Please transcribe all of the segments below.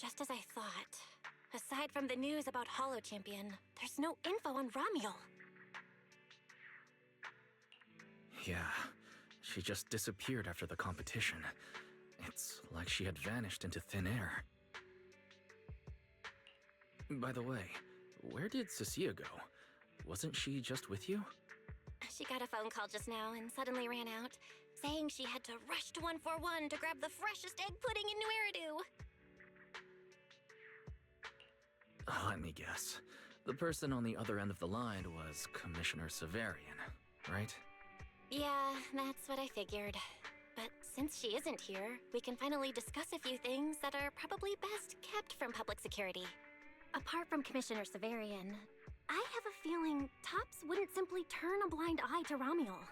Just as I thought. Aside from the news about Holo Champion, there's no info on Ramiel. Yeah, she just disappeared after the competition. It's like she had vanished into thin air. By the way, where did Cecilia go? Wasn't she just with you? She got a phone call just now and suddenly ran out, saying she had to rush to 141 to grab the freshest egg pudding in New Eridu. Let me guess. The person on the other end of the line was Commissioner Severian, right? Yeah, that's what I figured. But since she isn't here, we can finally discuss a few things that are probably best kept from public security. Apart from Commissioner Severian, I have a feeling Tops wouldn't simply turn a blind eye to Ramiel.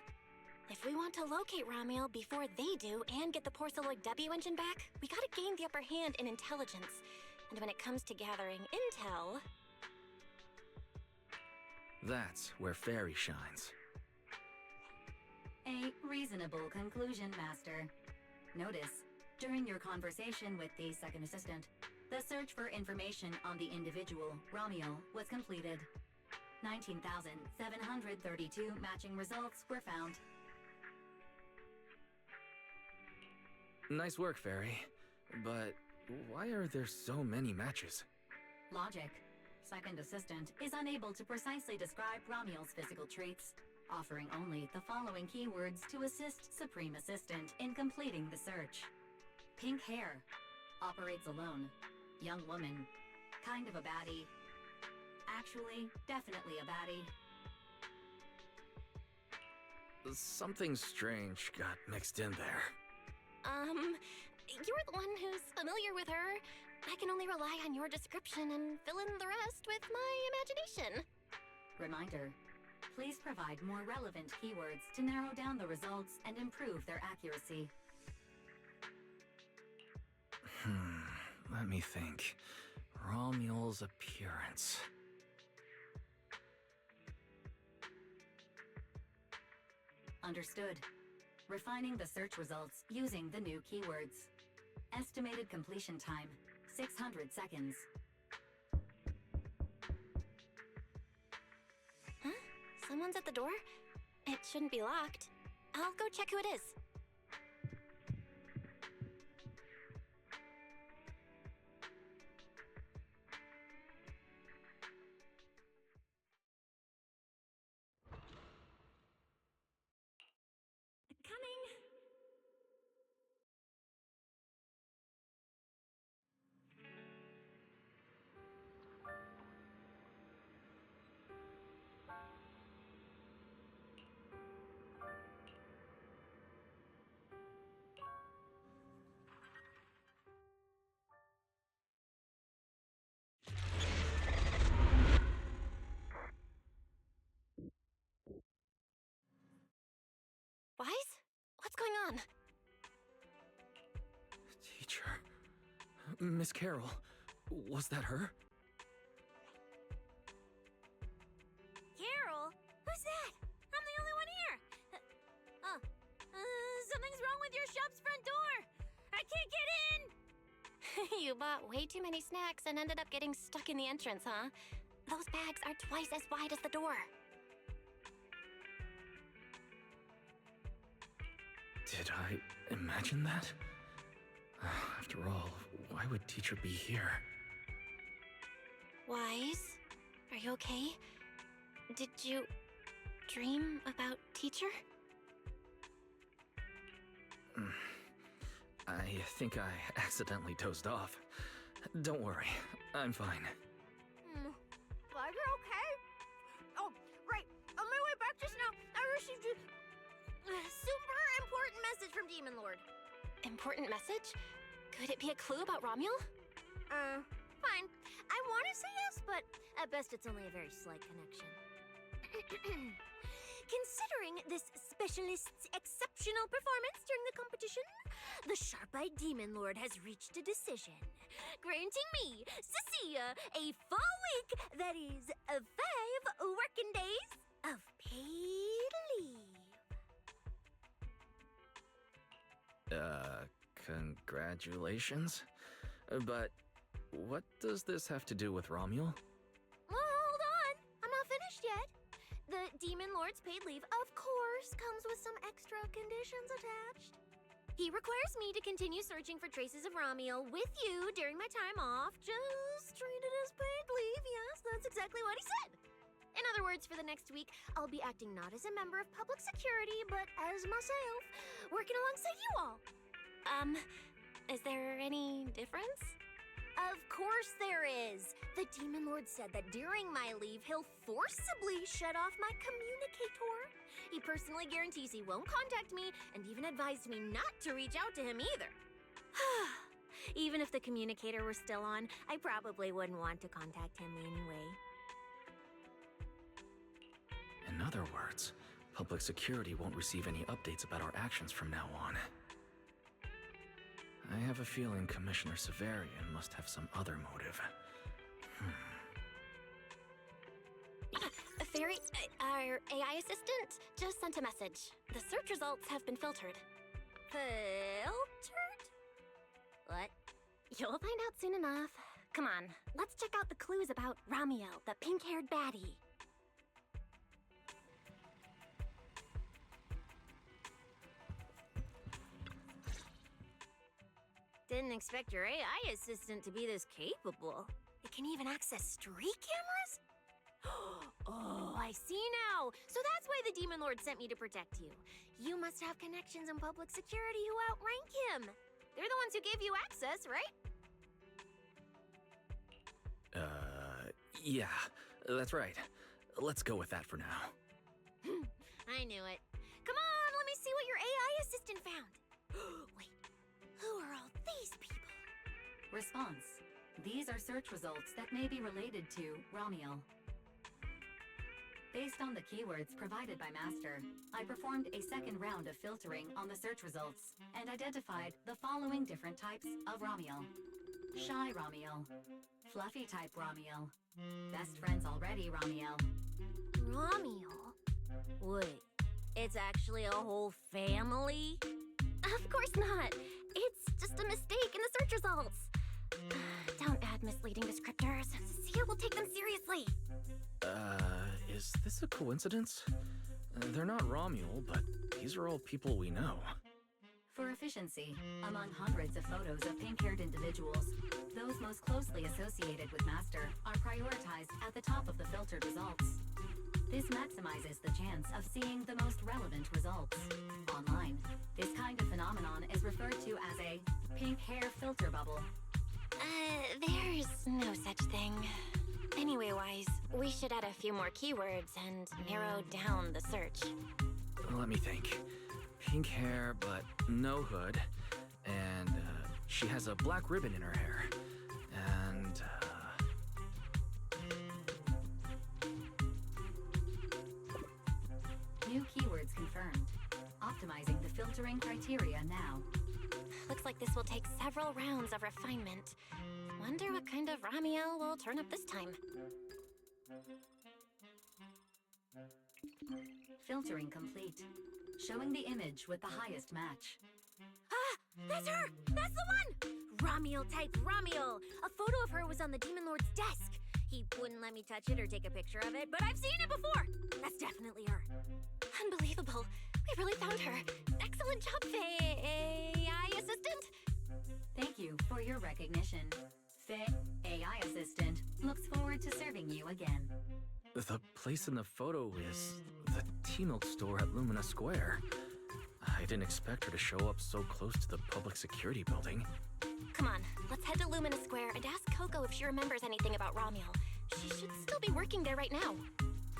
If we want to locate Ramiel before they do and get the Porceloid W engine back, we gotta gain the upper hand in intelligence. And when it comes to gathering intel... That's where Fairy shines. A reasonable conclusion, Master. Notice, during your conversation with the second assistant, the search for information on the individual, Ramiel, was completed. 19,732 matching results were found. Nice work, Fairy. But why are there so many matches? Logic. Second assistant is unable to precisely describe Ramiel's physical traits, offering only the following keywords to assist Supreme Assistant in completing the search. Pink hair. Operates alone. Young woman. Kind of a baddie. Actually, definitely a baddie. Something strange got mixed in there. You're the one who's familiar with her. I can only rely on your description and fill in the rest with my imagination. Reminder. Please provide more relevant keywords to narrow down the results and improve their accuracy. Let me think. Ramiel's appearance. Understood. Refining the search results using the new keywords. Estimated completion time, 600 seconds. Huh? Someone's at the door? It shouldn't be locked. I'll go check who it is. Wise? What's going on? Teacher... Miss Carroll, was that her? Carol? Who's that? I'm the only one here. Something's wrong with your shop's front door. I can't get in. You bought way too many snacks and ended up getting stuck in the entrance, huh? Those bags are twice as wide as the door. Did I imagine that? After all, why would teacher be here? Wise? Are you okay? Did you dream about teacher? I think I accidentally dozed off. Don't worry, I'm fine. Glad you're okay. Oh, right. On my way back just now, I received a super important message from Demon Lord. Important message? Could it be a clue about Ramiel? Fine. I want to say yes, but at best it's only a very slight connection. Considering this specialist's exceptional performance during the competition, the sharp-eyed Demon Lord has reached a decision, granting me, Cecilia, a full week, that is, 5 working days of paid leave. Congratulations? But What does this have to do with Romuel? Well, hold on. I'm not finished yet. The Demon Lord's paid leave, of course, comes with some extra conditions attached. He requires me to continue searching for traces of Romuel with you during my time off. Just treat it as paid leave. Yes, that's exactly what he said. In other words, for the next week, I'll be acting not as a member of public security, but as myself, working alongside you all. Is there any difference? Of course there is. The Demon Lord said that during my leave, he'll forcibly shut off my communicator. He personally guarantees he won't contact me, and even advised me not to reach out to him either. Even if the communicator were still on, I probably wouldn't want to contact him anyway. In other words, public security won't receive any updates about our actions from now on. I have a feeling Commissioner Severian must have some other motive. Fairy, our AI assistant just sent a message. The search results have been filtered. Filtered? What? You'll find out soon enough. Come on, let's check out the clues about Romuel, the pink-haired baddie. Didn't expect your AI assistant to be this capable. It can even access street cameras? Oh, I see now. So that's why the Demon Lord sent me to protect you. You must have connections in public security who outrank him. They're the ones who gave you access, right? Yeah, that's right. Let's go with that for now. I knew it. Come on, let me see what your AI assistant found. Wait, who are all these people? Response. These are search results that may be related to Romuel. Based on the keywords provided by Master, I performed a second round of filtering on the search results and identified the following different types of Romuel. Shy Romuel, Fluffy type Romuel, Best friends already Romuel. Romuel? Wait, it's actually a whole family? Of course not. It's just a mistake in the search results. Don't add misleading descriptors. Cecile will take them seriously. Is this a coincidence? They're not Romuel, but these are all people we know. For efficiency, among hundreds of photos of pink-haired individuals, those most closely associated with Master are prioritized at the top of the filtered results. This maximizes the chance of seeing the most relevant results. Online, this kind of phenomenon is referred to as a pink hair filter bubble. There's no such thing. Anyway-wise, we should add a few more keywords and narrow down the search. Let me think. Pink hair, but no hood. And, she has a black ribbon in her hair. And, New keywords confirmed. Optimizing the filtering criteria now. Looks like this will take several rounds of refinement. Wonder what kind of Romuel will turn up this time. Filtering complete. Showing the image with the highest match. Ah! That's her! That's the one! Romuel type Romuel! A photo of her was on the Demon Lord's desk. He wouldn't let me touch it or take a picture of it, but I've seen it before! That's definitely her. Unbelievable. We really found her. Excellent job, AI assistant. Thank you for your recognition. AI assistant looks forward to serving you again. the place in the photo is the T-Milk store at Lumina Square. I didn't expect her to show up so close to the public security building. Come on, let's head to Lumina Square and ask Coco if she remembers anything about Romuel. She should still be working there right now.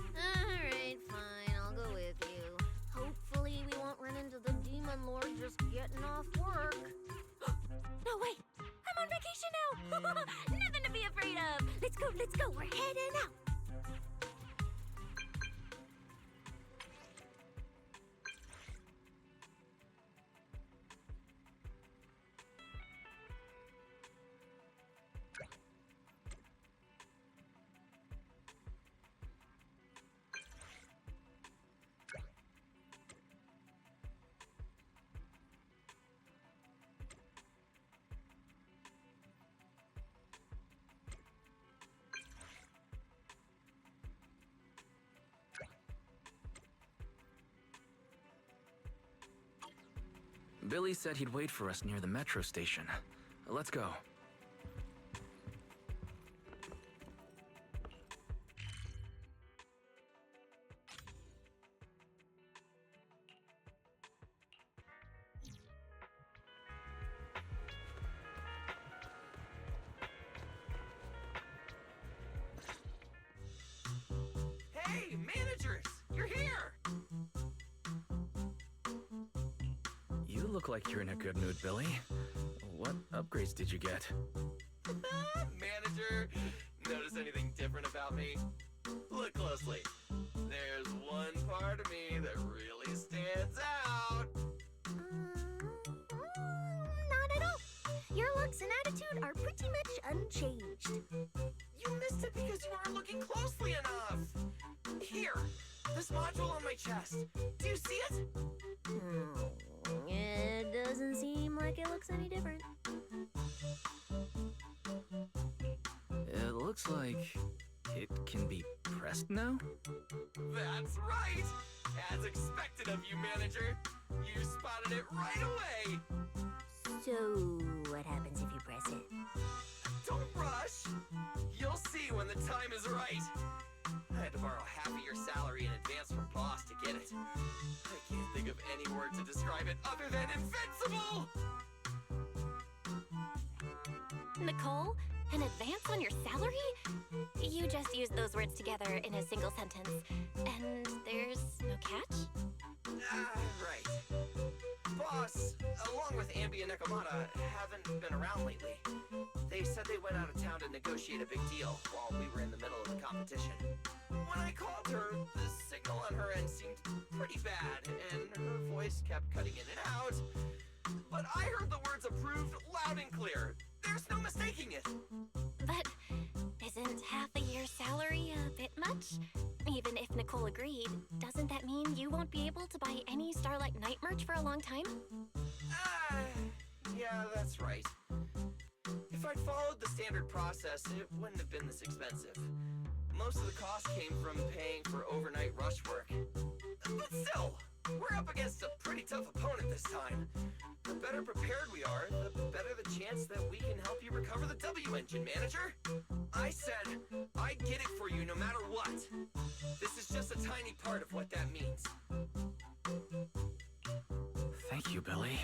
Alright, fine, I'll go with you. Hopefully we won't run into the Demon Lord just getting off work. No, wait! I'm on vacation now! Nothing to be afraid of! Let's go, we're heading out! Billy said he'd wait for us near the metro station. Let's go. Hey, managers! You're here! You look like you're in a good mood, Billy. What upgrades did you get? Manager, notice anything different about me? Look closely. There's one part of me that really stands out. Not at all. Your looks and attitude are pretty much unchanged. You missed it because you weren't looking closely enough. Here, this module on my chest. Do you see it? It doesn't seem like it looks any different. It looks like it can be pressed now? That's right. As expected of you, manager. You spotted it right away. So, what happens if you press it? Don't rush. You'll see when the time is right. I had to borrow half of your salary in advance from boss to get it. I can't think of any word to describe it other than invincible! Nicole, an advance on your salary? You just used those words together in a single sentence. And there's no catch? Right. Boss, along with Ambi and Nekomata, haven't been around lately. They said they went out of town to negotiate a big deal while we were in the middle of the competition. When I called her, the signal on her end seemed pretty bad, and her voice kept cutting in and out. But I heard the words approved loud and clear. There's no mistaking it. But isn't half a year's salary a bit much? Even if Nicole agreed, doesn't that mean you won't be able to buy any Starlight Night merch for a long time? Yeah, that's right. If I'd followed the standard process, it wouldn't have been this expensive. Most of the cost came from paying for overnight rush work. But still, we're up against a pretty tough opponent this time. The better prepared we are, the better the chance that we can help you recover the W engine, manager. I said I'd get it for you no matter what. This is just a tiny part of what that means. Thank you, Billy.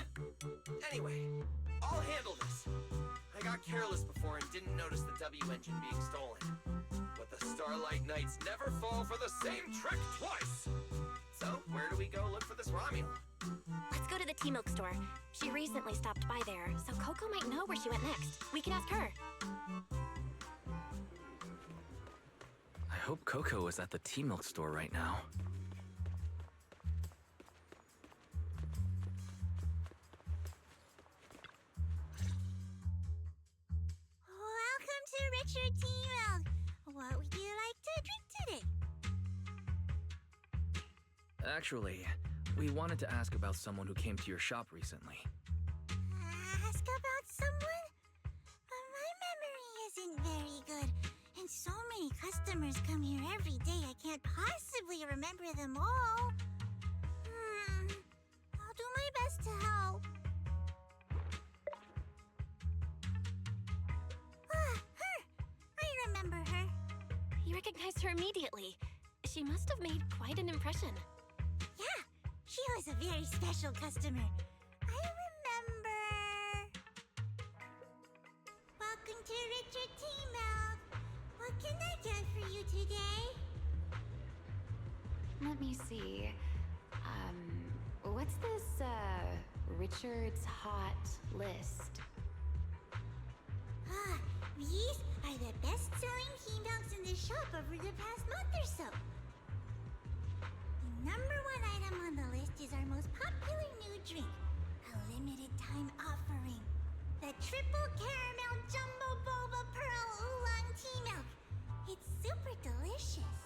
Anyway, I'll handle this. I got careless before and didn't notice the W engine being stolen. But the Starlight Knights never fall for the same trick twice! So, where do we go look for this Romule? Let's go to the T-Milk store. She recently stopped by there, so Coco might know where she went next. We can ask her. I hope Coco is at the T-Milk store right now. Welcome to Richard T-Milk. What would you like to drink today? Actually, we wanted to ask about someone who came to your shop recently. Ask about someone? My memory isn't very good, and so many customers come here every day I can't possibly remember them all. I'll do my best to help. Her! I remember her. You recognized her immediately. She must have made quite an impression. Yeah, she was a very special customer. I remember. Welcome to Richard T-Milk. What can I get for you today? Let me see. What's this, Richard's Hot List? These are the best-selling T-Milks in the shop over the past month or so. The number one item on the list is our most popular new drink, a limited-time offering. The Triple Caramel Jumbo Boba Pearl Oolong T-Milk. It's super delicious.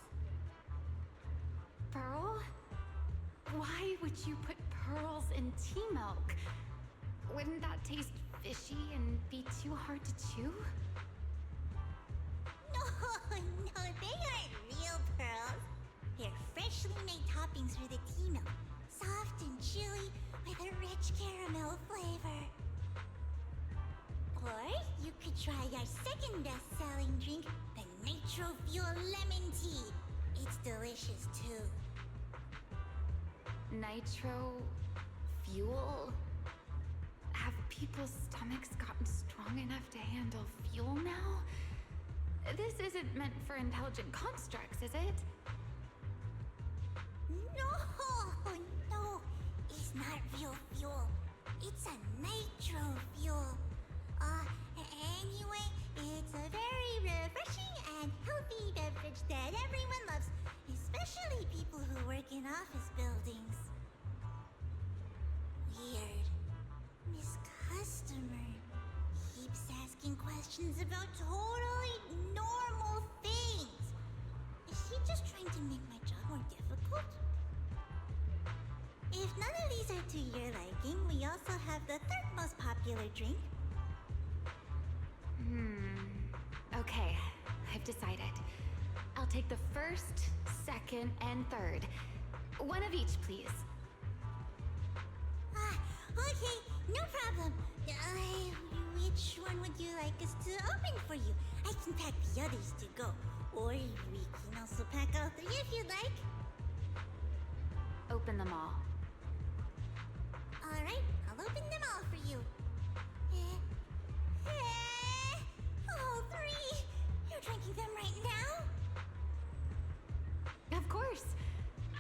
Pearl? Why would you put pearls in tea milk? Wouldn't that taste fishy and be too hard to chew? No, they aren't real pearls. They're freshly made toppings for the tea milk, soft and chewy, with a rich caramel flavor. Or you could try our second best-selling drink, the Nitro Fuel Lemon Tea. It's delicious too. Nitro fuel? Have people's stomachs gotten strong enough to handle fuel now? This isn't meant for intelligent constructs, is it? No, no, it's not real fuel. It's a nitro fuel. Anyway, it's a very refreshing and healthy beverage that everyone loves, especially people who work in office buildings. Weird. Miss Customer keeps asking questions about totally normal things. Is she just trying to make my job more difficult? If none of these are to your liking, we also have the third most popular drink. Okay, I've decided. I'll take the first, second, and third. One of each, please. Okay, no problem. Which one would you like us to open for you? I can pack the others to go. Or we can also pack all three if you'd like. Open them all. Alright, I'll open them all for you. All three? You're drinking them right now? Of course.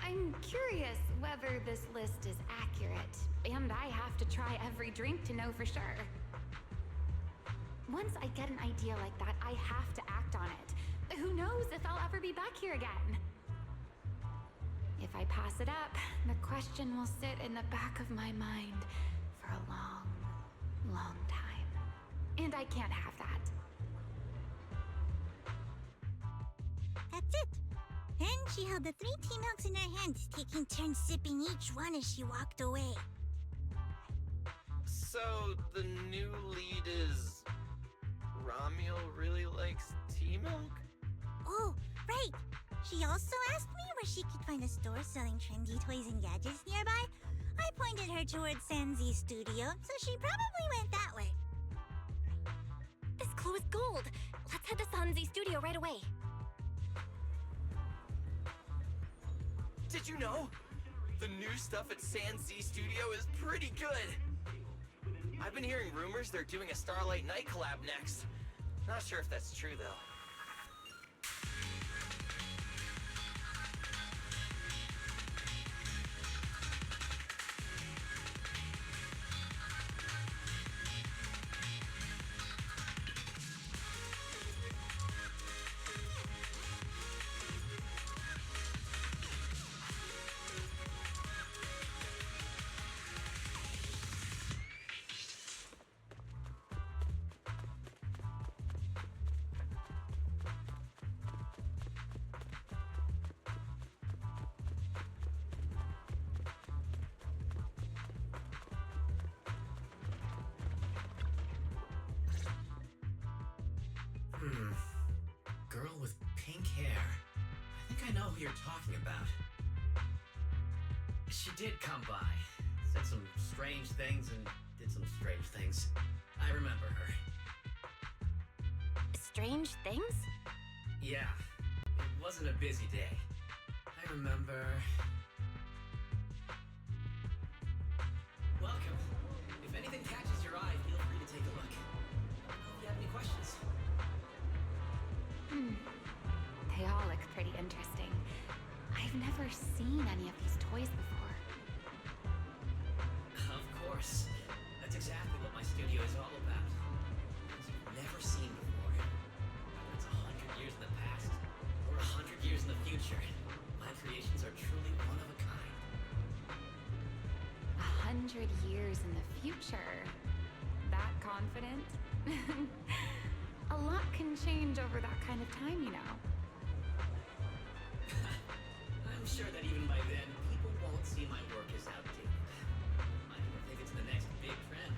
I'm curious whether this list is accurate, and I have to try every drink to know for sure. Once I get an idea like that, I have to act on it. Who knows if I'll ever be back here again? If I pass it up, the question will sit in the back of my mind for a long, long time. And I can't have that. That's it. Then she held the 3 tea milks in her hands, taking turns sipping each one as she walked away. So, the new lead is... Ramiel really likes tea milk? Oh, right. She also asked me where she could find a store selling trendy toys and gadgets nearby. I pointed her towards Sanzi's studio, so she probably went that way. This clue is gold. Let's head to Sanzi's studio right away. Did you know? The new stuff at Sanzi Studio is pretty good. I've been hearing rumors they're doing a Starlight Night collab next. Not sure if that's true, though. Girl with pink hair. I think I know who you're talking about. She did come by, said some strange things and did some strange things. I remember her. Strange things? Yeah, it wasn't a busy day. I remember... Welcome. If anything catches your eye, feel free to take a look. Let me know if you have any questions. They all look pretty interesting. I've never seen any of these toys before. Of course. That's exactly what my studio is all about. Things you've never seen before. Whether it's 100 years in the past or 100 years in the future, my creations are truly one of a kind. 100 years in the future? That confident? A lot can change over that kind of time, you know. I'm sure that even by then, people won't see my work as outdated. Might even think it's the next big trend.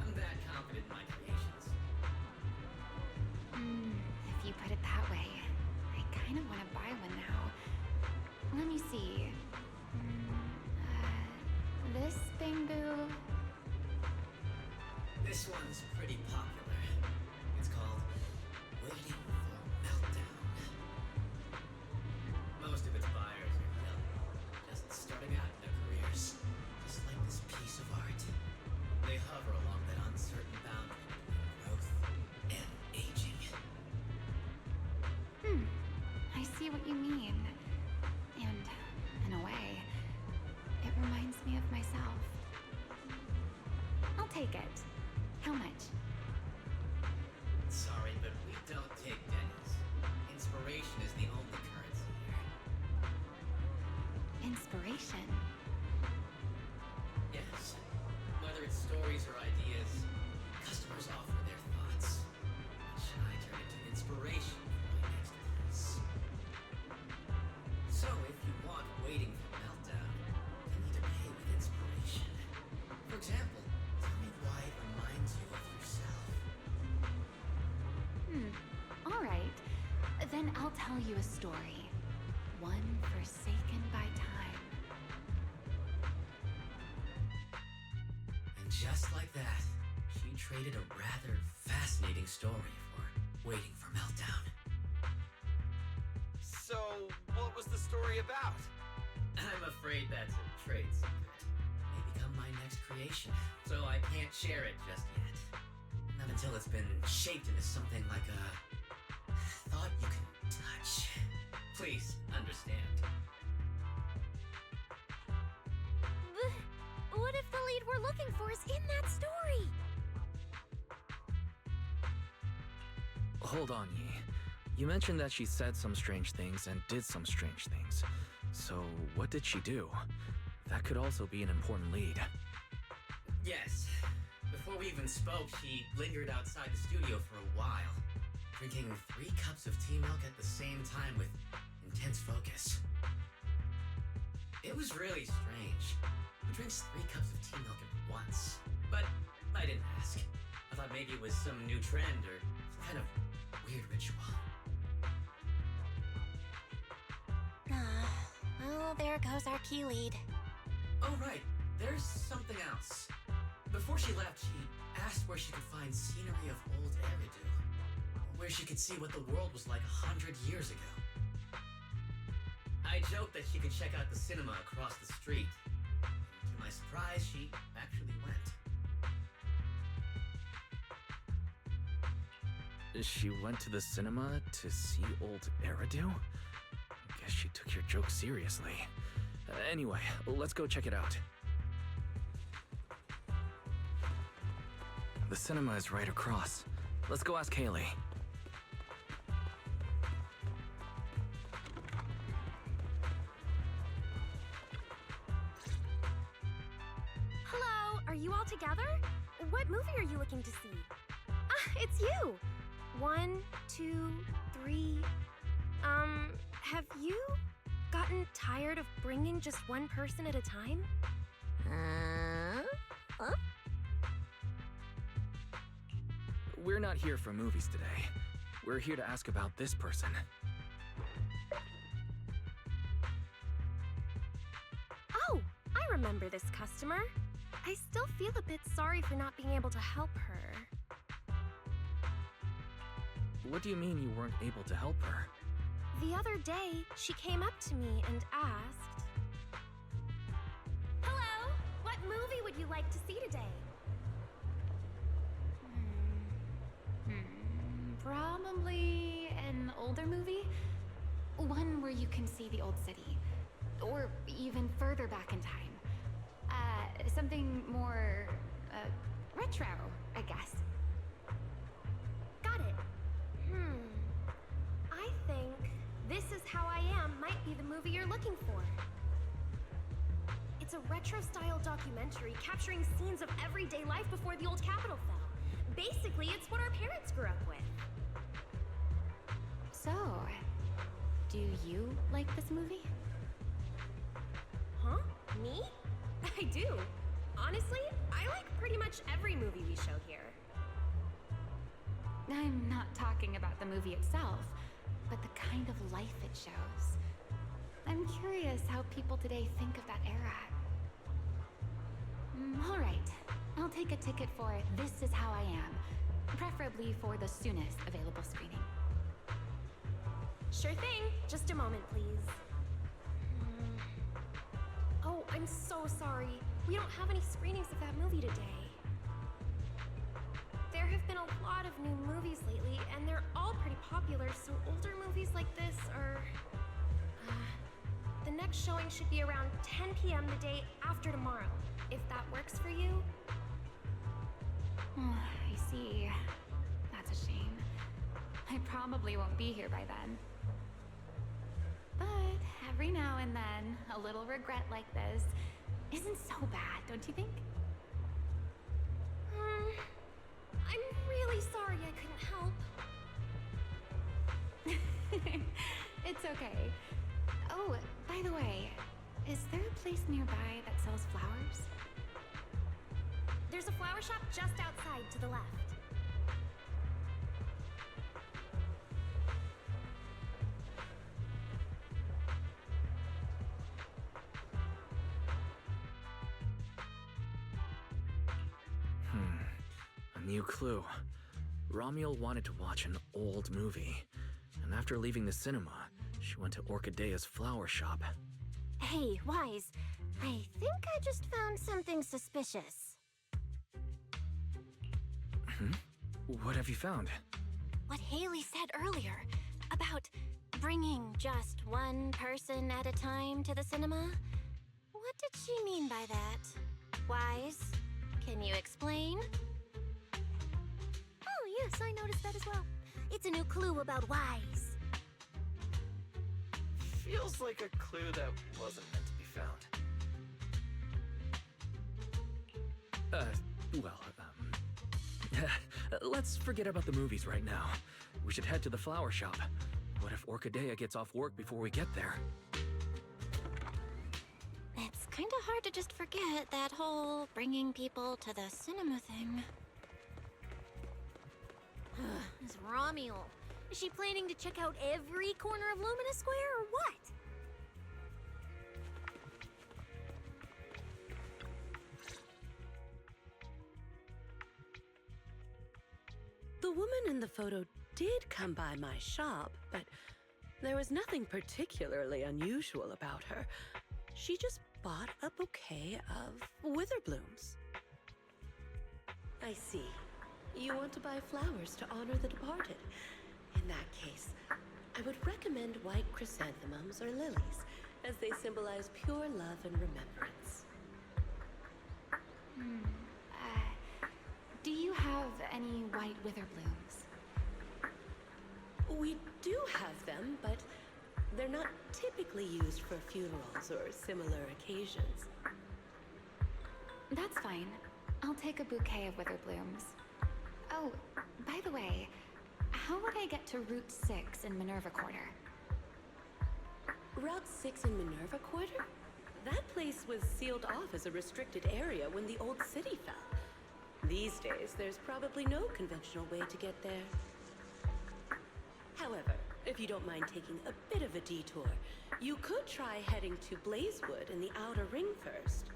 I'm that confident in my creations. If you put it that way, I kind of want to buy one now. Let me see. This one's pretty popular. It's called Waiting for Meltdown. Most of its buyers are young, just starting out in their careers, just like this piece of art. They hover along that uncertain boundary between growth and aging. I see what you mean. And, in a way, it reminds me of myself. I'll take it. How much? Sorry, but we don't take pennies. Inspiration is the only currency here. Inspiration? Yes. Whether it's stories or ideas, customers offer their thoughts, which I turn into inspiration for my next piece. So if you want Waiting for Meltdown, you need to pay with inspiration. For example, tell me why it reminds you of yourself. All right. Then I'll tell you a story. One forsaken by time. And just like that, she traded a rather fascinating story for Waiting for Meltdown. So, what was the story about? I'm afraid that's a trade secret. It may become my next creation, so I can't share it just yet. Not until it's been shaped into something like a thought you can touch. Please understand. What if the lead we're looking for is in that story? Hold on, Yi. You mentioned that she said some strange things and did some strange things. So, what did she do? That could also be an important lead. Yes. Before we even spoke, she lingered outside the studio for a while, drinking 3 cups of tea milk at the same time with intense focus. It was really strange. Who drinks 3 cups of tea milk at once? But I didn't ask. I thought maybe it was some new trend or some kind of weird ritual. Well, there goes our key lead. Oh, right. There's something else. Before she left, she asked where she could find scenery of old Eridan, where she could see what the world was like 100 years ago. I joked that she could check out the cinema across the street. And to my surprise, she actually went. She went to the cinema to see old Eridu? Guess she took your joke seriously. Anyway, let's go check it out. The cinema is right across. Let's go ask Haley. Hello, are you all together? What movie are you looking to see? Ah, it's you! 1, 2, 3. Have you gotten tired of bringing just one person at a time? We're not here for movies today. We're here to ask about this person. Oh, I remember this customer. I still feel a bit sorry for not being able to help her. What do you mean you weren't able to help her? The other day, she came up to me and asked, "Hello, what movie would you like to see today?" Probably an older movie? One where you can see the old city. Or even further back in time. Something more, retro, I guess. Got it. I think This Is How I Am might be the movie you're looking for. It's a retro-style documentary capturing scenes of everyday life before the old Capitol fell. Basically, it's what our parents grew up with. So, do you like this movie? Huh? Me? I do. Honestly, I like pretty much every movie we show here. I'm not talking about the movie itself, but the kind of life it shows. I'm curious how people today think of that era. All right, I'll take a ticket for This Is How I Am, preferably for the soonest available screening. Sure thing. Just a moment, please. Oh, I'm so sorry. We don't have any screenings of that movie today. There have been a lot of new movies lately, and they're all pretty popular, so older movies like this are... The next showing should be around 10 p.m. the day after tomorrow, if that works for you. I see. That's a shame. I probably won't be here by then. But every now and then, a little regret like this isn't so bad, don't you think? I'm really sorry I couldn't help. It's okay. Oh, by the way, is there a place nearby that sells flowers? There's a flower shop just outside to the left. A new clue. Romuald wanted to watch an old movie, and after leaving the cinema, she went to Orchidea's flower shop. Hey, Wise, I think I just found something suspicious. What have you found? What Haley said earlier about bringing just one person at a time to the cinema? What did she mean by that? Wise, can you explain? Oh, yes, I noticed that as well. It's a new clue about Wise. Feels like a clue that wasn't meant to be found. Let's forget about the movies right now. We should head to the flower shop. What if Orchidea gets off work before we get there? It's kinda hard to just forget that whole bringing people to the cinema thing. This Romuald. Is she planning to check out every corner of Lumina Square or what? The woman in the photo did come by my shop, but there was nothing particularly unusual about her. She just bought a bouquet of wither blooms. I see. You want to buy flowers to honor the departed. In that case, I would recommend white chrysanthemums or lilies, as they symbolize pure love and remembrance. Do you have any white wither blooms? We do have them, but they're not typically used for funerals or similar occasions. That's fine. I'll take a bouquet of wither blooms. Oh, by the way, how would I get to Route 6 in Minerva Quarter? Route 6 in Minerva Quarter? That place was sealed off as a restricted area when the old city fell. These days, there's probably no conventional way to get there. However, if you don't mind taking a bit of a detour, you could try heading to Blazewood in the Outer Ring first.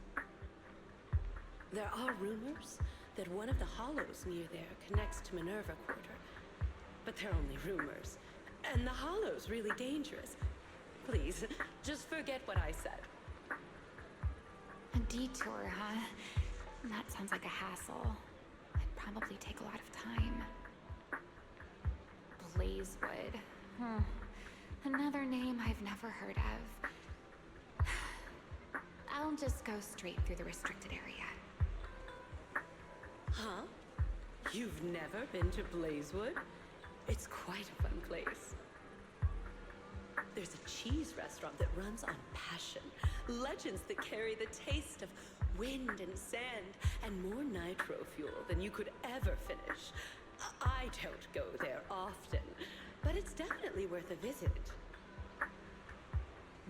There are rumors that one of the hollows near there connects to Minerva Quarter. But they're only rumors, and the hollow's really dangerous. Please, just forget what I said. A detour, huh? That sounds like a hassle. It'd probably take a lot of time. Blazewood. Another name I've never heard of. I'll just go straight through the restricted area. Huh? You've never been to Blazewood? It's quite a fun place. There's a cheese restaurant that runs on passion. Legends that carry the taste of wind and sand and more nitro fuel than you could ever finish. I don't go there often, but it's definitely worth a visit.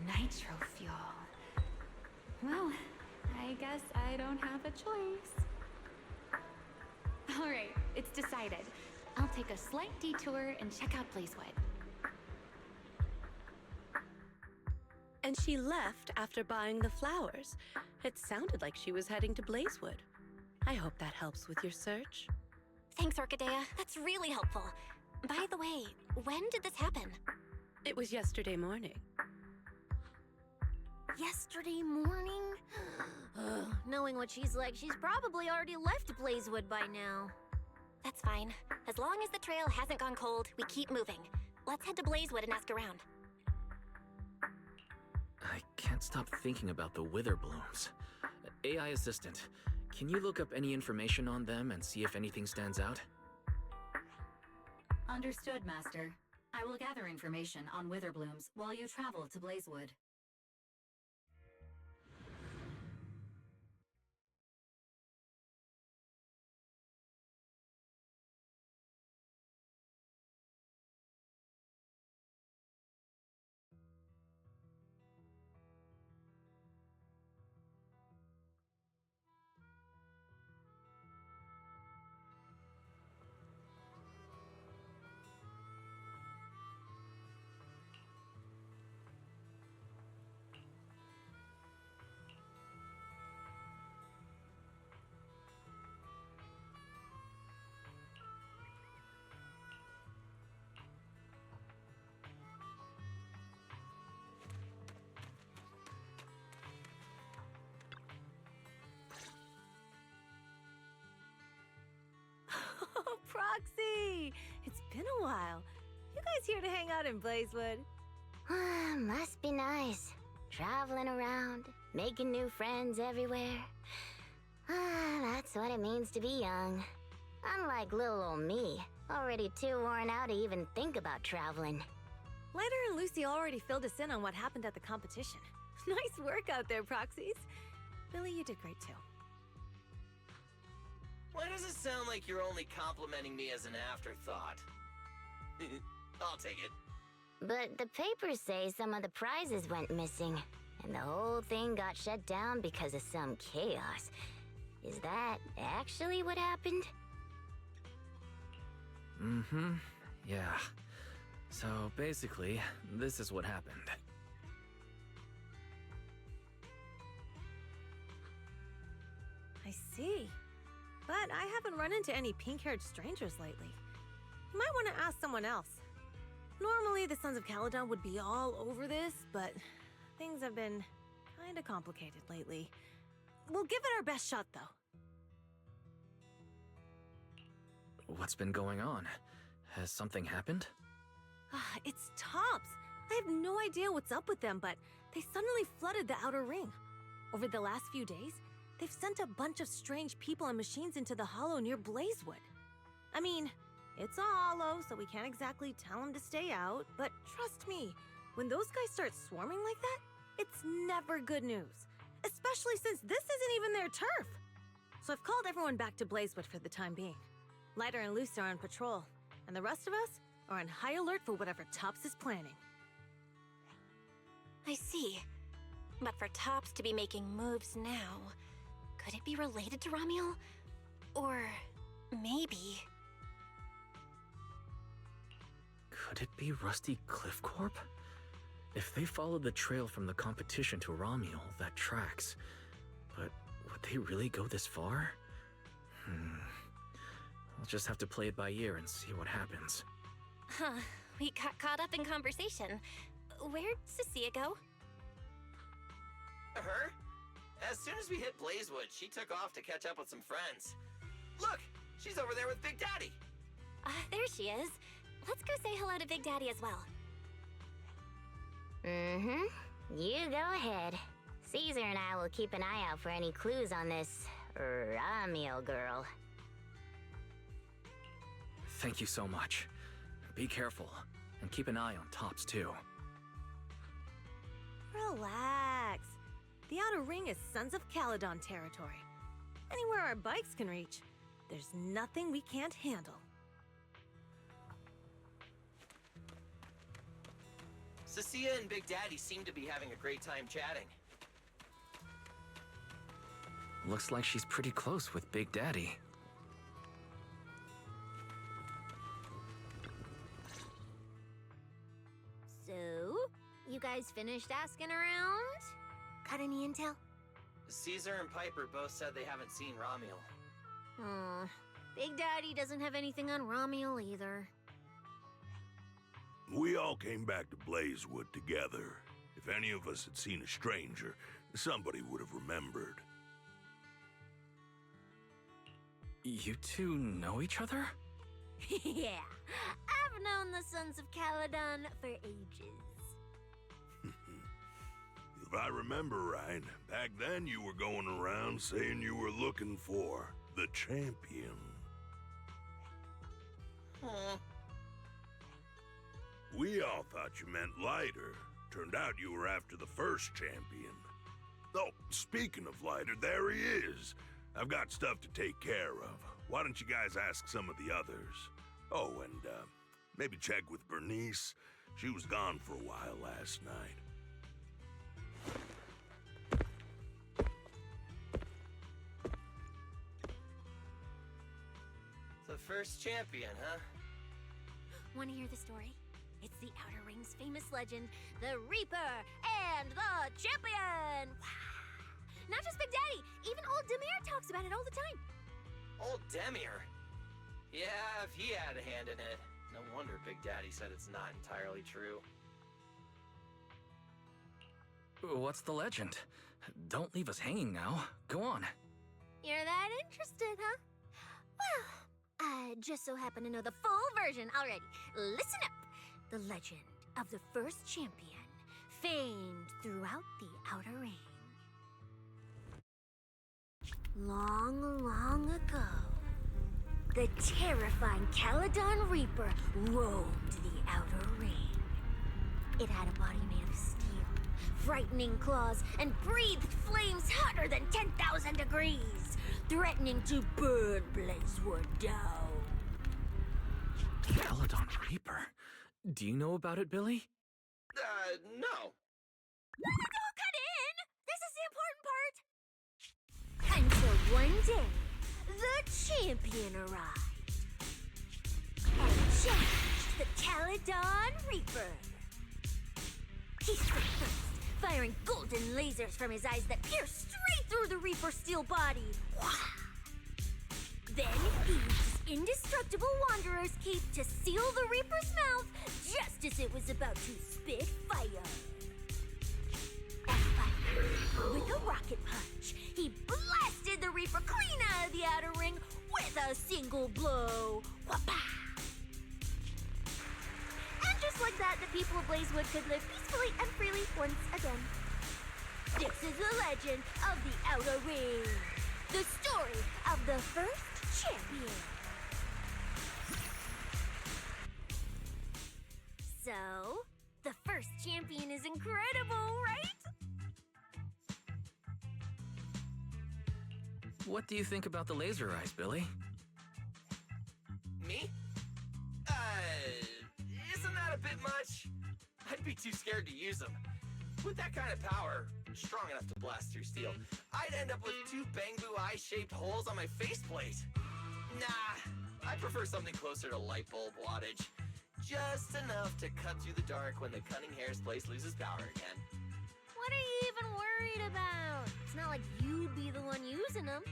Nitro fuel. Well, I guess I don't have a choice. All right, it's decided. I'll take a slight detour and check out Blazewood. And she left after buying the flowers. It sounded like she was heading to Blazewood. I hope that helps with your search. Thanks, Orchidea. That's really helpful. By the way, when did this happen? It was yesterday morning. Yesterday morning? Ugh, knowing what she's like, she's probably already left Blazewood by now. That's fine. As long as the trail hasn't gone cold, we keep moving. Let's head to Blazewood and ask around. I can't stop thinking about the wither blooms. AI assistant, can you look up any information on them and see if anything stands out? Understood, Master. I will gather information on wither blooms while you travel to Blazewood. Oh, Proxy! It's been a while. You guys here to hang out in Blazewood? Must be nice. Traveling around, making new friends everywhere. That's what it means to be young. Unlike little old me, already too worn out to even think about traveling. Lighter and Lucy already filled us in on what happened at the competition. Nice work out there, Proxies. Billy, you did great too. Why does it sound like you're only complimenting me as an afterthought? I'll take it. But the papers say some of the prizes went missing, and the whole thing got shut down because of some chaos. Is that actually what happened? Mm-hmm. Yeah. So basically, this is what happened. I see. But I haven't run into any pink-haired strangers lately. You might want to ask someone else. Normally, the Sons of Caledon would be all over this, but things have been kinda complicated lately. We'll give it our best shot, though. What's been going on? Has something happened? It's Tops. I have no idea what's up with them, but they suddenly flooded the Outer Ring. Over the last few days, they've sent a bunch of strange people and machines into the hollow near Blazewood. I mean, it's a hollow, so we can't exactly tell them to stay out, but trust me, when those guys start swarming like that, it's never good news. Especially since this isn't even their turf. So I've called everyone back to Blazewood for the time being. Lighter and Lucy are on patrol, and the rest of us are on high alert for whatever Tops is planning. I see. But for Tops to be making moves now, could it be related to Ramiel? Or maybe... Could it be Rusty Cliff Corp? If they followed the trail from the competition to Ramiel, that tracks. But would they really go this far? I'll just have to play it by ear and see what happens. Huh, we got caught up in conversation. Where'd Cecilia go? Her? As soon as we hit Blazewood, she took off to catch up with some friends. Look, she's over there with Big Daddy. There she is. Let's go say hello to Big Daddy as well. You go ahead. Caesar and I will keep an eye out for any clues on this Ramiel girl. Thank you so much. Be careful, and keep an eye on Tops too. Relax. The Outer Ring is Sons of Caledon territory. Anywhere our bikes can reach, there's nothing we can't handle. Cecilia and Big Daddy seem to be having a great time chatting. Looks like she's pretty close with Big Daddy. So, you guys finished asking around? Got any intel? Caesar and Piper both said they haven't seen Ramiel. Big Daddy doesn't have anything on Romuel either. We all came back to Blazewood together. If any of us had seen a stranger, somebody would have remembered. You two know each other? Yeah, I've known the Sons of Caledon for ages. If I remember right, back then you were going around saying you were looking for the champion. Huh. We all thought you meant Lighter. Turned out you were after the first champion. Oh, speaking of Lighter, there he is. I've got stuff to take care of. Why don't you guys ask some of the others? Oh, and maybe check with Bernice. She was gone for a while last night. The first champion, huh? Want to hear the story? It's the Outer Ring's famous legend, the Reaper and the Champion! Not just Big Daddy, even old Demir talks about it all the time. Old Demir? Yeah, if he had a hand in it. No wonder Big Daddy said it's not entirely true. What's the legend? Don't leave us hanging now. Go on. You're that interested, huh? Well, I just so happen to know the full version already. Listen up! The legend of the first champion, famed throughout the Outer Ring. Long, long ago, the terrifying Caledon Reaper roamed the Outer Ring. It had a body made of steel, frightening claws, and breathed flames hotter than 10,000 degrees, threatening to burn Blazewood down. Caledon Reaper? Do you know about it, Billy? No. Don't cut in! This is the important part! Until one day, the champion arrived and challenged the Caledon Reaper. He struck first, firing golden lasers from his eyes that pierced straight through the Reaper's steel body. Then he used his indestructible Wanderer's cape to seal the Reaper's mouth just as it was about to spit fire. And finally, with a rocket punch, he blasted the Reaper clean out of the Outer Ring with a single blow. Whapa! And just like that, the people of Blazewood could live peacefully and freely once again. This is the legend of the Outer Ring. The story of the first champion. So, the first champion is incredible, right? What do you think about the laser eyes, Billy? Me? Isn't that a bit much? I'd be too scared to use them. With that kind of power, strong enough to blast through steel, I'd end up with two Bangbu eye-shaped holes on my faceplate. Nah, I prefer something closer to light bulb wattage. Just enough to cut through the dark when the cunning hair's place loses power again. What are you even worried about? It's not like you'd be the one using them.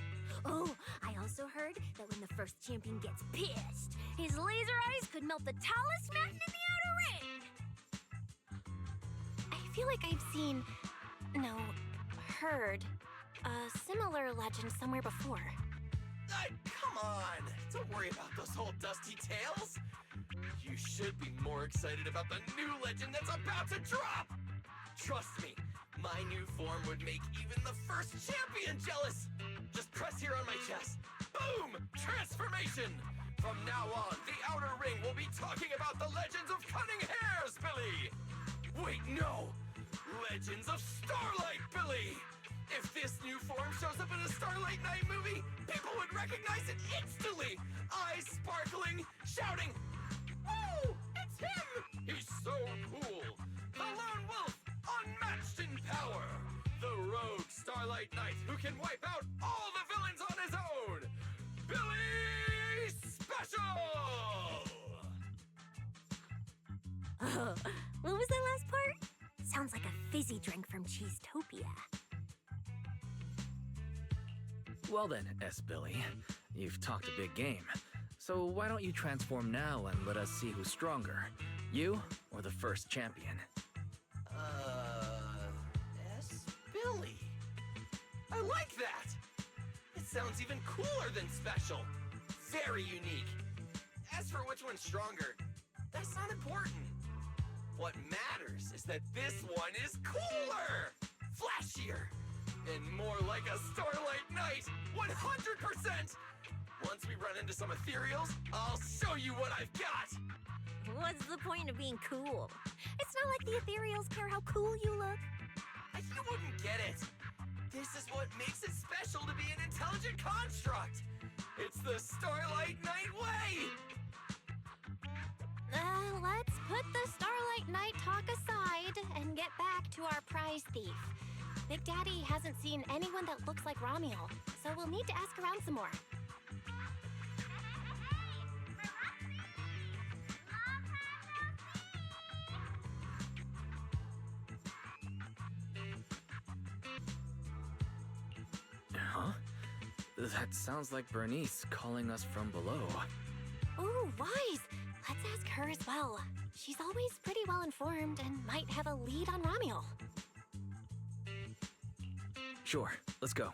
Oh, I also heard that when the first champion gets pissed, his laser eyes could melt the tallest mountain in the Outer Ring. I feel like I've seen, no, heard a similar legend somewhere before. Come on! Don't worry about those old dusty tales! You should be more excited about the new legend that's about to drop! Trust me, my new form would make even the first champion jealous! Just press here on my chest. Boom! Transformation! From now on, the Outer Ring will be talking about the legends of cunning hairs, Billy! Wait, no! Legends of Starlight, Billy! If this new form shows up in a Starlight Night movie, people would recognize it instantly! Eyes sparkling, shouting, "Woo! It's him! He's so cool! The Lone Wolf, unmatched in power! The rogue Starlight Knight who can wipe out all the villains on his own! Billy Special!" Oh, what was that last part? Sounds like a fizzy drink from Cheesetopia. Well then, S. Billy, You've talked a big game. So why don't you transform now and let us see who's stronger? You or the first champion? Billy. I like that! It sounds even cooler than special. Very unique. As for which one's stronger, that's not important. What matters is that this one is cooler, flashier, and more like a Starlight Knight, 100%! Once we run into some ethereals, I'll show you what I've got! What's the point of being cool? It's not like the ethereals care how cool you look. You wouldn't get it. This is what makes it special to be an intelligent construct. It's the Starlight Knight way! Let's put the Starlight Knight talk aside and get back to our prize thief. Big Daddy hasn't seen anyone that looks like Ramiel, so we'll need to ask around some more. Huh? That sounds like Bernice calling us from below. Ooh, wise! Let's ask her as well. She's always pretty well informed and might have a lead on Ramiel. Sure, let's go.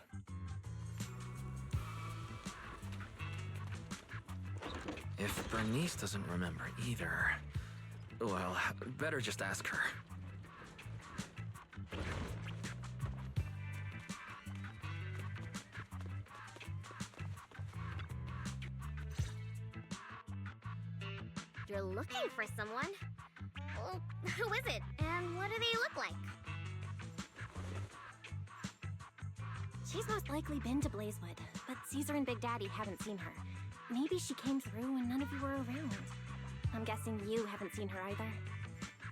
If Bernice doesn't remember either, well, better just ask her. You're looking for someone? Well, who is it? And what do they look like? She's most likely been to Blazewood, but Caesar and Big Daddy haven't seen her. Maybe she came through when none of you were around. I'm guessing you haven't seen her either.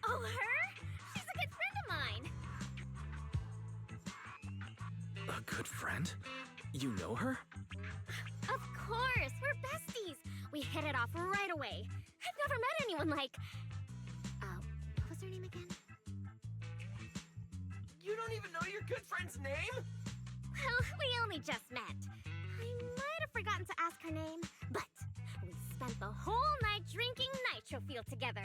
Oh, her? She's a good friend of mine. A good friend? You know her? Of course, we're besties. We hit it off right away. I've never met anyone like... what was her name again? You don't even know your good friend's name? Well, we only just met. I might have forgotten to ask her name, but we spent the whole night drinking Nitro Fuel together.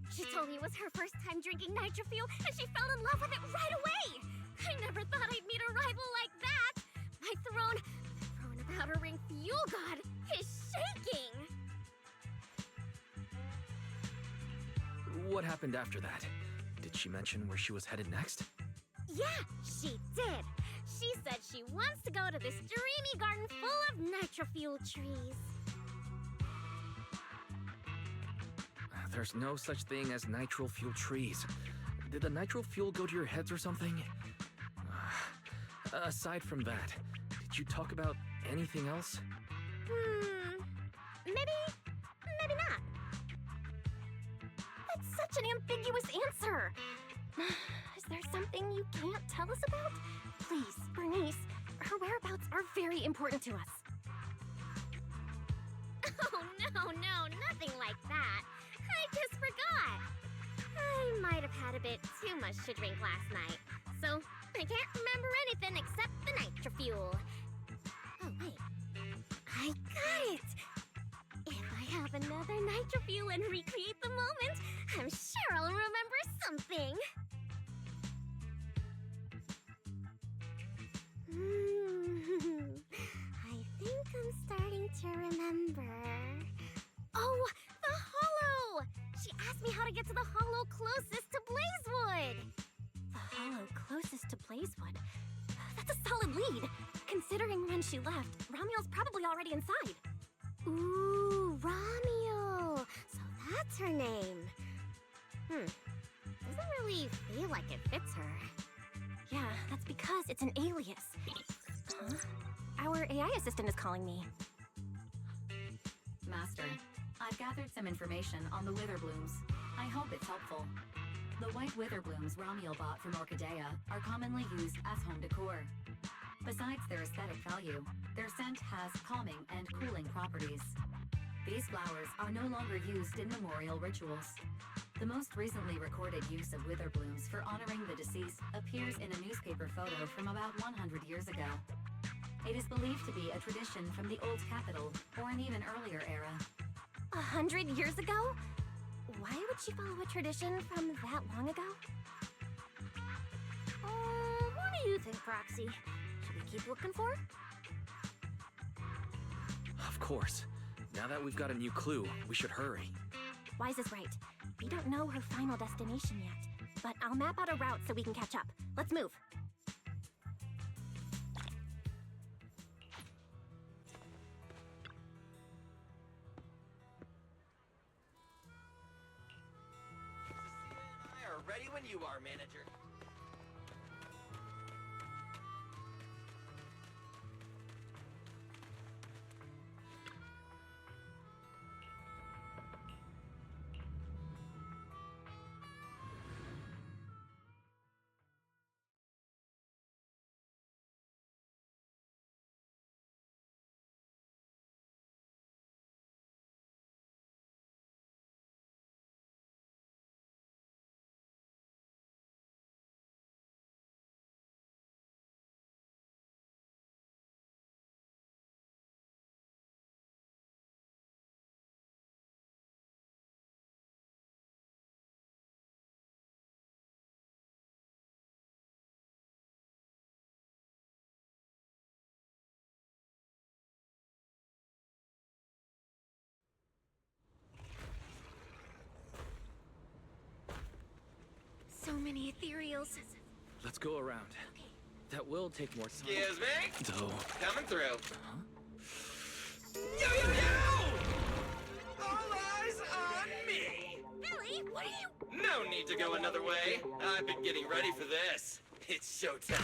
She told me it was her first time drinking Nitro Fuel, and she fell in love with it right away. I never thought I'd meet a rival like that. My throne of Outer Ring Fuel God is shaking. What happened after that? Did she mention where she was headed next? Yeah, she did. She said she wants to go to this dreamy garden full of Nitro Fuel trees. There's no such thing as nitro fuel trees. Did the nitro fuel go to your heads or something? Aside from that, did you talk about anything else? Maybe not. That's such an ambiguous answer. Is there something you can't tell us about? Please, Bernice, her whereabouts are very important to us. Oh, no, nothing like that. I just forgot. I might have had a bit too much to drink last night, so I can't remember anything except the Nitro Fuel. Oh, wait. I got it! If I have another Nitro Fuel and recreate the moment, I'm sure I'll remember something. I think I'm starting to remember. Oh, the Hollow! She asked me how to get to the Hollow closest to Blazewood. The hollow closest to Blazewood? That's a solid lead. Considering when she left, Ramiel's probably already inside. Ooh, Ramiel. So that's her name. Doesn't really feel like it fits her. Yeah, that's because it's an alias. Huh? Our AI assistant is calling me. Master, I've gathered some information on the Witherblooms. I hope it's helpful. The white Witherblooms Ramiel bought from Orchidea are commonly used as home decor. Besides their aesthetic value, their scent has calming and cooling properties. These flowers are no longer used in memorial rituals. The most recently recorded use of Witherblooms for honoring the deceased appears in a newspaper photo from about 100 years ago. It is believed to be a tradition from the Old Capital, or an even earlier era. 100 years ago? Why would she follow a tradition from that long ago? What do you think, Proxy? Should we keep looking for it? Of course. Now that we've got a new clue, we should hurry. Wise is right. We don't know her final destination yet, but I'll map out a route so we can catch up. Let's move. I are ready when you are, manager. So many ethereals. Let's go around. That will take more time. Excuse me? Though. Coming through. Yo, yo, yo! All eyes on me! Billy, what are you... No need to go another way. I've been getting ready for this. It's showtime.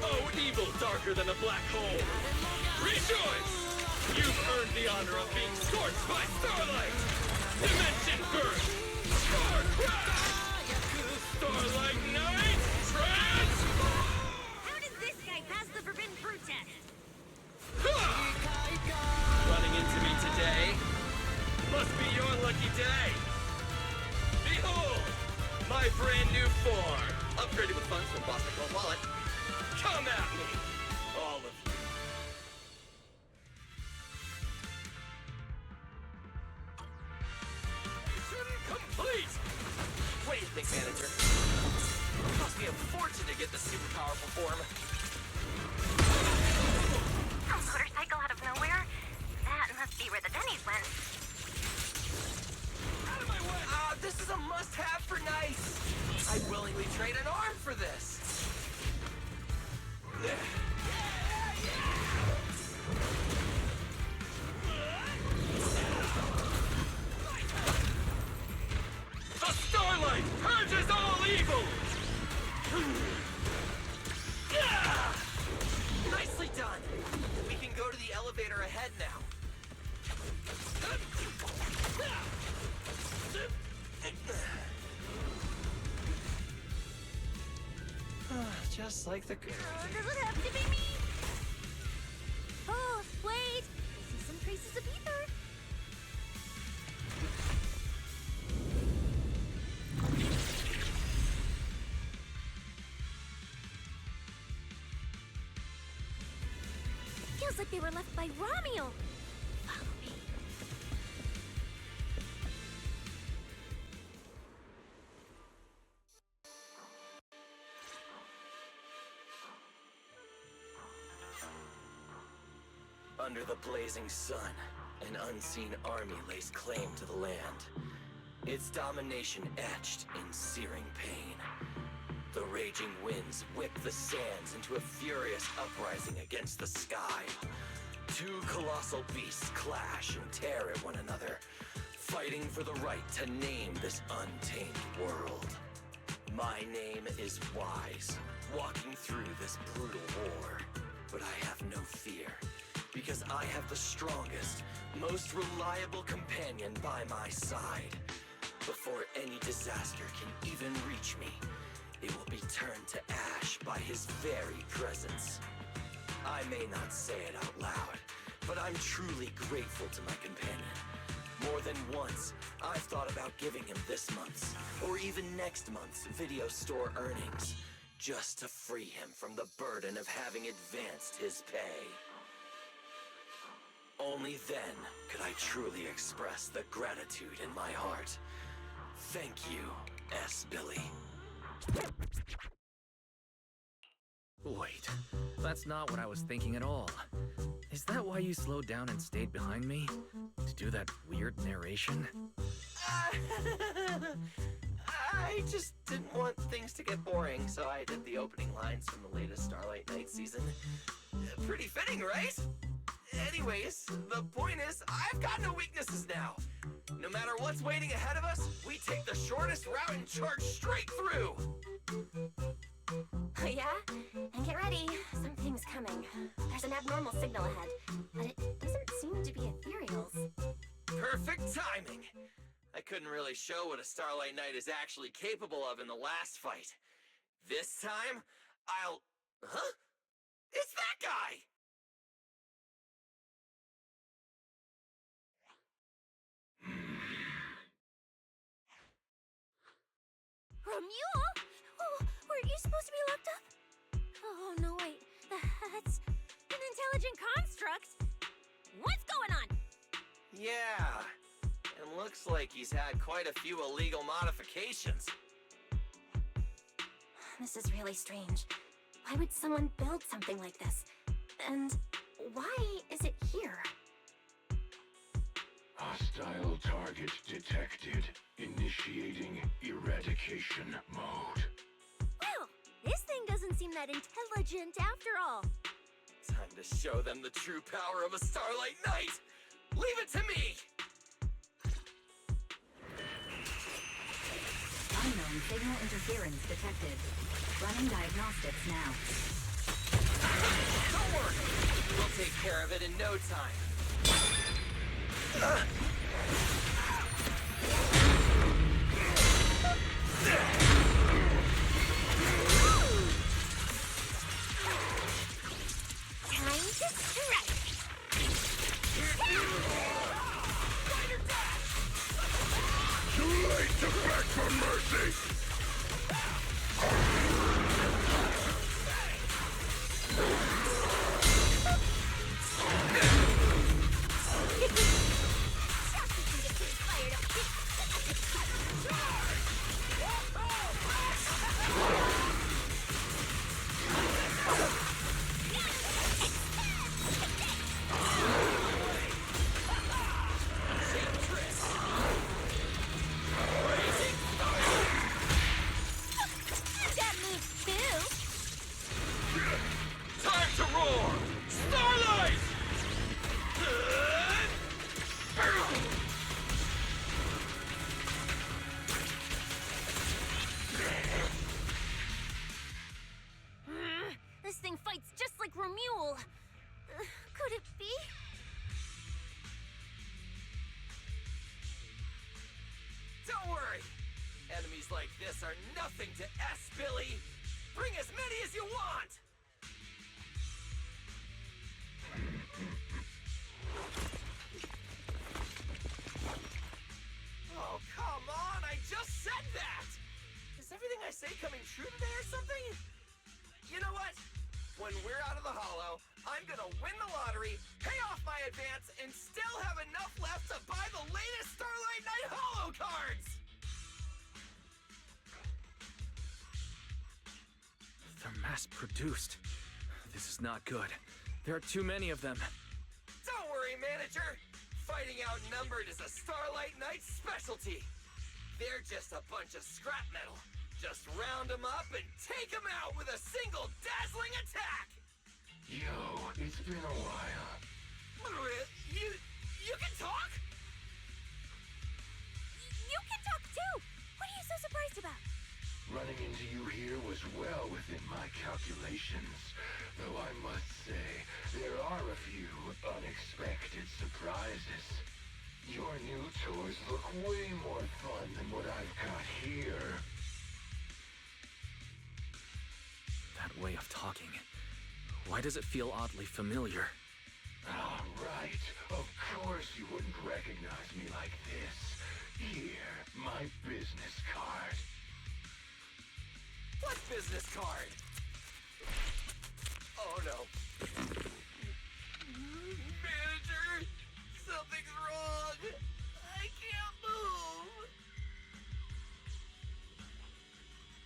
Oh, evil darker than a black hole. Rejoice! You've earned the honor of being scorched by starlight! Dimension burst! Star crash! Starlight night! Transform! How does this guy pass the forbidden fruit test? Running into me today must be your lucky day. Behold, my brand new form, upgraded with funds from Boston Cold Wallet. Come at me, all of you. Mission complete. What do you think, manager? It cost me a fortune to get this super powerful form. A motorcycle out of nowhere? That must be where the Denny's went. Out of my way! This is a must-have for nice. I'd willingly trade an arm for this. The starlight purges all evil! Nicely done! We can go to the elevator ahead now. Just like the... Does it have to be me? Oh, wait! I see some traces of ether. Feels like they were left by Romeo. Follow me. Under the blazing sun, an unseen army lays claim to the land. Its domination etched in searing pain. The raging winds whip the sands into a furious uprising against the sky. Two colossal beasts clash and tear at one another, fighting for the right to name this untamed world. My name is Wise, walking through this brutal war. But I have no fear, because I have the strongest, most reliable companion by my side. Before any disaster can even reach me, it will be turned to ash by his very presence. I may not say it out loud, but I'm truly grateful to my companion. More than once, I've thought about giving him this month's, or even next month's video store earnings. just to free him from the burden of having advanced his pay. Only then could I truly express the gratitude in my heart. Thank you, S. Billy. Wait, that's not what I was thinking at all. Is that why you slowed down and stayed behind me? To do that weird narration? I just didn't want things to get boring, so I did the opening lines from the latest Starlight Night season. Pretty fitting, right? Anyways, the point is, I've got no weaknesses now. No matter what's waiting ahead of us, we take the shortest route and charge straight through. Yeah? And get ready. Something's coming. There's an abnormal signal ahead, but it doesn't seem to be ethereal's. Perfect timing. I couldn't really show what a Starlight Knight is actually capable of in the last fight. This time, I'll... Huh? It's that guy! Romulo? Oh, weren't you supposed to be locked up? Oh, no, wait. That's an intelligent construct. What's going on? Yeah, and looks like he's had quite a few illegal modifications. This is really strange. Why would someone build something like this? And why is it here? Hostile target detected. Initiating eradication mode. Well, this thing doesn't seem that intelligent after all. Time to show them the true power of a Starlight Knight! Leave it to me! Unknown signal interference detected. Running diagnostics now. Don't worry! We'll take care of it in no time. Time to strike! Too late to beg for mercy! That moves too! Time to roar! Starlight! This thing fights just like Romulo. Could it be? Don't worry! Enemies like this are nothing to S, Billy! Bring as many as you want! Oh, come on! I just said that! Is everything I say coming true today or something? You know what? When we're out of the hollow, I'm gonna win the lottery, pay off my advance, and still have enough left to buy the latest Starlight Knight Hollow cards! They're mass-produced. This is not good. There are too many of them. Don't worry, manager! Fighting outnumbered is a Starlight Knight's specialty. They're just a bunch of scrap metal. Just round them up and take them out with a single dazzling attack! Yo, it's been a while. You can talk? You can talk too! What are you so surprised about? Running into you here was well within my calculations. Though I must say, there are a few unexpected surprises. Your new toys look way more fun than what I've got here. That way of talking. Why does it feel oddly familiar? Ah, right. Of course you wouldn't recognize me like this. Here, my business card. What business card? Oh no. Manager! Something's wrong! I can't move!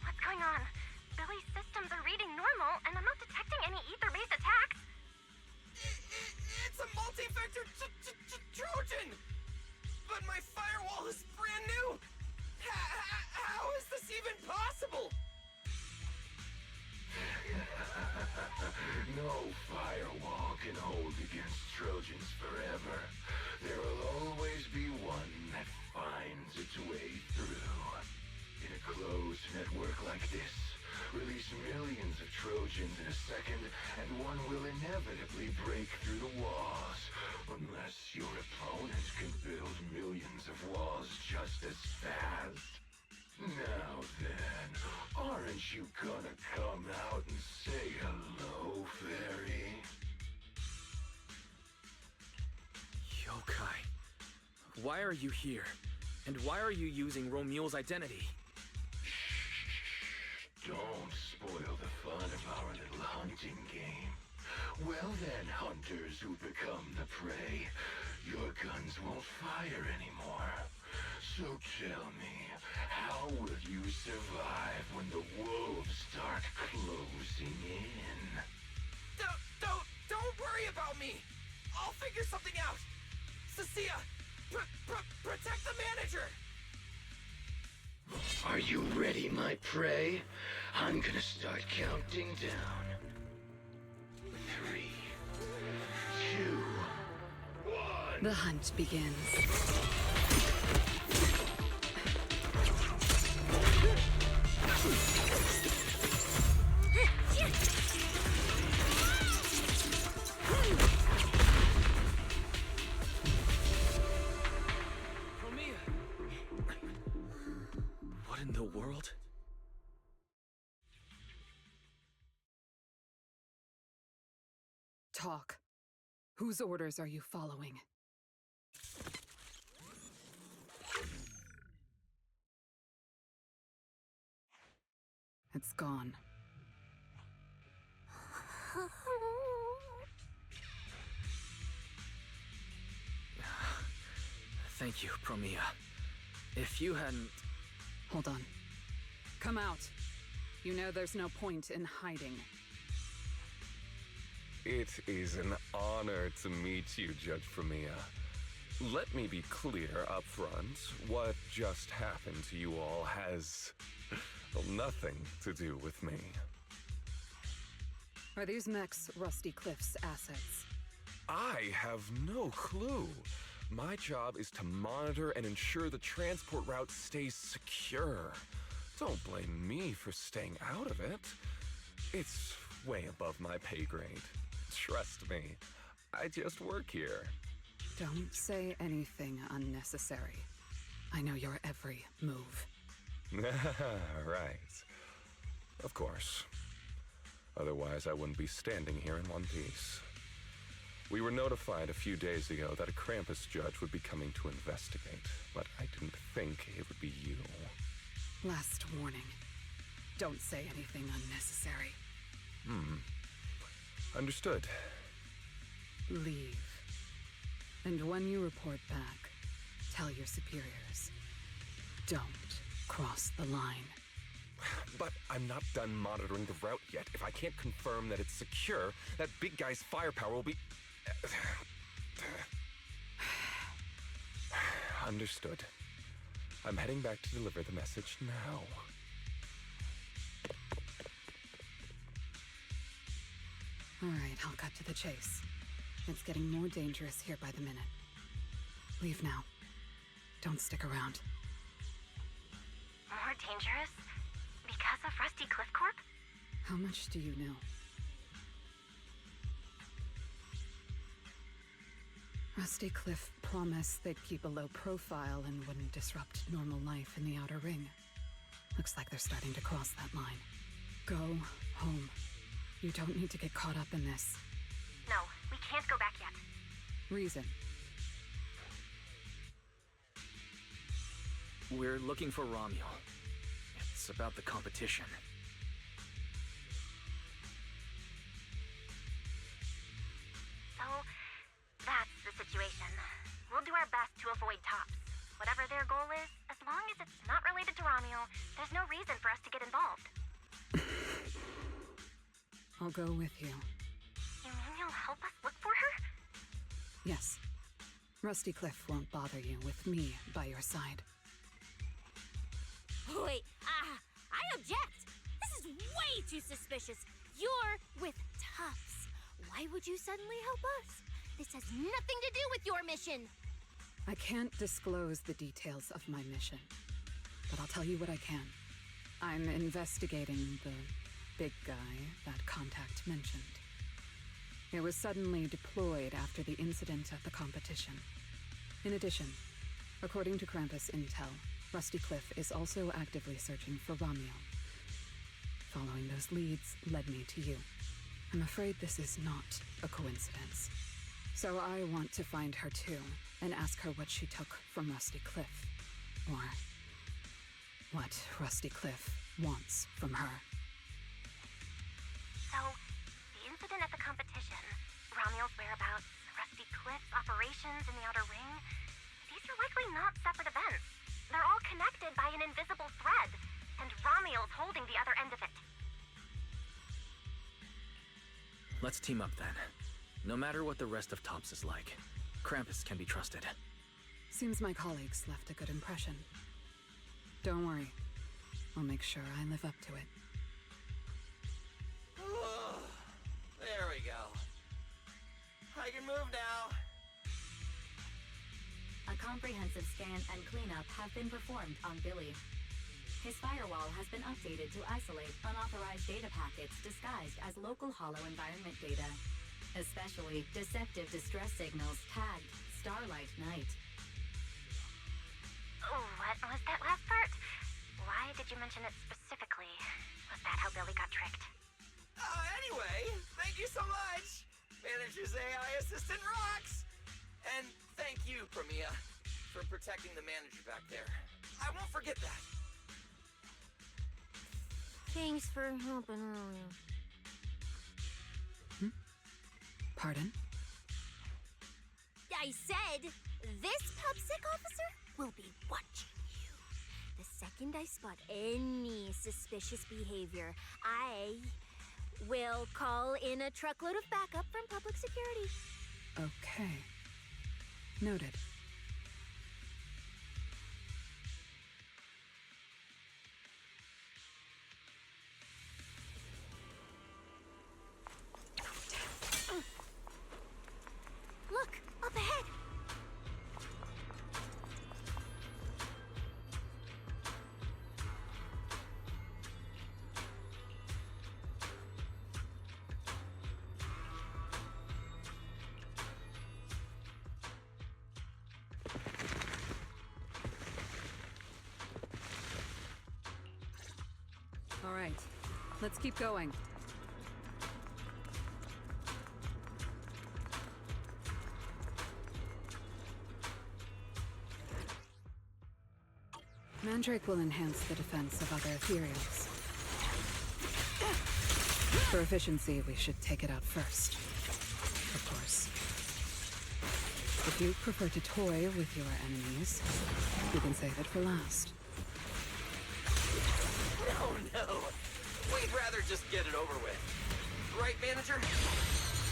What's going on? Billy's systems are reading normal, and I'm not detecting any ether-based attacks. It's a multi-vector Trojan! But my firewall is brand new! How is this even possible? No firewall can hold against Trojans forever. There will always be one that finds its way through. In a closed network like this, release millions of Trojans in a second, and one will inevitably break through the walls. Unless your opponent can build millions of walls just as fast. Now then, aren't you gonna come out and say hello, fairy? Yokai, why are you here? And why are you using Romule's identity? Don't spoil the fun of our little hunting game. Well then, hunters who become the prey, your guns won't fire anymore. So tell me, how will you survive when the wolves start closing in? Don't worry about me! I'll figure something out! Cecilia, protect the manager! Are you ready, my prey? I'm gonna start counting down. 3, 2, 1. The hunt begins. What in the world? Talk. Whose orders are you following? It's gone. Thank you, Promia. If you hadn't... Hold on. Come out. You know there's no point in hiding. It is an honor to meet you, Judge Promia. Let me be clear up front. What just happened to you all has... well, nothing to do with me. Are these mechs Rusty Cliff's assets? I have no clue. My job is to monitor and ensure the transport route stays secure. Don't blame me for staying out of it. It's way above my pay grade. Trust me, I just work here. Don't say anything unnecessary. I know your every move. Right. Of course. Otherwise, I wouldn't be standing here in one piece. We were notified a few days ago that a Krampus judge would be coming to investigate, but I didn't think it would be you. Last warning. Don't say anything unnecessary. Understood. Leave. And when you report back, tell your superiors. Don't cross the line. But I'm not done monitoring the route yet. If I can't confirm that it's secure, that big guy's firepower will be... Understood. I'm heading back to deliver the message now. All right, I'll cut to the chase. It's getting more dangerous here by the minute. Leave now. Don't stick around. More dangerous? Because of Rusty Cliff Corp? How much do you know? Rusty Cliff promised they'd keep a low profile and wouldn't disrupt normal life in the Outer Ring. Looks like they're starting to cross that line. Go home. You don't need to get caught up in this. No, we can't go back yet. Reason. We're looking for Romule. It's about the competition. our best to avoid tops. Whatever their goal is, as long as it's not related to Romeo, there's no reason for us to get involved. I'll go with you. You mean you'll help us look for her? Yes. Rusty Cliff won't bother you with me by your side. Wait, I object! This is way too suspicious. You're with Tufts. Why would you suddenly help us? This has nothing to do with your mission! I can't disclose the details of my mission, but I'll tell you what I can. I'm investigating the big guy that Contact mentioned. It was suddenly deployed after the incident at the competition. In addition, according to Krampus intel, Rusty Cliff is also actively searching for Romeo. Following those leads led me to you. I'm afraid this is not a coincidence. So I want to find her too, and ask her what she took from Rusty Cliff. Or what Rusty Cliff wants from her. So, the incident at the competition, Romeo's whereabouts, Rusty Cliff's operations in the Outer Ring, these are likely not separate events. They're all connected by an invisible thread, and Romeo's holding the other end of it. Let's team up then. No matter what the rest of Tops is like, Krampus can be trusted. Seems my colleagues left a good impression. Don't worry. I'll make sure I live up to it. There we go. I can move now. A comprehensive scan and cleanup have been performed on Billy. His firewall has been updated to isolate unauthorized data packets disguised as local hollow environment data, especially deceptive distress signals tagged Starlight Night. Oh, what was that last part? Why did you mention it specifically? Was that how Billy got tricked? Anyway, thank you so much! Manager's AI assistant rocks! And thank you, Premia, for protecting the manager back there. I won't forget that. Thanks for helping earlier. Pardon? I said, this PubSec officer will be watching you. The second I spot any suspicious behavior, I will call in a truckload of backup from public security. Okay. Noted. Look, up ahead! All right, let's keep going. Mandrake will enhance the defense of other ethereals. For efficiency, we should take it out first. Of course. If you prefer to toy with your enemies, you can save it for last. No. We'd rather just get it over with. Right, manager?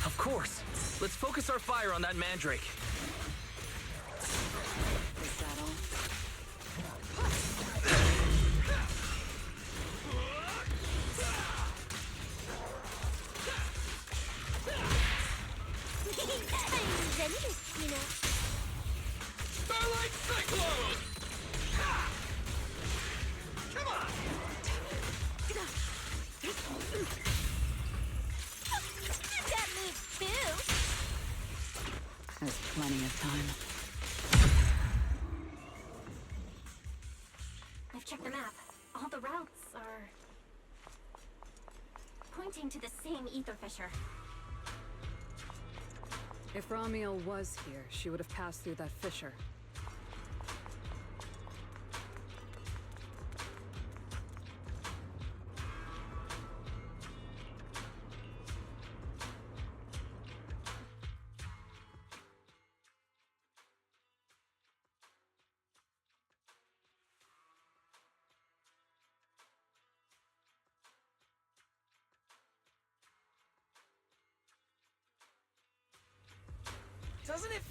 Of course. Let's focus our fire on that Mandrake. Is that all? Zenless, you know. Starlight Cyclone! Come on! That moves too. There's plenty of time. I've checked the map. All the routes are pointing to the same ether fissure. If Ramiel was here, she would have passed through that fissure.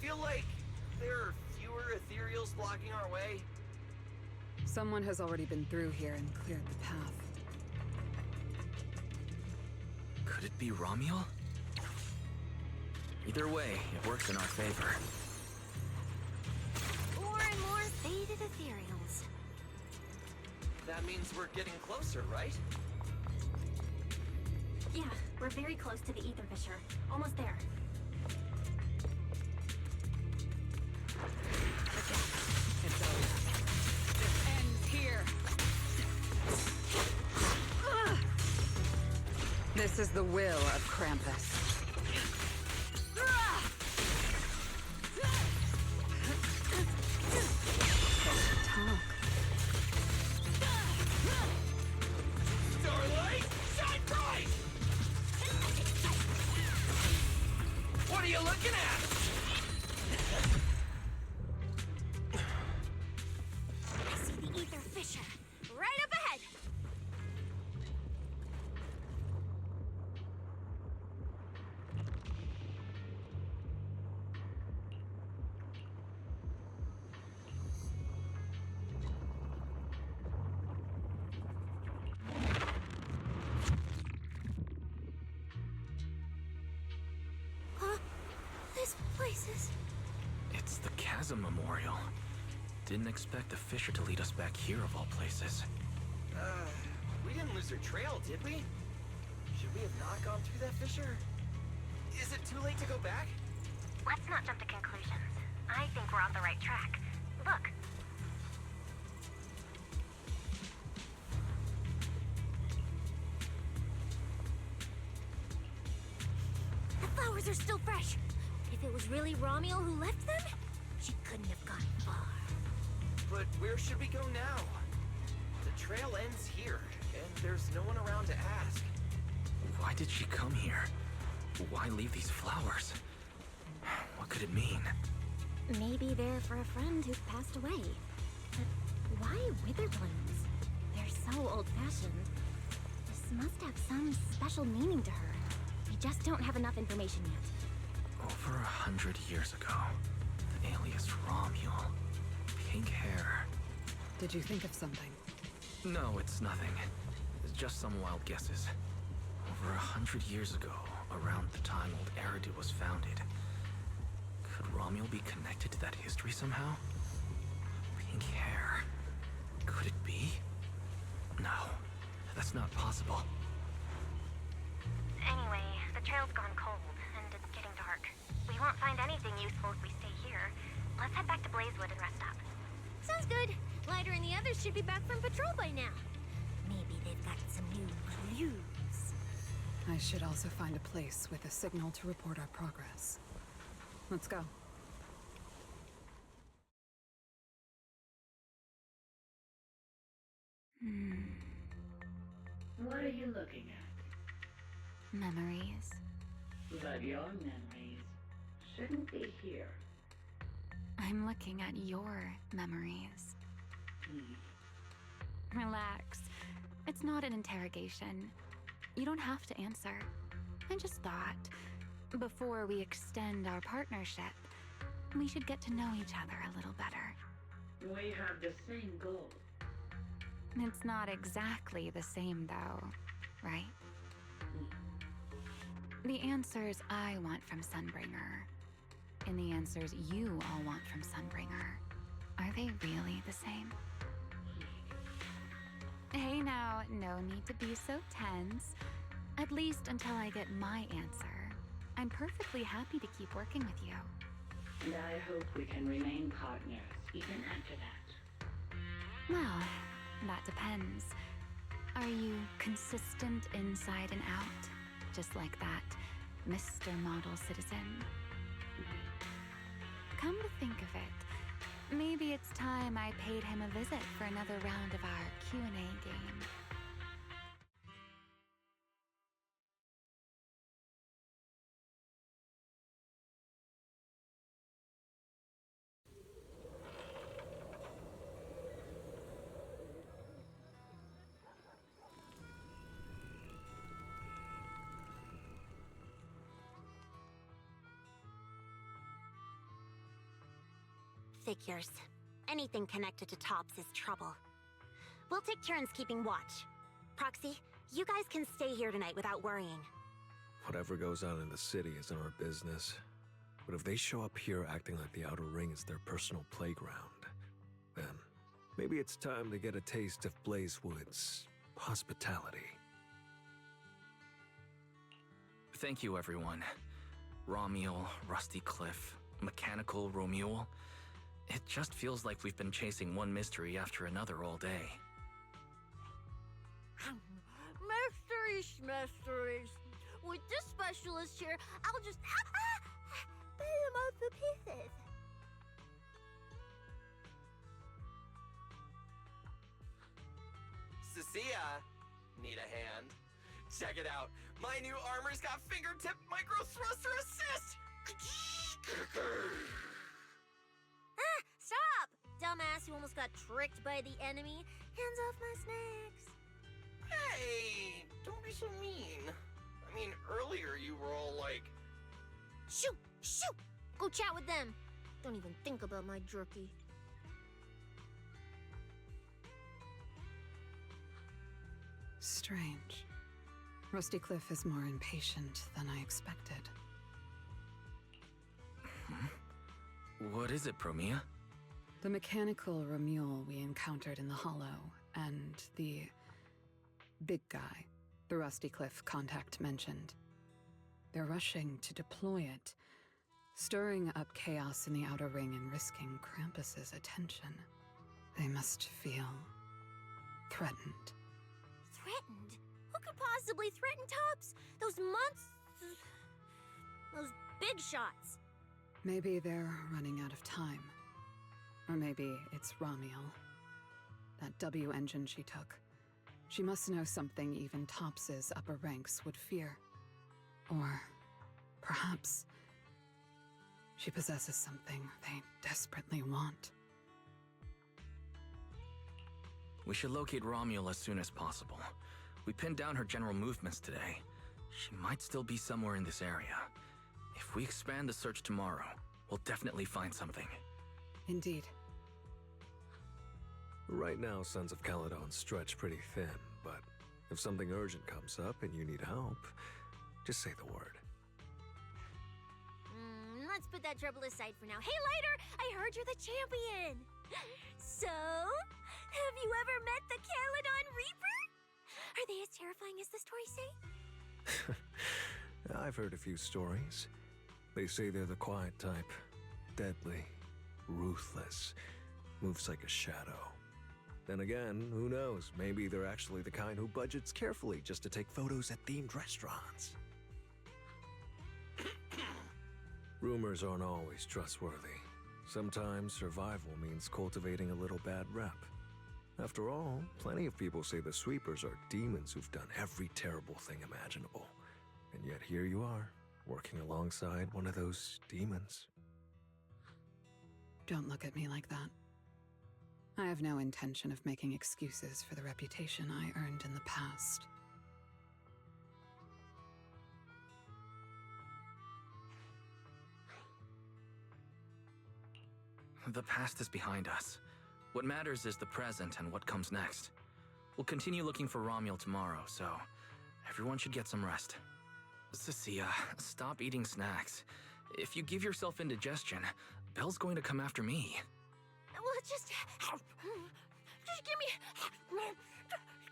feel like there are fewer ethereals blocking our way? Someone has already been through here and cleared the path. Could it be Romuel? Either way, it works in our favor. More and more faded ethereals. That means we're getting closer, right? Yeah, we're very close to the ether fissure. Almost there. It's over. This ends here. Ugh! This is the will of Krampus. Talk. Starlight, shine bright! What are you looking at? I see the ether fissure. Right up ahead! This place is... It's the Chasm Memorial. Didn't expect the fissure to lead us back here of all places. We didn't lose our trail, did we? Should we have not gone through that fissure? Is it too late to go back? Let's not jump to conclusions. I think we're on the right track. Look. The flowers are still fresh. If it was really Romuel who left them, she couldn't have gone far. But where should we go now? The trail ends here, and there's no one around to ask. Why did she come here? Why leave these flowers? What could it mean? Maybe they're for a friend who passed away. But why wither blooms? They're so old-fashioned. This must have some special meaning to her. We just don't have enough information yet. Over 100 years ago, the alias Romuel. Pink hair. Did you think of something? No, it's nothing. It's just some wild guesses. Over 100 years ago, around the time old Eridan was founded, could Romuel be connected to that history somehow? Pink hair. Could it be? No, that's not possible. Anyway, the trail's gone cold, and it's getting dark. We won't find anything useful if we stay here. Let's head back to Blazewood and rest up. Sounds good. Lighter and the others should be back from patrol by now. Maybe they've got some new clues. I should also find a place with a signal to report our progress. Let's go. What are you looking at? Memories. But your memories shouldn't be here. I'm looking at your memories. Relax. It's not an interrogation. You don't have to answer. I just thought, before we extend our partnership, we should get to know each other a little better. We have the same goal. It's not exactly the same, though, right? The answers I want from Sunbringer, and the answers you all want from Sunbringer, are they really the same? Hey now, no need to be so tense. At least until I get my answer. I'm perfectly happy to keep working with you. And I hope we can remain partners even after that. Well, that depends. Are you consistent inside and out? Just like that Mr. Model Citizen? Come to think of it, maybe it's time I paid him a visit for another round of our Q&A game. Figures. Anything connected to Tops is trouble. We'll take turns keeping watch. Proxy, you guys can stay here tonight without worrying. Whatever goes on in the city isn't our business. But if they show up here acting like the Outer Ring is their personal playground, then maybe it's time to get a taste of Blazewood's hospitality. Thank you, everyone. Romuel, Rusty Cliff, Mechanical Romuel. It just feels like we've been chasing one mystery after another all day. Mysteries. With this specialist here, I'll just pay him off the pieces. Cecilia, need a hand? Check it out. My new armor's got fingertip micro thruster assist! Stop! Dumbass who almost got tricked by the enemy. Hands off my snacks. Hey, don't be so mean. I mean, earlier you were all like... Shoot! Shoot! Go chat with them. Don't even think about my jerky. Strange. Rusty Cliff is more impatient than I expected. What is it, Promia? The mechanical Romuel we encountered in the Hollow, and the big guy the Rusty Cliff contact mentioned. They're rushing to deploy it, stirring up chaos in the Outer Ring and risking Krampus's attention. They must feel threatened. Threatened? Who could possibly threaten Tops? Those those big shots. Maybe they're running out of time. Or maybe it's Romuel. That W engine she took. She must know something even Tops's upper ranks would fear. Or perhaps she possesses something they desperately want. We should locate Romuel as soon as possible. We pinned down her general movements today. She might still be somewhere in this area. If we expand the search tomorrow, we'll definitely find something. Indeed. Right now, Sons of Caledon stretch pretty thin, but if something urgent comes up and you need help, just say the word. Let's put that trouble aside for now. Hey, Lighter! I heard you're the champion! So, have you ever met the Caledon Reaper? Are they as terrifying as the stories say? I've heard a few stories. They say they're the quiet type. Deadly, ruthless, moves like a shadow. Then again, who knows? Maybe they're actually the kind who budgets carefully just to take photos at themed restaurants. Rumors aren't always trustworthy. Sometimes survival means cultivating a little bad rep. After all, plenty of people say the sweepers are demons who've done every terrible thing imaginable. And yet here you are, working alongside one of those demons. Don't look at me like that. I have no intention of making excuses for the reputation I earned in the past. The past is behind us. What matters is the present and what comes next. We'll continue looking for Romuel tomorrow, so everyone should get some rest. Cecilia, stop eating snacks. If you give yourself indigestion, Belle's going to come after me. Well, just give me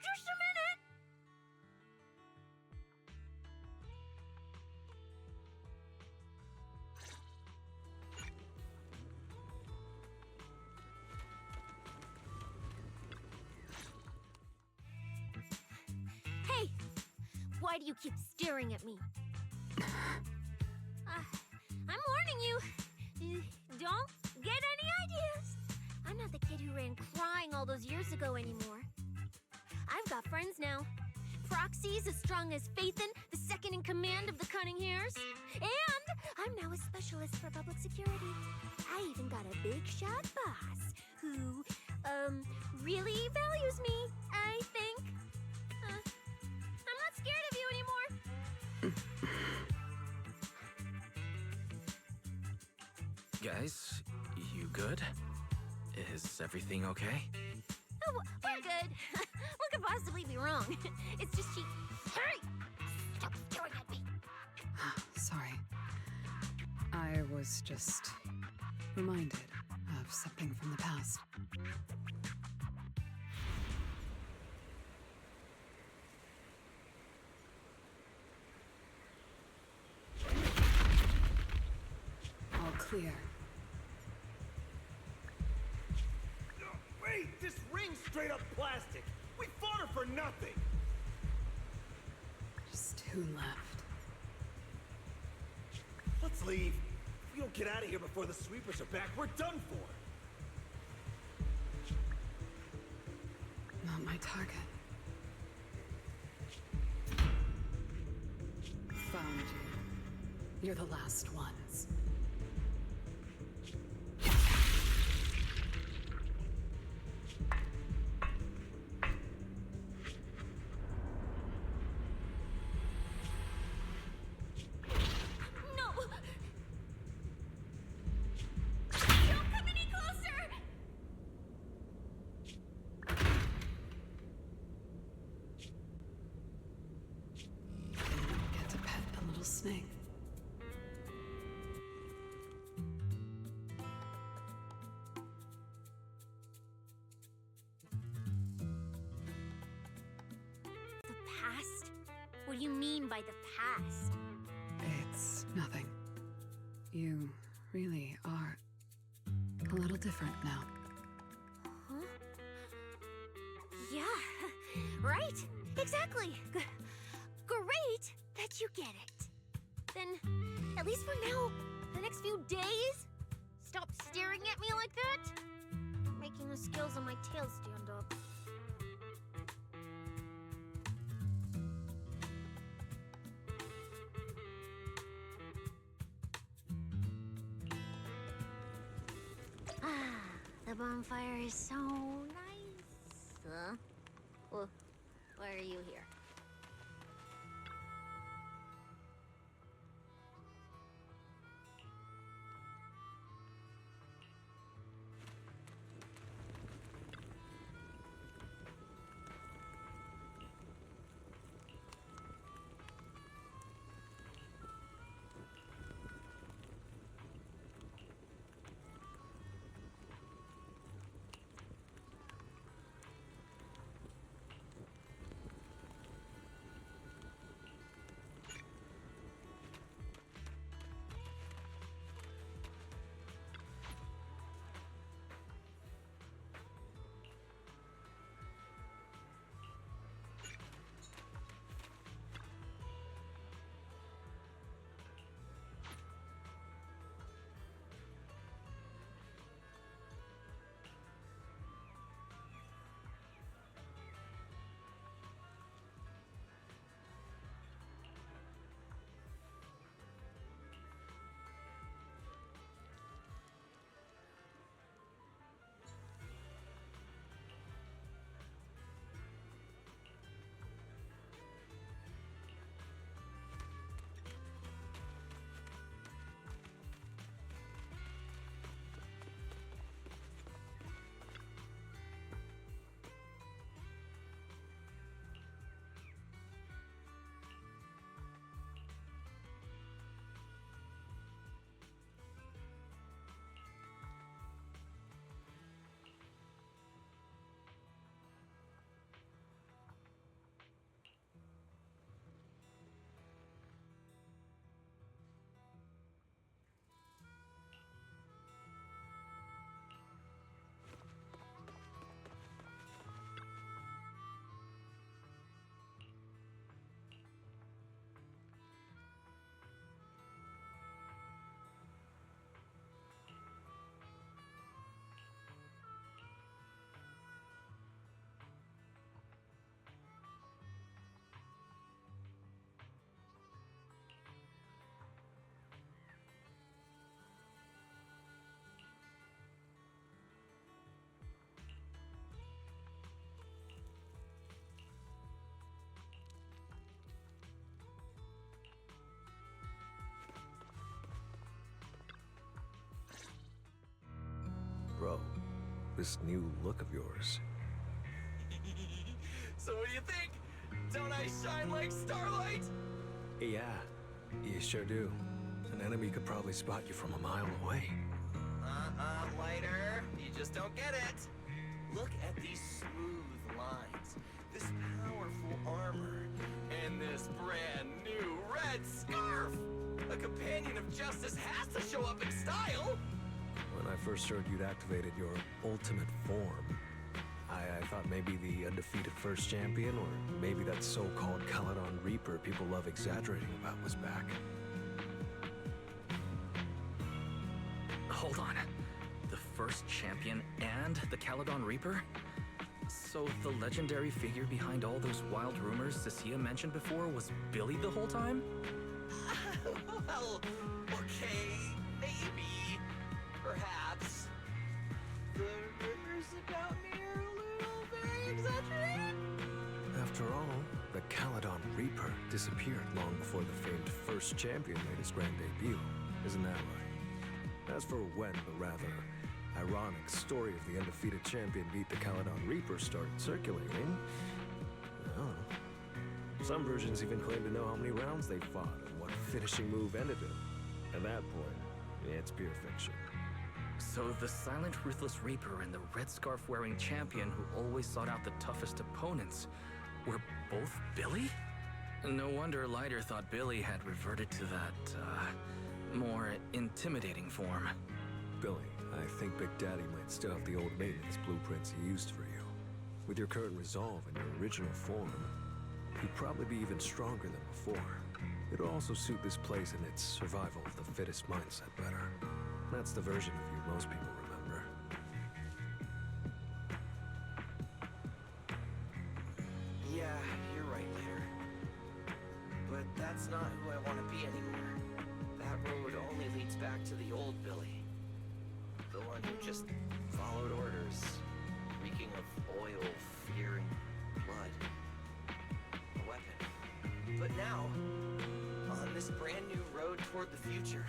just a minute. Hey, why do you keep staring at me? I'm warning you. Don't get any ideas. I'm not the kid who ran crying all those years ago anymore. I've got friends now. Proxy's as strong as Phaethon, the second in command of the Cunning Hares. And I'm now a specialist for public security. I even got a big shot boss who, really values me, I think. I'm not scared of you anymore. Guys, you good? Is everything okay? Oh, we're good. What could possibly be wrong? It's just she... Hurry! Stop staring at me! Sorry. I was just reminded of something from the past. All clear. Wait, this ring's straight up plastic. We fought her for nothing. Just two left. Let's leave. If we don't get out of here before the sweepers are back, we're done for. Not my target. Found you. You're the last ones. No! Don't come any closer! Get to pet the little snake. The past? What do you mean by the past? It's nothing. You really are a little different now. Huh? Yeah, right? Exactly. Great that you get it. Then, at least for now, the next few days, stop staring at me like that. Making the scales on my tail stand up. Ah, the bonfire is so nice. Huh? Well, why are you here? this new look of yours. So what do you think? Don't I shine like starlight? Yeah, you sure do. An enemy could probably spot you from a mile away. Lighter. You just don't get it. Look at these smooth lines, this powerful armor, and this brand new red scarf. A companion of justice has to show up in style. When I first heard you'd activated your ultimate form, I thought maybe the undefeated first champion, or maybe that so-called Caledon Reaper people love exaggerating about was back. Hold on. The first champion and the Caledon Reaper? So the legendary figure behind all those wild rumors Cecilia mentioned before was Billy the whole time? Well, okay, maybe, perhaps. The rumors about me are a little very exaggerated. After all, the Caledon Reaper disappeared long before the famed first champion made his grand debut. Isn't that right? As for when the rather ironic story of the undefeated champion beat the Caledon Reaper started circulating, well, some versions even claim to know how many rounds they fought and what finishing move ended it. At that point, it's pure fiction. So the silent, ruthless Reaper and the red scarf-wearing champion who always sought out the toughest opponents were both Billy? No wonder Lighter thought Billy had reverted to that, more intimidating form. Billy, I think Big Daddy might still have the old maintenance blueprints he used for you. With your current resolve and your original form, you'd probably be even stronger than before. It'll also suit this place and its survival of the fittest mindset better. That's the version of you most people remember. Yeah, you're right, Later. But that's not who I want to be anymore. That road only leads back to the old Billy. The one who just followed orders, reeking of oil, fear, and blood. A weapon. But now, on this brand new road toward the future,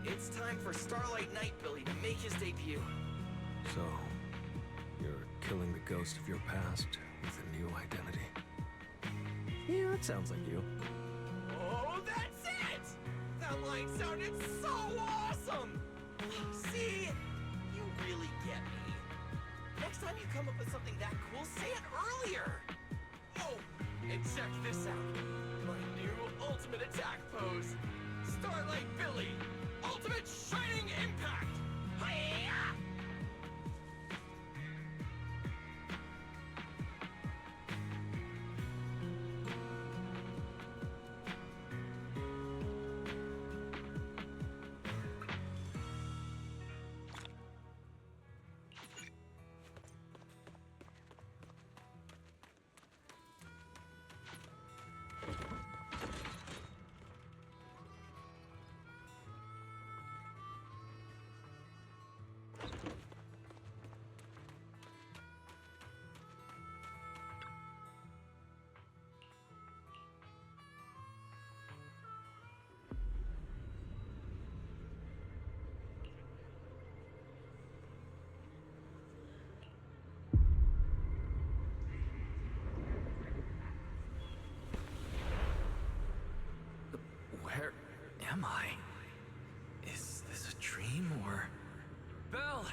it's time for Starlight Knight Billy to make his debut. So, you're killing the ghost of your past with a new identity. Yeah, that sounds like you. Oh, that's it! That line sounded so awesome! See? You really get me. Next time you come up with something that cool, say it earlier! Oh, and check this out. My new ultimate attack pose. Starlight Billy. Ultimate Shining Impact! Hi-ya! Where am I? Is this a dream or... Belle!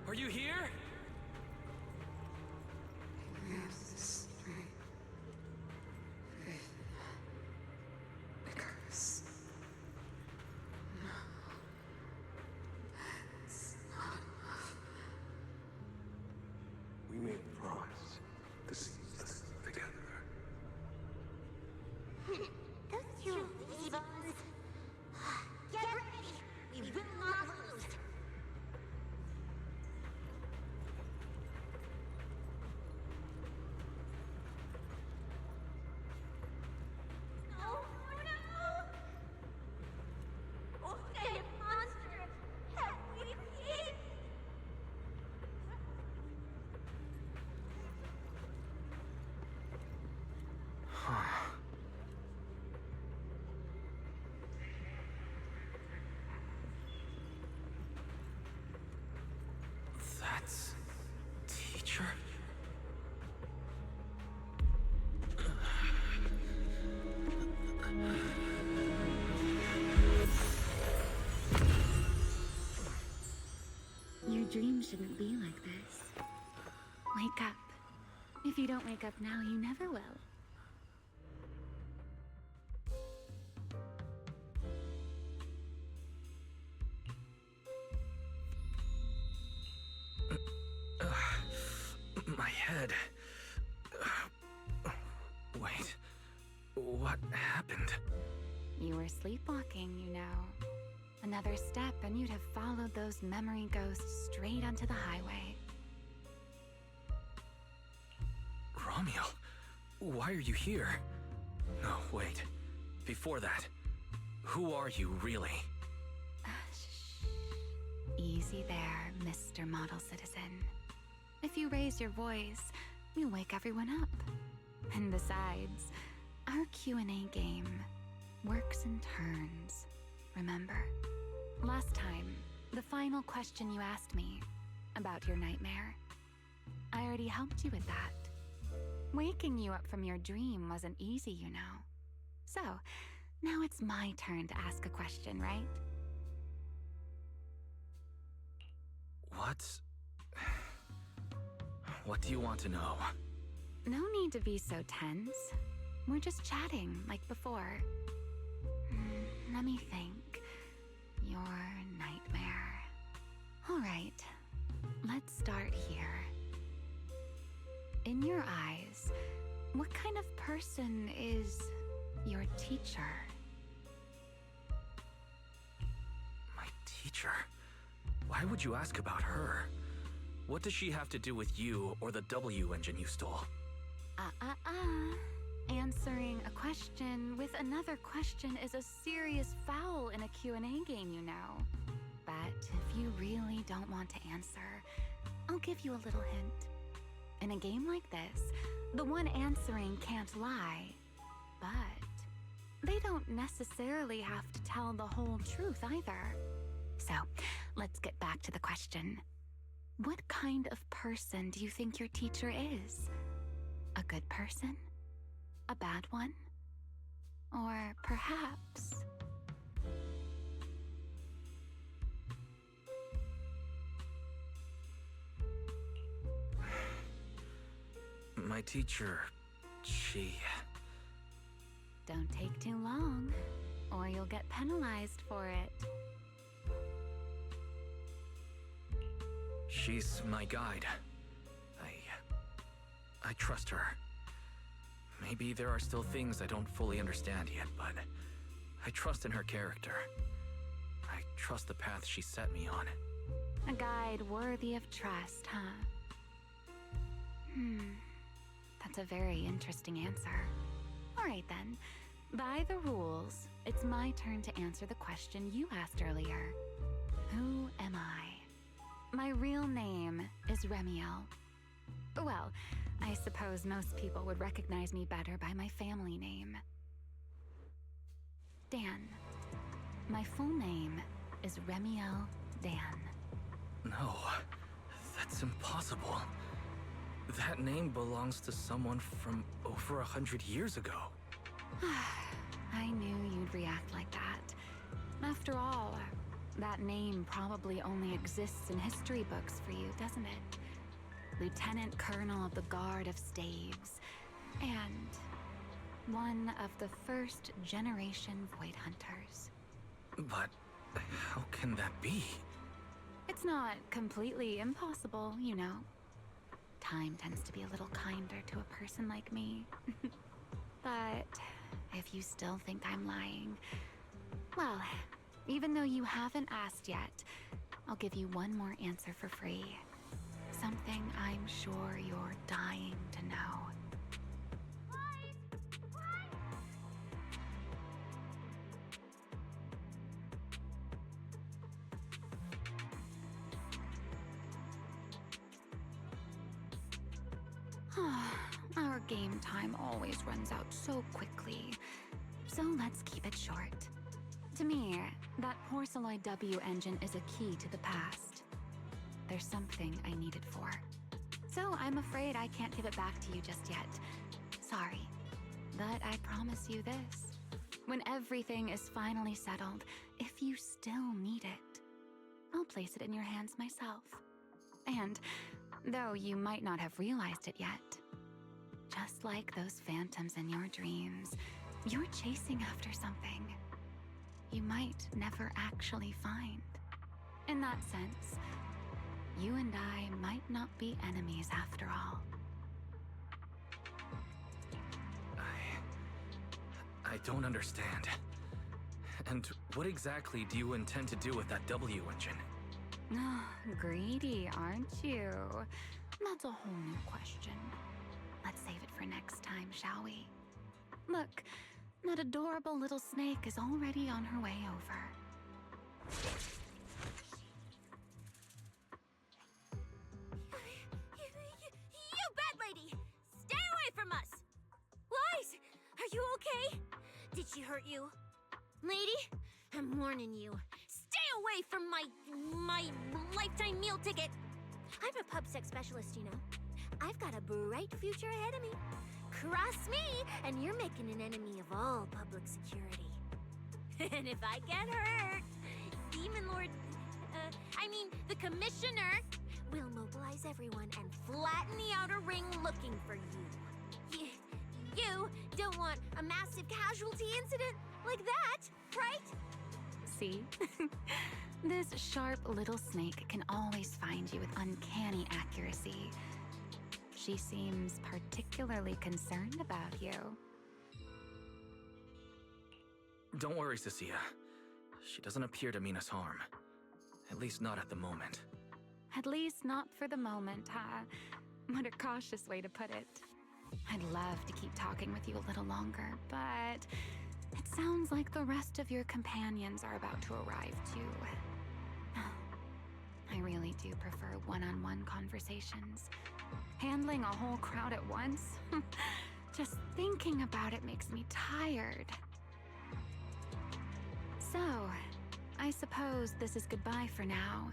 Are you here? Yes, because no, it's not enough. We made a promise to see this together. Don't you lazy bones? If you don't wake up now, you never will. My head. Wait. What happened? You were sleepwalking, you know. Another step and you'd have followed those memory ghosts straight onto the highway. Ramiel, why are you here? No, wait. Before that, who are you really? Shh. Easy there, Mr. Model Citizen. If you raise your voice, you'll wake everyone up. And besides, our Q&A game works in turns, remember? Last time, the final question you asked me about your nightmare, I already helped you with that. Waking you up from your dream wasn't easy, you know. So, now it's my turn to ask a question, right? What do you want to know? No need to be so tense. We're just chatting, like before. Let me think. Your nightmare. All right, let's start here. In your eyes, what kind of person is your teacher? My teacher? Why would you ask about her? What does she have to do with you or the W engine you stole? Answering a question with another question is a serious foul in a Q&A game, you know. But if you really don't want to answer, I'll give you a little hint. In a game like this, the one answering can't lie, but they don't necessarily have to tell the whole truth either. So, let's get back to the question. What kind of person do you think your teacher is? A good person? A bad one? Or perhaps... My teacher, she... Don't take too long, or you'll get penalized for it. She's my guide. I trust her. Maybe there are still things I don't fully understand yet, but I trust in her character. I trust the path she set me on. A guide worthy of trust, huh? That's a very interesting answer. All right then. By the rules, it's my turn to answer the question you asked earlier. Who am I? My real name is Ramiel. Well, I suppose most people would recognize me better by my family name. Dan. My full name is Ramiel Dan. No, that's impossible. That name belongs to someone from over 100 years ago. I knew you'd react like that. After all, that name probably only exists in history books for you, doesn't it? Lieutenant Colonel of the Guard of Staves, and one of the first generation Void Hunters. But how can that be? It's not completely impossible, you know. Time tends to be a little kinder to a person like me. But if you still think I'm lying, well, even though you haven't asked yet, I'll give you one more answer for free. Something I'm sure you're dying to know. Our game time always runs out so quickly, so let's keep it short. To me, that Porceloid W engine is a key to the past. There's something I need it for. So I'm afraid I can't give it back to you just yet. Sorry. But I promise you this. When everything is finally settled, if you still need it, I'll place it in your hands myself. And, though you might not have realized it yet, just like those phantoms in your dreams, you're chasing after something you might never actually find. In that sense, you and I might not be enemies after all. I don't understand. And what exactly do you intend to do with that W engine? Greedy, aren't you? That's a whole new question. Let's save it for next time, shall we? Look, that adorable little snake is already on her way over. You bad lady! Stay away from us! Lies! Are you okay? Did she hurt you? Lady, I'm warning you. Stay away from my lifetime meal ticket! I'm a pub sex specialist, you know. I've got a bright future ahead of me. Cross me, and you're making an enemy of all public security. And if I get hurt, Demon Lord... the Commissioner will mobilize everyone and flatten the outer ring looking for you. You don't want a massive casualty incident like that, right? See? This sharp little snake can always find you with uncanny accuracy. She seems particularly concerned about you. Don't worry, Cecilia. She doesn't appear to mean us harm. At least not at the moment. At least not for the moment, huh? What a cautious way to put it. I'd love to keep talking with you a little longer, but it sounds like the rest of your companions are about to arrive too. I really do prefer one-on-one conversations. Handling a whole crowd at once? Just thinking about it makes me tired. So, I suppose this is goodbye for now.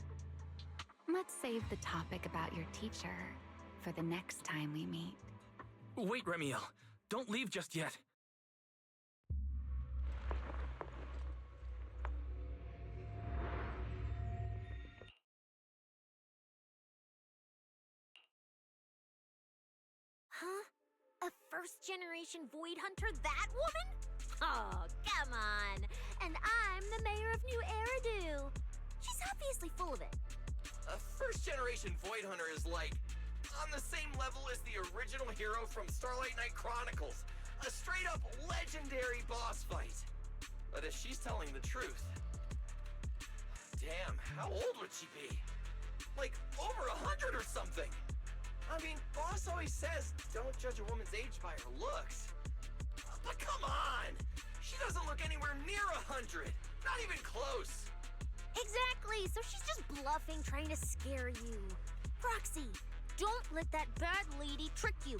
Let's save the topic about your teacher for the next time we meet. Wait, Remiel! Don't leave just yet! Huh? A first-generation Void Hunter, that woman? Oh, come on. And I'm the mayor of New Eridu. She's obviously full of it. A first-generation Void Hunter is like on the same level as the original hero from Starlight Knight Chronicles. A straight-up legendary boss fight. But if she's telling the truth... Damn, how old would she be? Like, over 100 or something. I mean, boss always says, don't judge a woman's age by her looks. But come on! She doesn't look anywhere near 100. Not even close. Exactly, so she's just bluffing, trying to scare you. Proxy, don't let that bad lady trick you.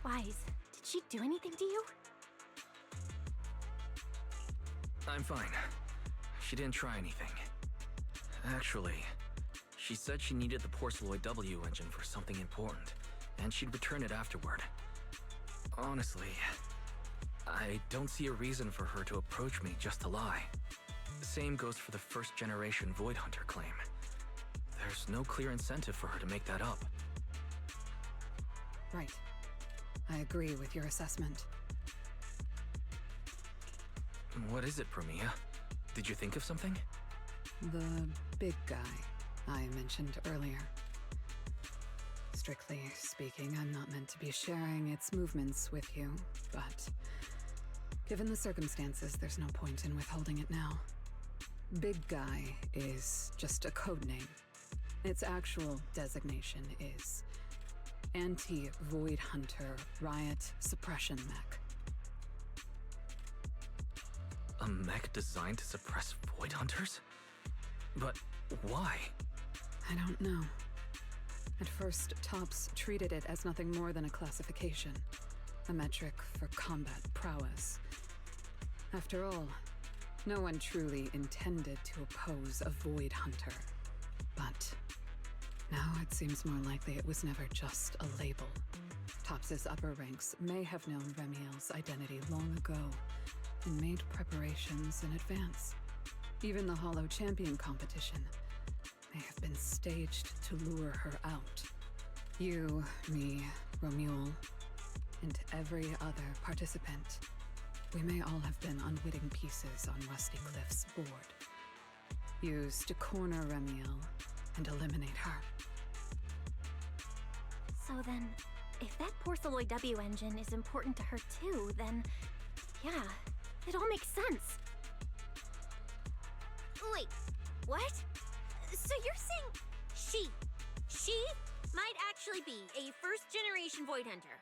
Wise, did she do anything to you? I'm fine. She didn't try anything. Actually, she said she needed the Porceloid W engine for something important, and she'd return it afterward. Honestly, I don't see a reason for her to approach me just to lie. The same goes for the first-generation Void Hunter claim. There's no clear incentive for her to make that up. Right. I agree with your assessment. What is it, Promia? Did you think of something? The big guy I mentioned earlier. Strictly speaking, I'm not meant to be sharing its movements with you, but given the circumstances, there's no point in withholding it now. Big Guy is just a code name. Its actual designation is Anti-Void Hunter Riot Suppression Mech. A mech designed to suppress Void Hunters? But why? I don't know. At first, Tops treated it as nothing more than a classification, a metric for combat prowess. After all, no one truly intended to oppose a Void Hunter. But now it seems more likely it was never just a label. Tops's upper ranks may have known Remiel's identity long ago and made preparations in advance. Even the Hollow Champion competition may have been staged to lure her out. You, me, Romuald, and every other participant. We may all have been unwitting pieces on Rusty Cliff's board. Used to corner Remiel and eliminate her. So then, if that Porceloid W engine is important to her too, then yeah, it all makes sense. Wait, what? So you're saying she might actually be a first-generation Void Hunter?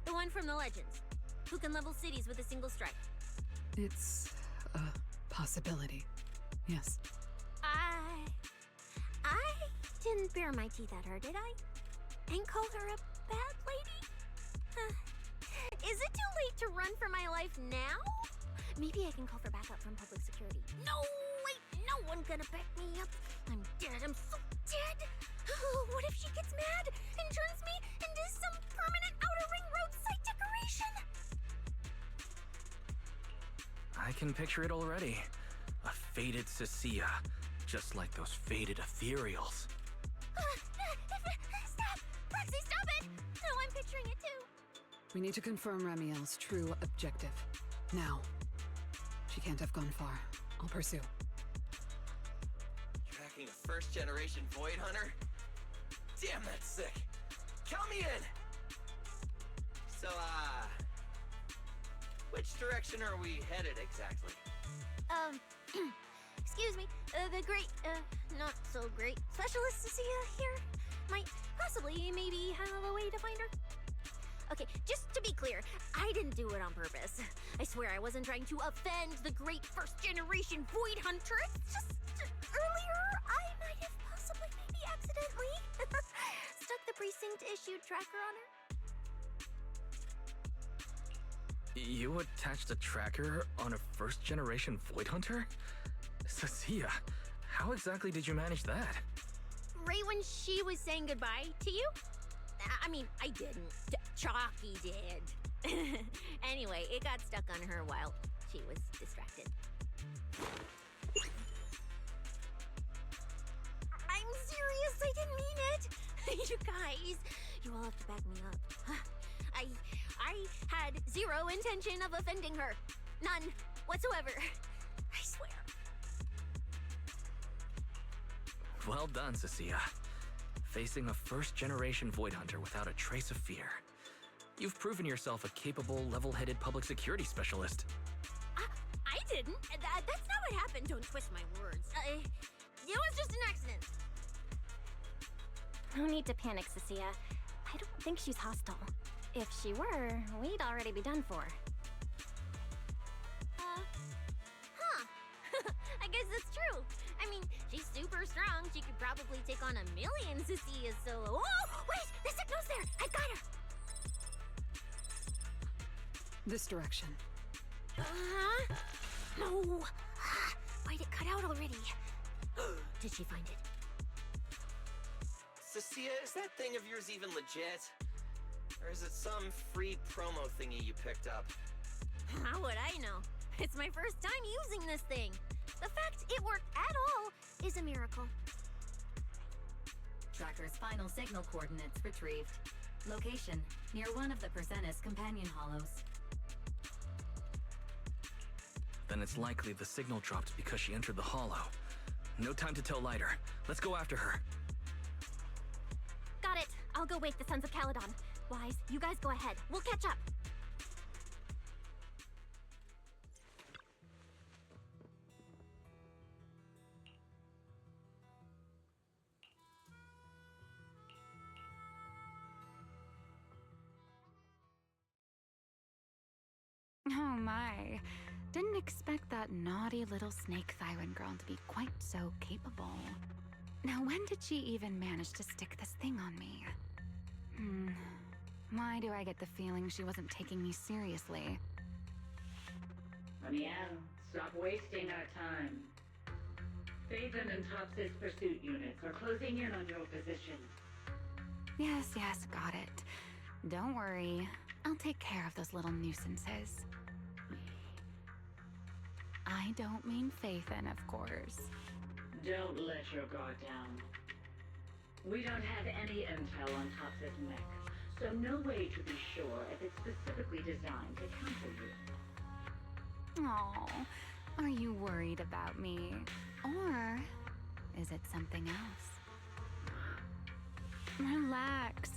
The one from the Legends, who can level cities with a single strike? It's a possibility, yes. I didn't bare my teeth at her, did I? And call her a bad lady? Is it too late to run for my life now? Maybe I can call for backup from public security. No, wait, no one gonna back me up. I'm dead, I'm so dead. What if she gets mad and turns me into some permanent outer ring roadside decoration? I can picture it already. A faded Cecilia, just like those faded ethereals. Stop! Roxy, stop it! No, I'm picturing it too. We need to confirm Remiel's true objective. Now. She can't have gone far. I'll pursue. Tracking a first-generation Void Hunter? Damn, that's sick. Count me in! So, which direction are we headed exactly? Excuse me, the great, not so great specialist Cecilia here might possibly maybe have a way to find her. Okay, just to be clear, I didn't do it on purpose. I swear I wasn't trying to offend the great first-generation Void Hunter. It's just, earlier I might have possibly maybe accidentally stuck the precinct-issued tracker on her. You attached a tracker on a first-generation Void Hunter? Cecilia, how exactly did you manage that? Right when she was saying goodbye to you? I mean, I didn't. Chalky did. Anyway, it got stuck on her while she was distracted. I'm serious, I didn't mean it. You guys, you all have to back me up. I had zero intention of offending her. None whatsoever. I swear. Well done, Cecilia. Facing a first-generation Void Hunter without a trace of fear. You've proven yourself a capable, level-headed public security specialist. I didn't. That's not what happened. Don't twist my words. It was just an accident. No need to panic, Cecilia. I don't think she's hostile. If she were, we'd already be done for. I guess that's true. I mean, she's super strong. She could probably take on 1,000,000 Cecilias solo. Oh, wait! The signal's there! I got her! This direction. No! Why'd it cut out already? Did she find it? Cecilia, is that thing of yours even legit? Or is it some free promo thingy you picked up? How would I know? It's my first time using this thing. The fact it worked at all is a miracle. Tracker's final signal coordinates retrieved. Location, near one of the Persenis companion hollows. Then it's likely the signal dropped because she entered the hollow. No time to tell Lighter. Let's go after her. Got it. I'll go wake the Sons of Caledon. Wise, you guys go ahead. We'll catch up. Oh my. Didn't expect that naughty little snake Thyran girl to be quite so capable. Now when did she even manage to stick this thing on me? Why do I get the feeling she wasn't taking me seriously? Remiel, stop wasting our time. Phaeton and Top 6 pursuit units are closing in on your position. Yes, got it. Don't worry. I'll take care of those little nuisances. I don't mean Phaeton, of course. Don't let your guard down. We don't have any intel on Top 6 mech, so no way to be sure if it's specifically designed to counter you. Oh, are you worried about me? Or is it something else? Relax.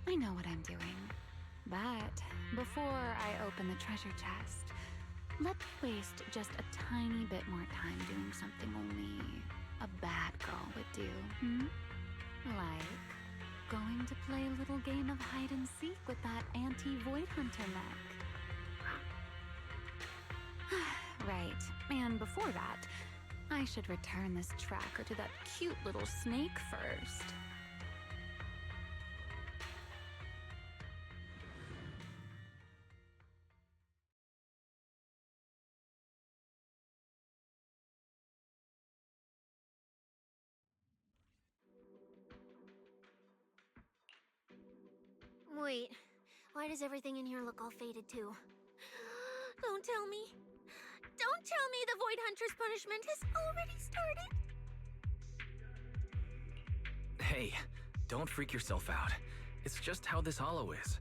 I know what I'm doing. But before I open the treasure chest, let's waste just a tiny bit more time doing something only a bad girl would do, Like going to play a little game of hide and seek with that anti-Void Hunter mech. Right, and before that, I should return this tracker to that cute little snake first. Wait, why does everything in here look all faded too? Don't tell me. Don't tell me the Void Hunter's punishment has already started. Hey, don't freak yourself out. It's just how this hollow is.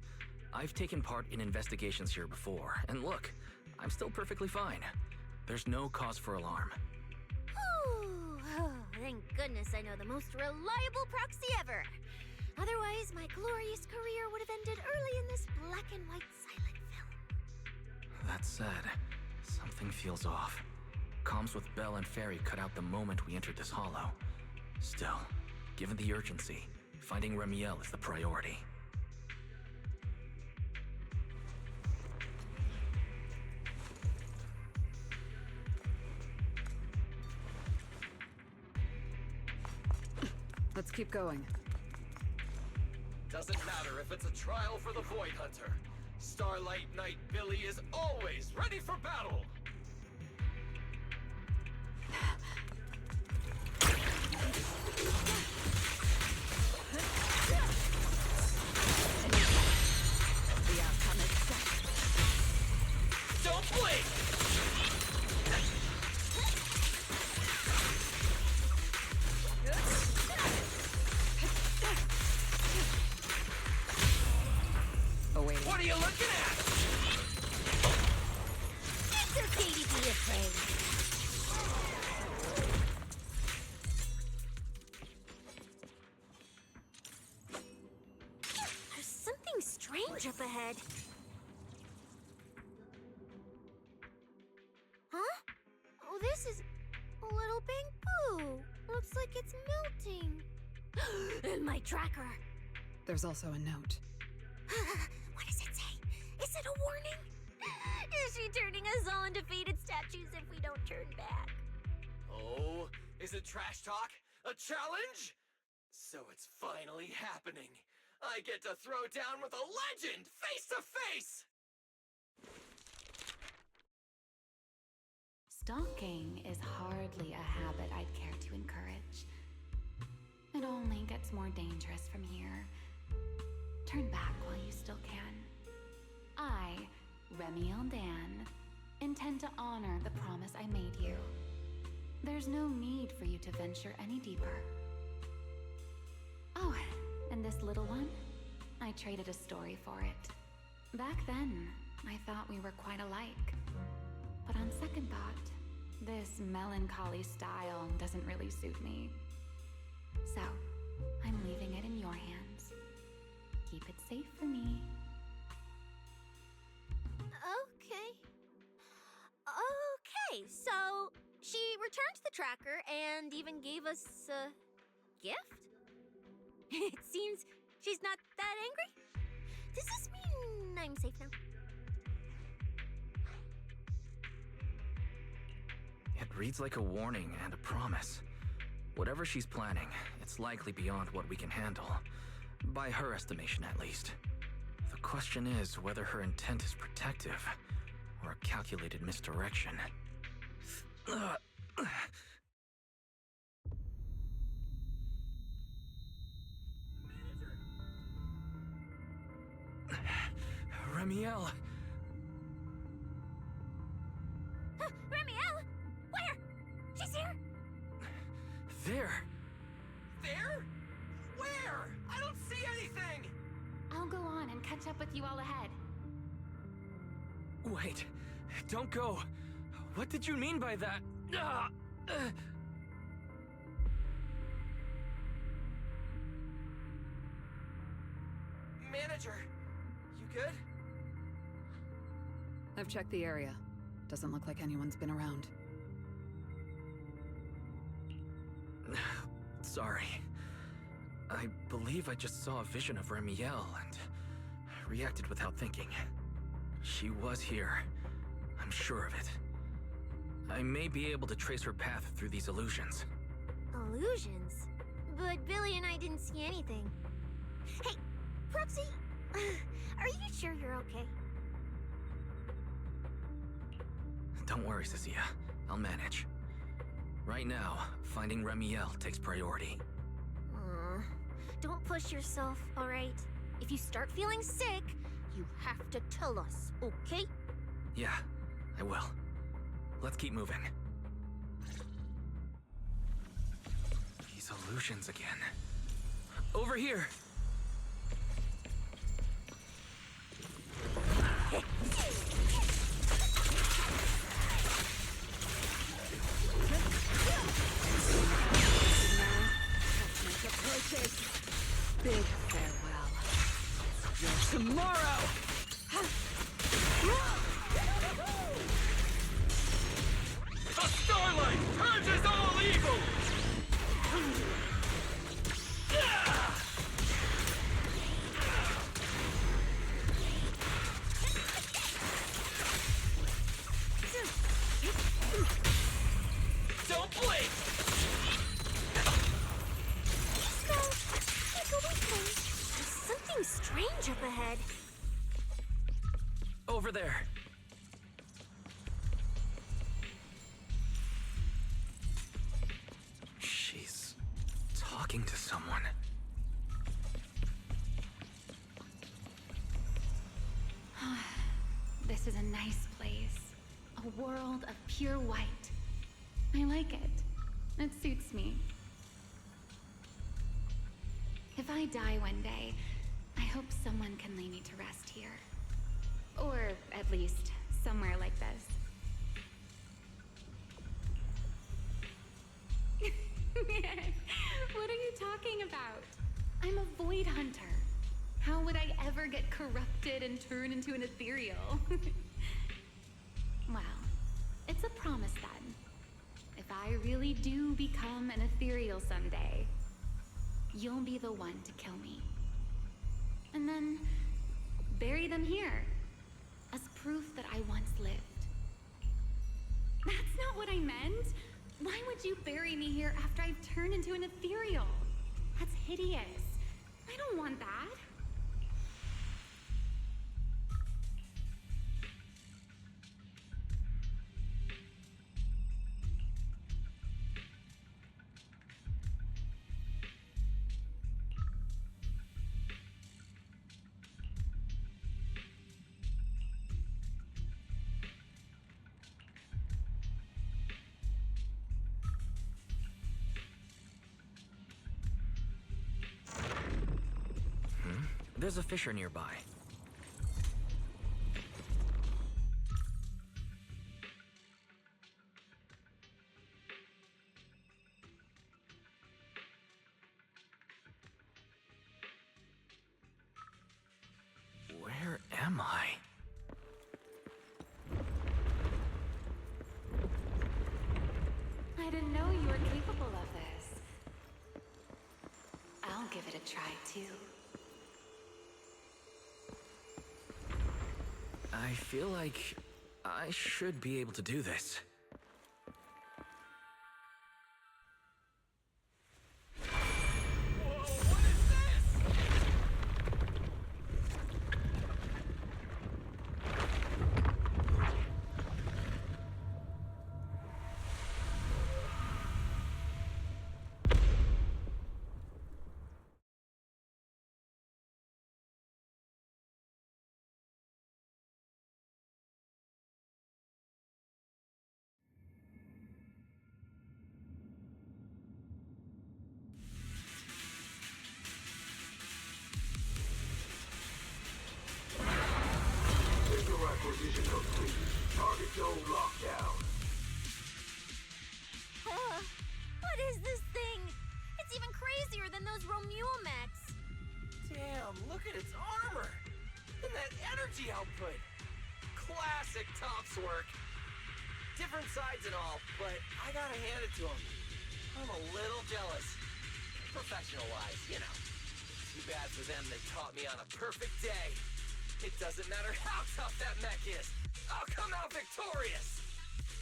I've taken part in investigations here before, and look, I'm still perfectly fine. There's no cause for alarm. Oh, thank goodness I know the most reliable proxy ever. Otherwise, my glorious career would have ended early in this black and white silent film. That said, something feels off. Comms with Belle and Fairy cut out the moment we entered this hollow. Still, given the urgency, finding Remiel is the priority. Let's keep going. Doesn't matter if it's a trial for the Void Hunter. Starlight Knight Billy is always ready for battle! The outcome is set. Don't blink! Oh, wait. What are you looking at? It's okay to be afraid. There's something strange up ahead. Huh? Oh, this is a little bamboo. Looks like it's melting. And my tracker. There's also a note. What does it say? Is it a warning? Is she turning us all into faded statues if we don't turn back? Oh, is it trash talk? A challenge? So it's finally happening. I get to throw down with a legend face to face! Stalking is hardly a habit I'd care to encourage. It only gets more dangerous from here. Turn back while you still can. I, Remiel Dan, intend to honor the promise I made you. There's no need for you to venture any deeper. Oh, and this little one? I traded a story for it. Back then, I thought we were quite alike. But on second thought, this melancholy style doesn't really suit me. So, I'm leaving it in your hands. Keep it safe for me. Okay, so she returned the tracker and even gave us a gift? It seems she's not that angry. Does this mean I'm safe now? It reads like a warning and a promise. Whatever she's planning, it's likely beyond what we can handle. By her estimation, at least. The question is whether her intent is protective or a calculated misdirection. Remiel! Remiel! Where? She's here! There! There? Where? I don't see anything! I'll go on Wait, don't go. What did you mean by that? Manager, you good? I've checked the area. Doesn't look like anyone's been around. Sorry. I believe I just saw a vision of Remiel and reacted without thinking. She was here. I'm sure of it. I may be able to trace her path through these illusions. Illusions? But Billy and I didn't see anything. Hey, Plexi, are you sure you're okay? Don't worry, Cecilia. I'll manage. Right now, finding Remiel takes priority. Don't push yourself, alright? If you start feeling sick, you have to tell us, okay? Yeah, I will. Let's keep moving. These illusions again. Over here! Big farewell. Tomorrow! The starlight purges all evil! Don't blink! There's something strange up ahead. Over there. She's talking to someone. This is a nice place. A world of pure white. I like it. It suits me. If I die one day, I hope someone can lay me to rest here. Or at least somewhere like this. What are you talking about? I'm a void hunter. How would I ever get corrupted and turn into an ethereal? Well, it's a promise then. If I really do become an ethereal someday, you'll be the one to kill me. And then bury them here as proof that I once lived. That's not what I meant. Why would you bury me here after I've turned into an ethereal? That's hideous. I don't want that. There's a fissure nearby. Where am I? I didn't know you were capable of this. I'll give it a try too. I feel like I should be able to do this. is this thing? It's even crazier than those Romule mechs. Damn, look at its armor! And that energy output! Classic Tops work! Different sides and all, but I gotta hand it to him. I'm a little jealous. Professional-wise, you know. Too bad for them they caught me on a perfect day. It doesn't matter how tough that mech is. I'll come out victorious!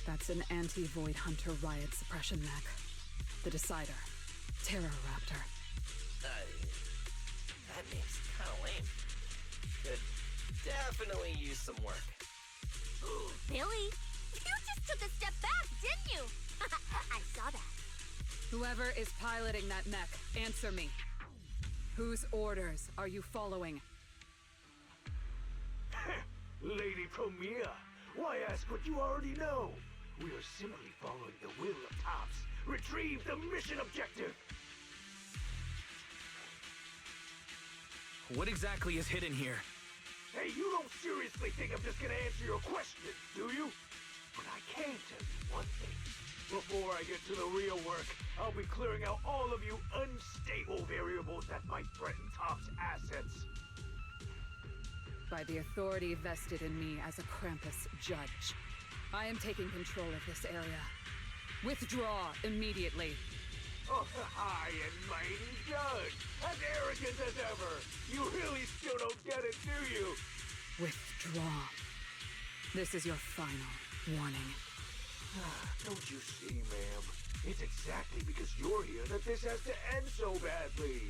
That's an anti-Void Hunter riot suppression mech. The Decider. Terror Raptor. That name's kinda lame. Could definitely use some work. Billy, you just took a step back, didn't you? I saw that. Whoever is piloting that mech, answer me. Whose orders are you following? Lady Premier, why ask what you already know? We are simply following the will of Tops. Retrieve the mission objective! What exactly is hidden here? Hey, you don't seriously think I'm just gonna answer your questions, do you? But I can tell you one thing. Before I get to the real work, I'll be clearing out all of you unstable variables that might threaten Tops' assets. By the authority vested in me as a Krampus judge, I am taking control of this area. Withdraw immediately. Oh, high and mighty judge! As arrogant as ever! You really still don't get it, do you? Withdraw. This is your final warning. Don't you see, ma'am? It's exactly because you're here that this has to end so badly.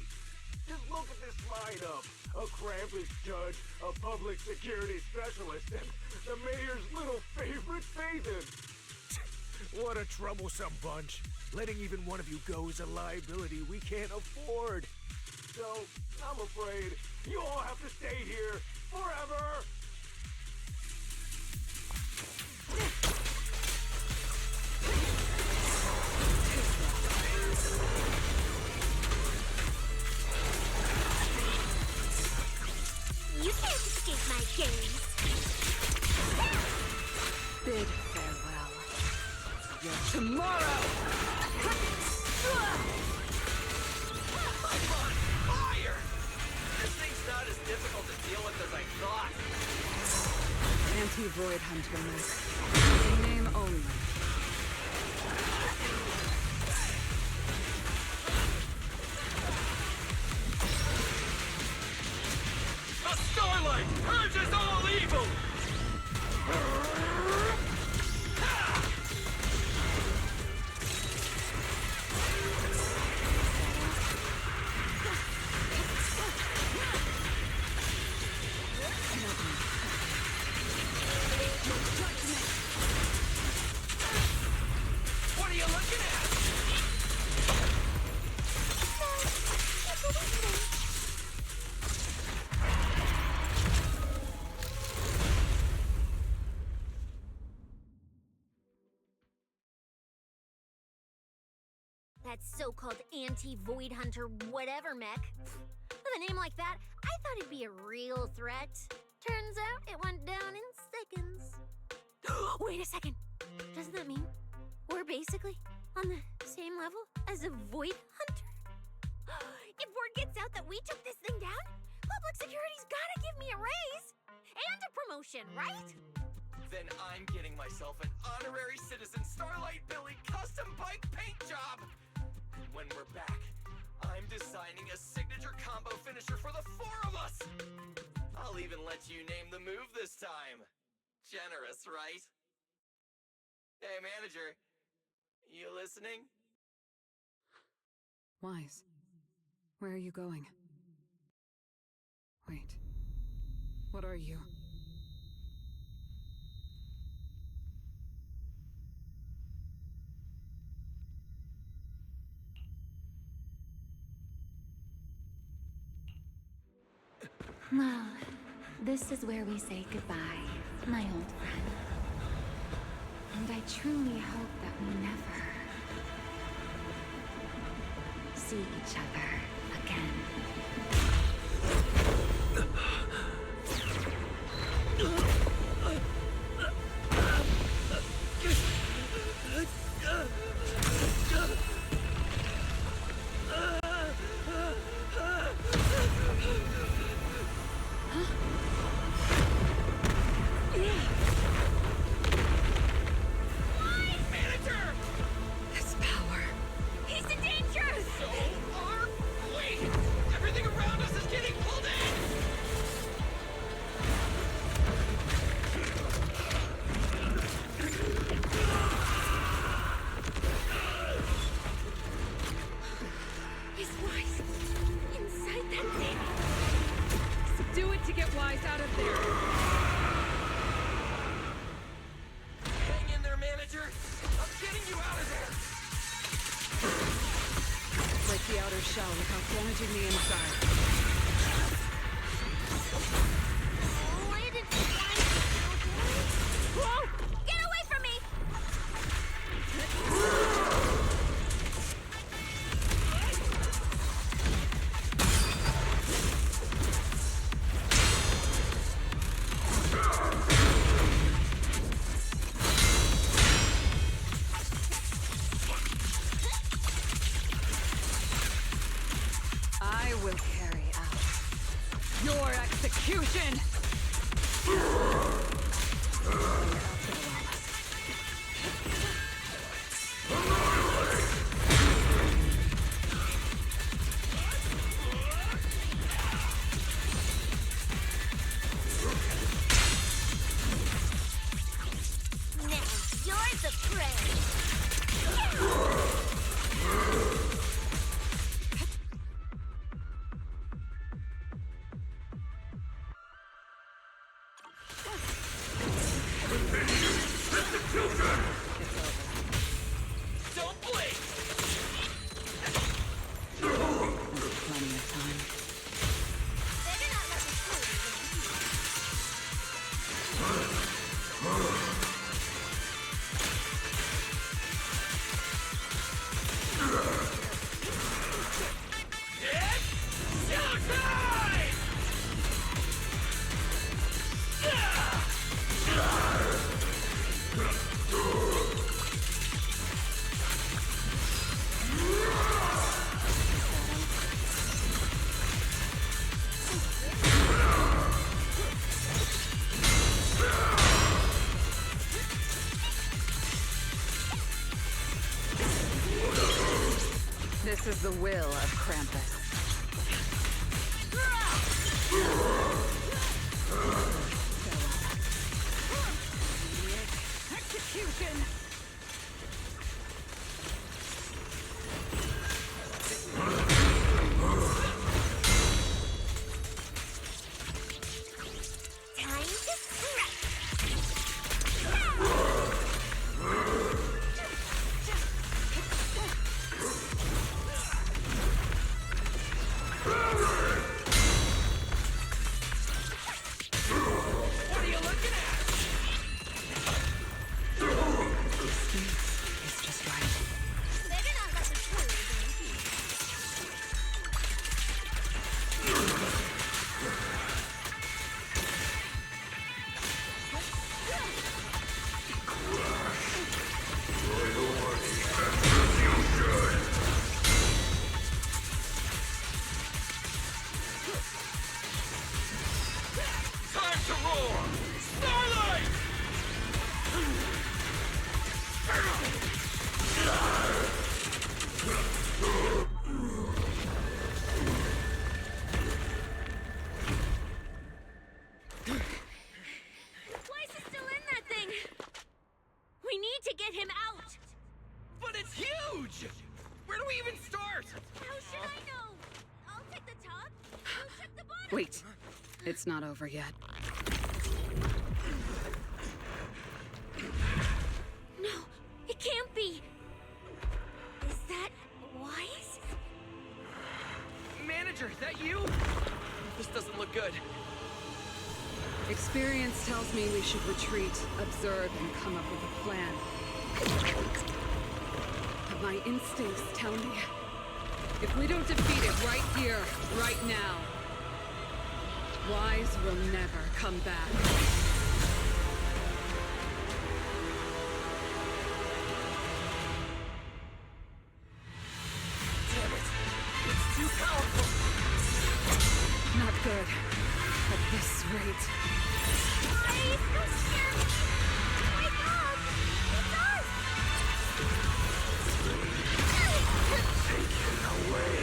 Just look at this lineup. A Krampus judge, a public security specialist, and the mayor's little favorite, Phaethon. What a troublesome bunch. Letting even one of you go is a liability we can't afford. So, I'm afraid you all have to stay here forever! You can't escape my gaze. Bid farewell. Your tomorrow! I'm on fire! This thing's not as difficult to deal with as I thought. Anti-Void Hunter mech. In name only. A starlight purges all evil! What are you looking at? That so-called anti-Void Hunter whatever mech. With a name like that, I thought it'd be a real threat. Turns out it went down in seconds. Wait a second. Doesn't that mean we're basically on the same level as a Void Hunter? If word gets out that we took this thing down, public security's gotta give me a raise and a promotion, right? Then I'm getting myself an honorary citizen Starlight Billy custom bike paint job! And when we're back, I'm designing a signature combo finisher for the four of us! I'll even let you name the move this time. Generous, right? Hey, manager. You listening? Wise. Where are you going? Wait. What are you? Well, this is where we say goodbye, my old friend. And I truly hope that we never see each other again. shell without damaging the inside. Oh, I didn't want to. Whoa! Get away from me! I will carry out your execution! Now you're the prey! Don't blink! Plenty of time. Better not let me fool It's showtime! This is the will of Krampus. Execution! time to strike! What are you looking at? It's just right. Better not let me fool you. Time to roar! Starlight! Why is he still in that thing? We need to get him out! But it's huge! Where do we even start? How should I know? I'll take the top. You check the bottom. Wait. It's not over yet. No, it can't be. Is that wise? Manager, is that you? This doesn't look good. Experience tells me we should retreat, observe, and come up with a plan. But my instincts tell me, if we don't defeat it right here, right now, Wise will never come back. Damn it! It's too powerful! Not good. At this rate. Please, don't scare me! Wake up! It's us! Taken away.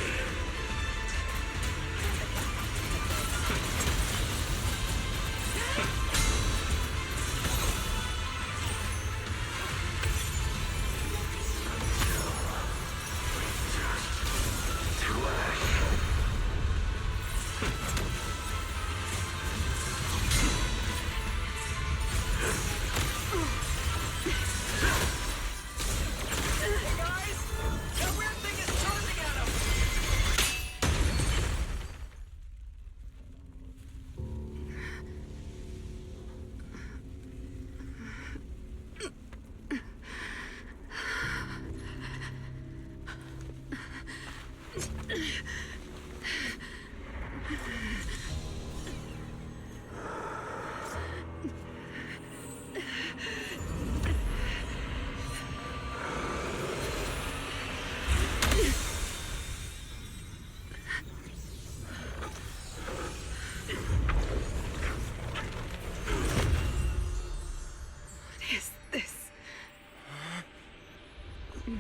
I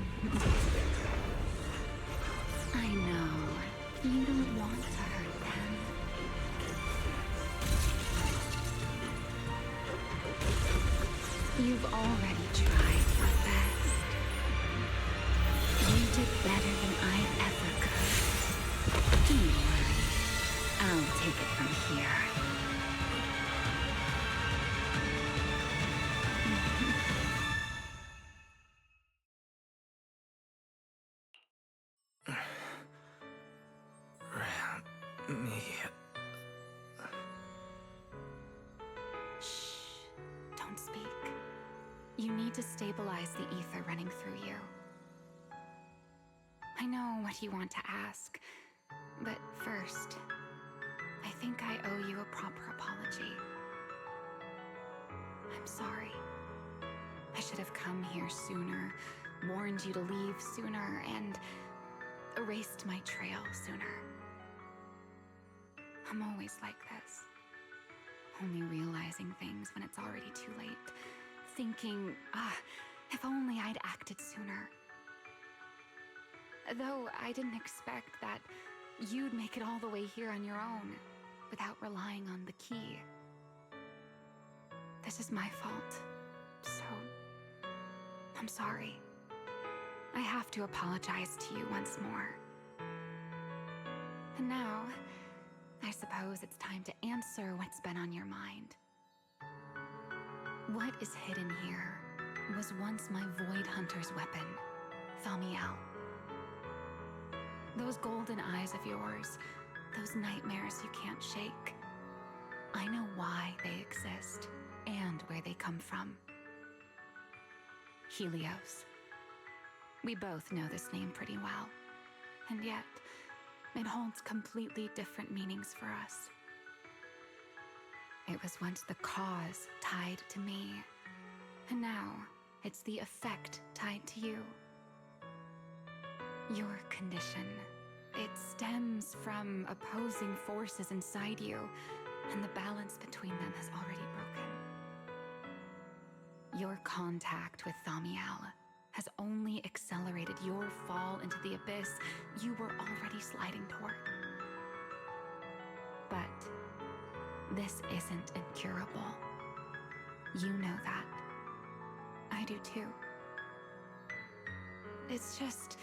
know. You don't want to hurt them. You've already tried your best. You did better than I ever could. Don't worry. I'll take it from here. Me. Shh. Don't speak. You need to stabilize the ether running through you. I know what you want to ask, but first, I think I owe you a proper apology. I'm sorry. I should have come here sooner, warned you to leave sooner, and erased my trail sooner. I'm always like this. Only realizing things when it's already too late. Thinking, if only I'd acted sooner. Though I didn't expect that you'd make it all the way here on your own, without relying on the key. This is my fault, so I'm sorry. I have to apologize to you once more. And now, I suppose it's time to answer what's been on your mind. What is hidden here was once my Void Hunter's weapon, Thamiel. Those golden eyes of yours, those nightmares you can't shake. I know why they exist and where they come from. Helios. We both know this name pretty well, and yet it holds completely different meanings for us. It was once the cause tied to me, and now it's the effect tied to you. Your condition, it stems from opposing forces inside you, and the balance between them has already broken. Your contact with Thamiel has only accelerated your fall into the abyss you were already sliding toward. But this isn't incurable. You know that. I do too. It's just...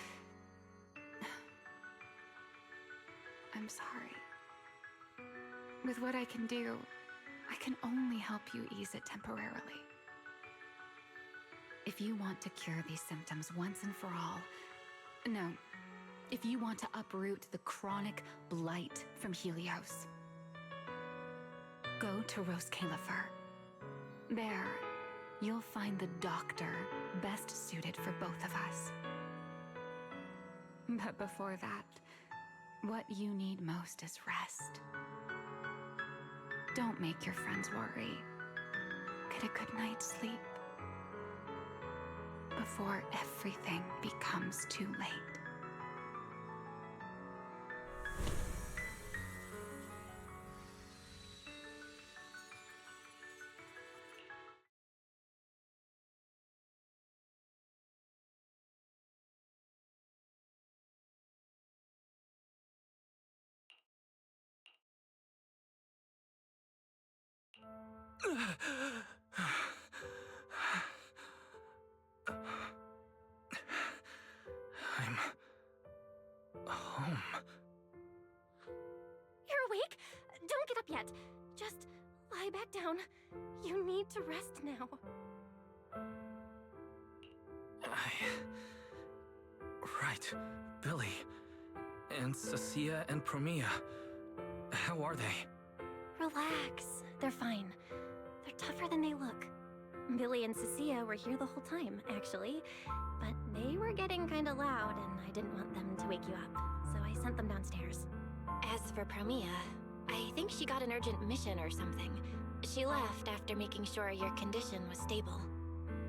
I'm sorry. With what I can do, I can only help you ease it temporarily. If you want to cure these symptoms once and for all, no, if you want to uproot the chronic blight from Helios, go to Roskalifer. There, you'll find the doctor best suited for both of us. But before that, what you need most is rest. Don't make your friends worry. Get a good night's sleep before everything becomes too late. I'm home. You're awake? Don't get up yet. Just lie back down. You need to rest now. Right. Billy. And Cecilia and Promia. How are they? Relax. They're fine. They're tougher than they look. Billy and Cecilia were here the whole time, actually. But they were getting kinda loud, and I didn't want them to wake you up, so I sent them downstairs. As for Promia, I think she got an urgent mission or something. She left after making sure your condition was stable.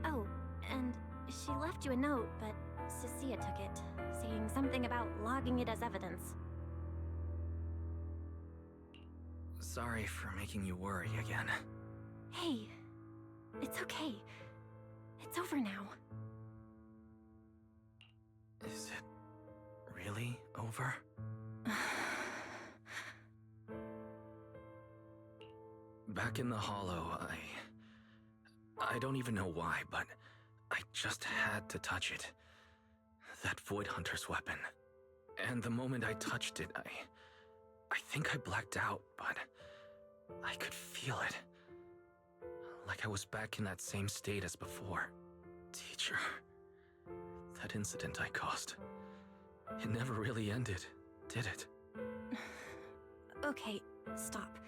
Oh, and she left you a note, but Cecilia took it, saying something about logging it as evidence. Sorry for making you worry again. Hey, it's okay. It's over now. over? Back in the hollow, I don't even know why, but I just had to touch it. That Void Hunter's weapon. And the moment I touched it, I think I blacked out, but I could feel it. Like I was back in that same state as before. Teacher, that incident I caused, it never really ended, did it? Okay, stop.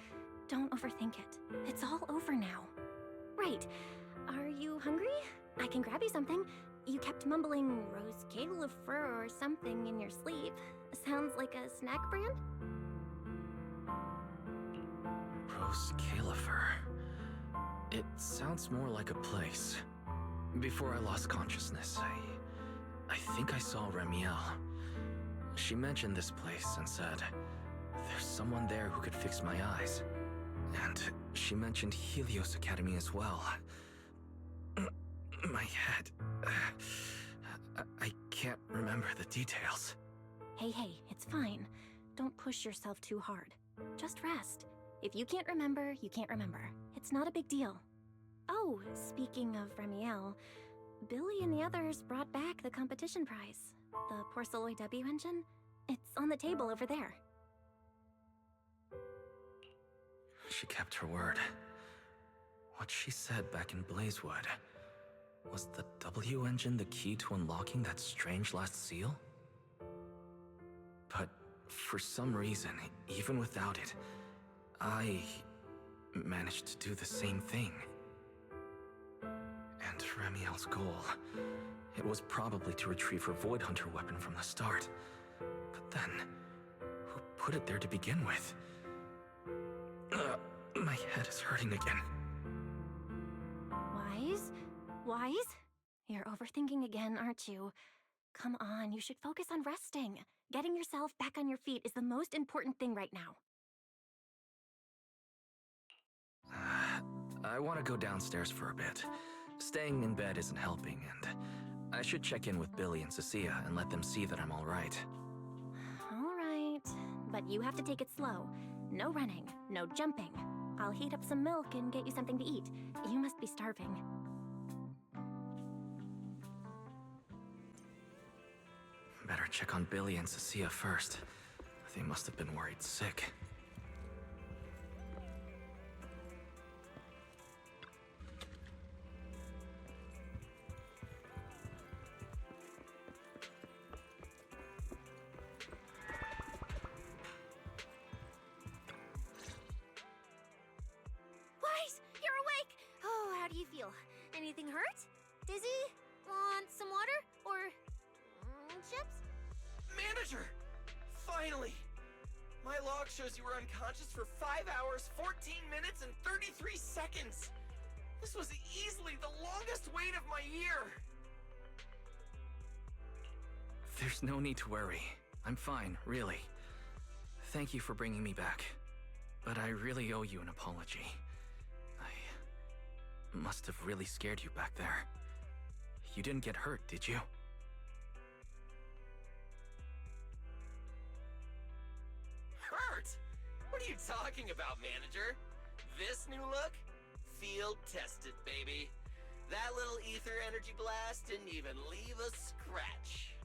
Don't overthink it. It's all over now. Right. Are you hungry? I can grab you something. You kept mumbling Rose Califer or something in your sleep. Sounds like a snack brand? Rose Califer. It sounds more like a place. Before I lost consciousness, I think I saw Remiel. She mentioned this place and said, there's someone there who could fix my eyes. And she mentioned Helios Academy as well. My head... I can't remember the details. Hey, it's fine. Don't push yourself too hard. Just rest. If you can't remember, you can't remember. It's not a big deal. Oh, speaking of Remiel, Billy and the others brought back the competition prize. The Porceloid W engine. It's on the table over there. She kept her word. What she said back in Blazewood. Was the W engine the key to unlocking that strange last seal? But for some reason, even without it, I managed to do the same thing. And Remiel's goal, it was probably to retrieve her Void Hunter weapon from the start. But then, who put it there to begin with? My head is hurting again. Wise? You're overthinking again, aren't you? Come on, you should focus on resting. Getting yourself back on your feet is the most important thing right now. I want to go downstairs for a bit. Staying in bed isn't helping, and I should check in with Billy and Cecilia and let them see that I'm alright. Alright, but you have to take it slow. No running, no jumping. I'll heat up some milk and get you something to eat. You must be starving. Better check on Billy and Cecilia first. They must have been worried sick. Wise, you're awake! Oh, how do you feel? Anything hurt? Dizzy? Want some water? Or chips? Manager! Finally! My log shows you were unconscious for 5 hours, 14 minutes, and 33 seconds! This was easily the longest wait of my year! There's no need to worry. I'm fine, really. Thank you for bringing me back. But I really owe you an apology. I must have really scared you back there. You didn't get hurt, did you? Hurt? What are you talking about, manager? This new look? Field tested, baby. That little ether energy blast didn't even leave a scratch.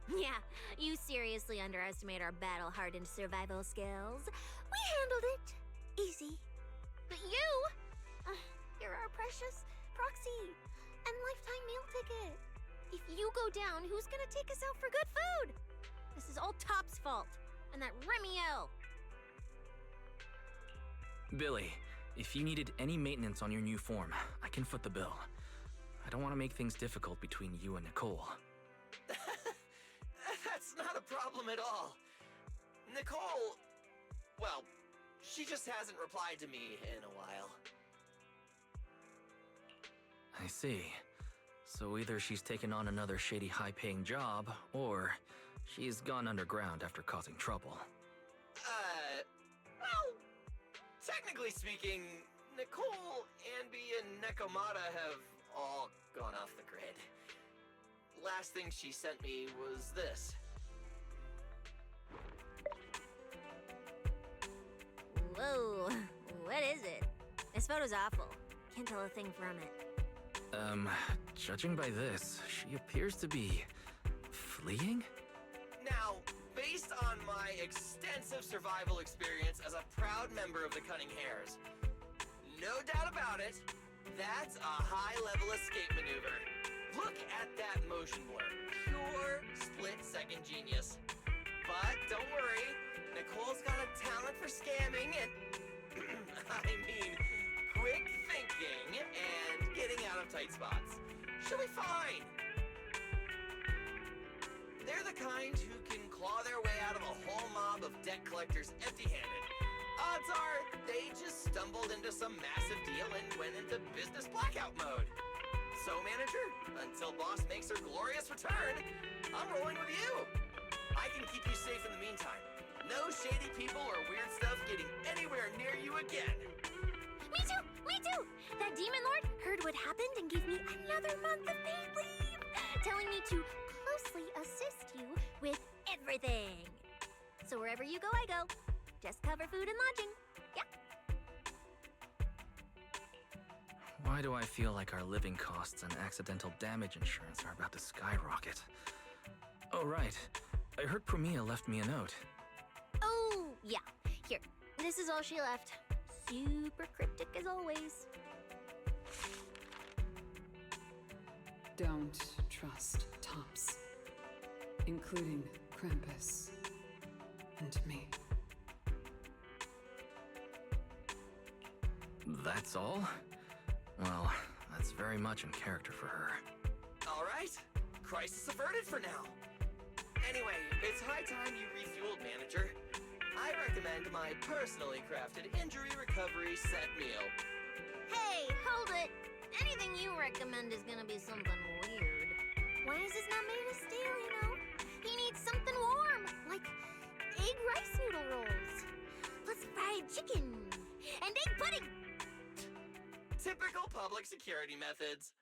Yeah, you seriously underestimate our battle-hardened survival skills. We handled it. Easy. But you? You're our precious proxy and lifetime meal ticket. If you go down, who's gonna take us out for good food? This is all Top's fault. And that Remiel. Billy, if you needed any maintenance on your new form, I can foot the bill. I don't want to make things difficult between you and Nicole. That's not a problem at all. Nicole, well, she just hasn't replied to me in a while. I see. So either she's taken on another shady high-paying job, or she's gone underground after causing trouble. Well, technically speaking, Nicole, Anby, and Nekomata have all gone off the grid. Last thing she sent me was this. Whoa, what is it? This photo's awful. Can't tell a thing from it. Judging by this, she appears to be fleeing? Now, based on my extensive survival experience as a proud member of the Cunning Hares, no doubt about it, that's a high-level escape maneuver. Look at that motion blur. Pure split-second genius. But don't worry, Nicole's got a talent for scamming and... I mean, quick thinking and getting out of tight spots. She'll be fine. They're the kind who can claw their way out of a whole mob of debt collectors empty-handed. Odds are they just stumbled into some massive deal and went into business blackout mode. So, manager, until boss makes her glorious return, I'm rolling with you. I can keep you safe in the meantime. No shady people or weird stuff getting anywhere near you again. Me too! Me too! That demon lord heard what happened and gave me another month of paid leave, telling me to closely assist you with everything. So wherever you go, I go. Just cover food and lodging. Yeah. Why do I feel like our living costs and accidental damage insurance are about to skyrocket? Oh, right. I heard Promia left me a note. Oh, yeah. Here. This is all she left. Super cryptic as always. Don't trust Tops, including Krampus and me. That's all? Well, that's very much in character for her. All right. Crisis averted for now. Anyway, it's high time you refueled, manager. I recommend my personally crafted injury recovery set meal. Hey, hold it. Anything you recommend is gonna be something weird. Why is this not made of steel, you know? He needs something warm, like egg rice noodle rolls, plus fried chicken, and egg pudding. Typical public security methods.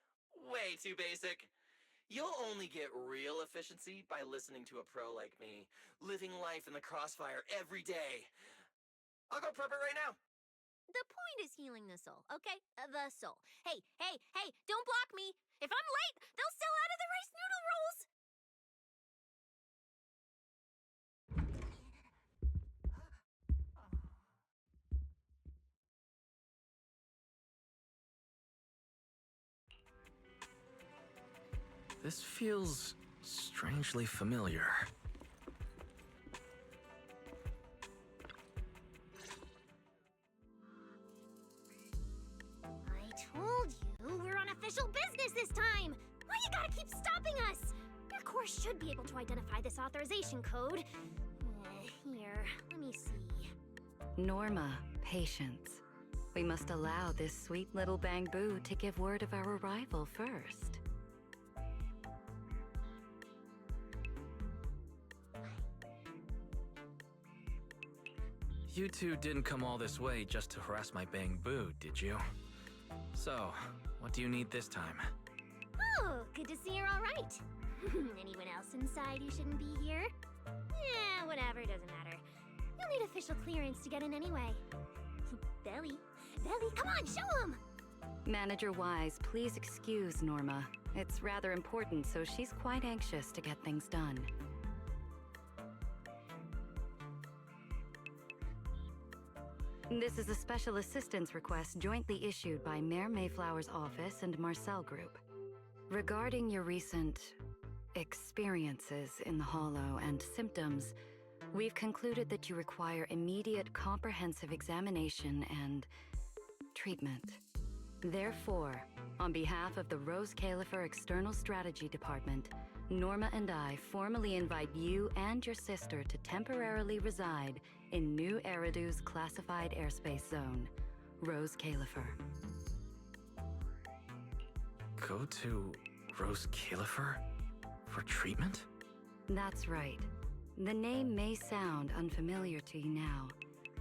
Way too basic. You'll only get real efficiency by listening to a pro like me, living life in the crossfire every day. I'll go prep it right now. The point is healing the soul, okay? The soul. Hey, hey, hey, don't block me. If I'm late, they'll sell out of the rice noodle rolls. This feels strangely familiar. I told you we're on official business this time. Why you gotta keep stopping us? Your course should be able to identify this authorization code. Here, let me see. Norma, patience. We must allow this sweet little bamboo to give word of our arrival first. You two didn't come all this way just to harass my bamboo, did you? So, what do you need this time? Oh, good to see you're all right. Anyone else inside who shouldn't be here? Yeah, whatever, doesn't matter. You'll need official clearance to get in anyway. Belly, come on, show him! Manager Wise, please excuse Norma. It's rather important, so she's quite anxious to get things done. This is a special assistance request jointly issued by Mayor Mayflower's office and Marcel Group. Regarding your recent experiences in the Hollow and symptoms, we've concluded that you require immediate comprehensive examination and treatment. Therefore, on behalf of the Rose Califer External Strategy Department, Norma and I formally invite you and your sister to temporarily reside in New Eridu's classified airspace zone, Rose Califer. Go to Rose Califer for treatment? That's right. The name may sound unfamiliar to you now.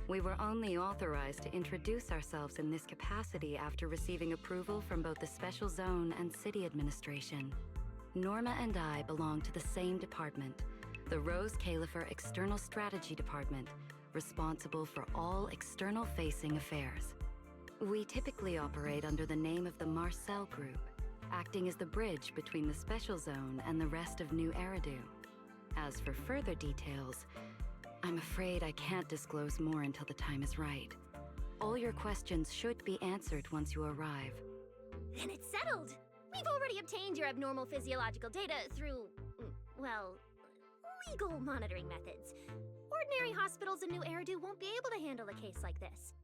We were only authorized to introduce ourselves in this capacity after receiving approval from both the Special Zone and City Administration. Norma and I belong to the same department, the Rose Califer External Strategy Department, responsible for all external-facing affairs. We typically operate under the name of the Marcel Group, acting as the bridge between the Special Zone and the rest of New Eridu. As for further details, I'm afraid I can't disclose more until the time is right. All your questions should be answered once you arrive. Then it's settled! We've already obtained your abnormal physiological data through, well, legal monitoring methods. Ordinary hospitals in New Eridu won't be able to handle a case like this.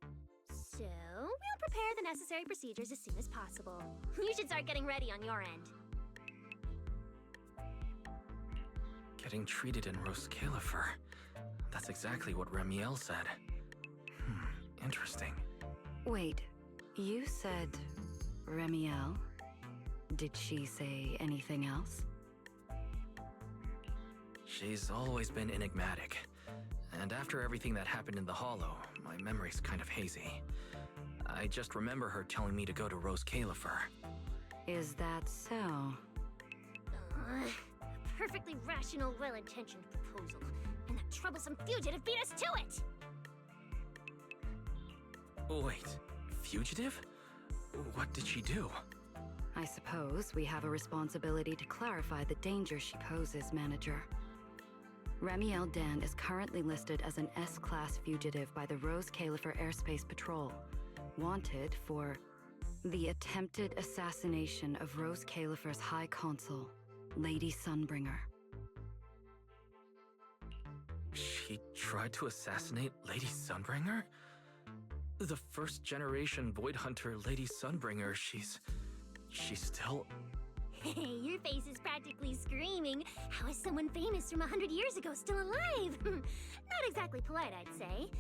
So, we'll prepare the necessary procedures as soon as possible. You should start getting ready on your end. Getting treated in Roskalifer. That's exactly what Remiel said. Interesting. Wait, you said Remiel? Did she say anything else? She's always been enigmatic. And after everything that happened in the Hollow, my memory's kind of hazy. I just remember her telling me to go to Roskalifer. Is that so? A perfectly rational, well-intentioned proposal. And that troublesome fugitive beat us to it! Wait, fugitive? What did she do? I suppose we have a responsibility to clarify the danger she poses, Manager. Remiel Dan is currently listed as an S-Class fugitive by the Roskalifer Airspace Patrol, wanted for the attempted assassination of Roskalifer's High Consul, Lady Sunbringer. She tried to assassinate Lady Sunbringer? The first-generation Void Hunter Lady Sunbringer, she's still... Hey, your face is practically screaming. How is someone famous from 100 years ago still alive? Not exactly polite, I'd say.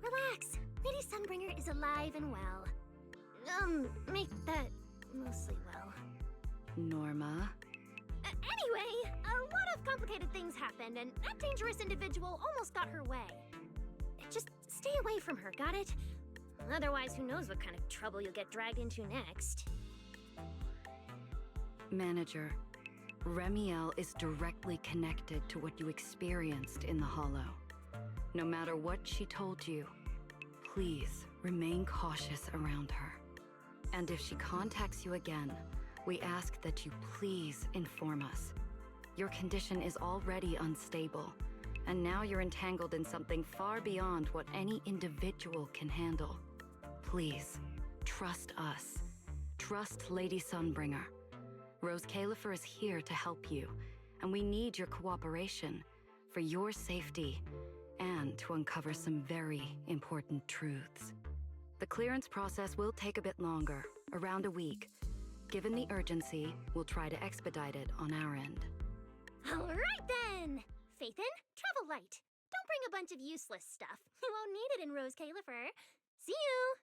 Relax. Lady Sunbringer is alive and well. Make that mostly well. Norma? Anyway, a lot of complicated things happened, and that dangerous individual almost got her way. Just stay away from her, got it? Otherwise, who knows what kind of trouble you'll get dragged into next. Manager, Remiel is directly connected to what you experienced in the Hollow. No matter what she told you, please remain cautious around her. And if she contacts you again, we ask that you please inform us. Your condition is already unstable, and now you're entangled in something far beyond what any individual can handle. Please, trust us. Trust Lady Sunbringer. Roskalifer is here to help you, and we need your cooperation for your safety and to uncover some very important truths. The clearance process will take a bit longer, around a week. Given the urgency, we'll try to expedite it on our end. All right then! Phaethon, travel light. Don't bring a bunch of useless stuff. You won't need it in Roskalifer. See you!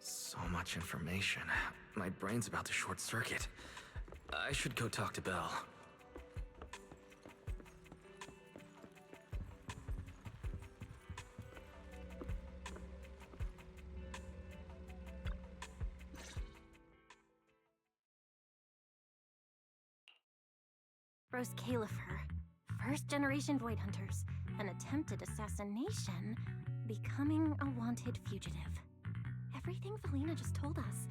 So much information. My brain's about to short circuit. I should go talk to Belle. Roskalifer. First-generation Void Hunters. An attempted assassination. Becoming a wanted fugitive. Everything Felina just told us.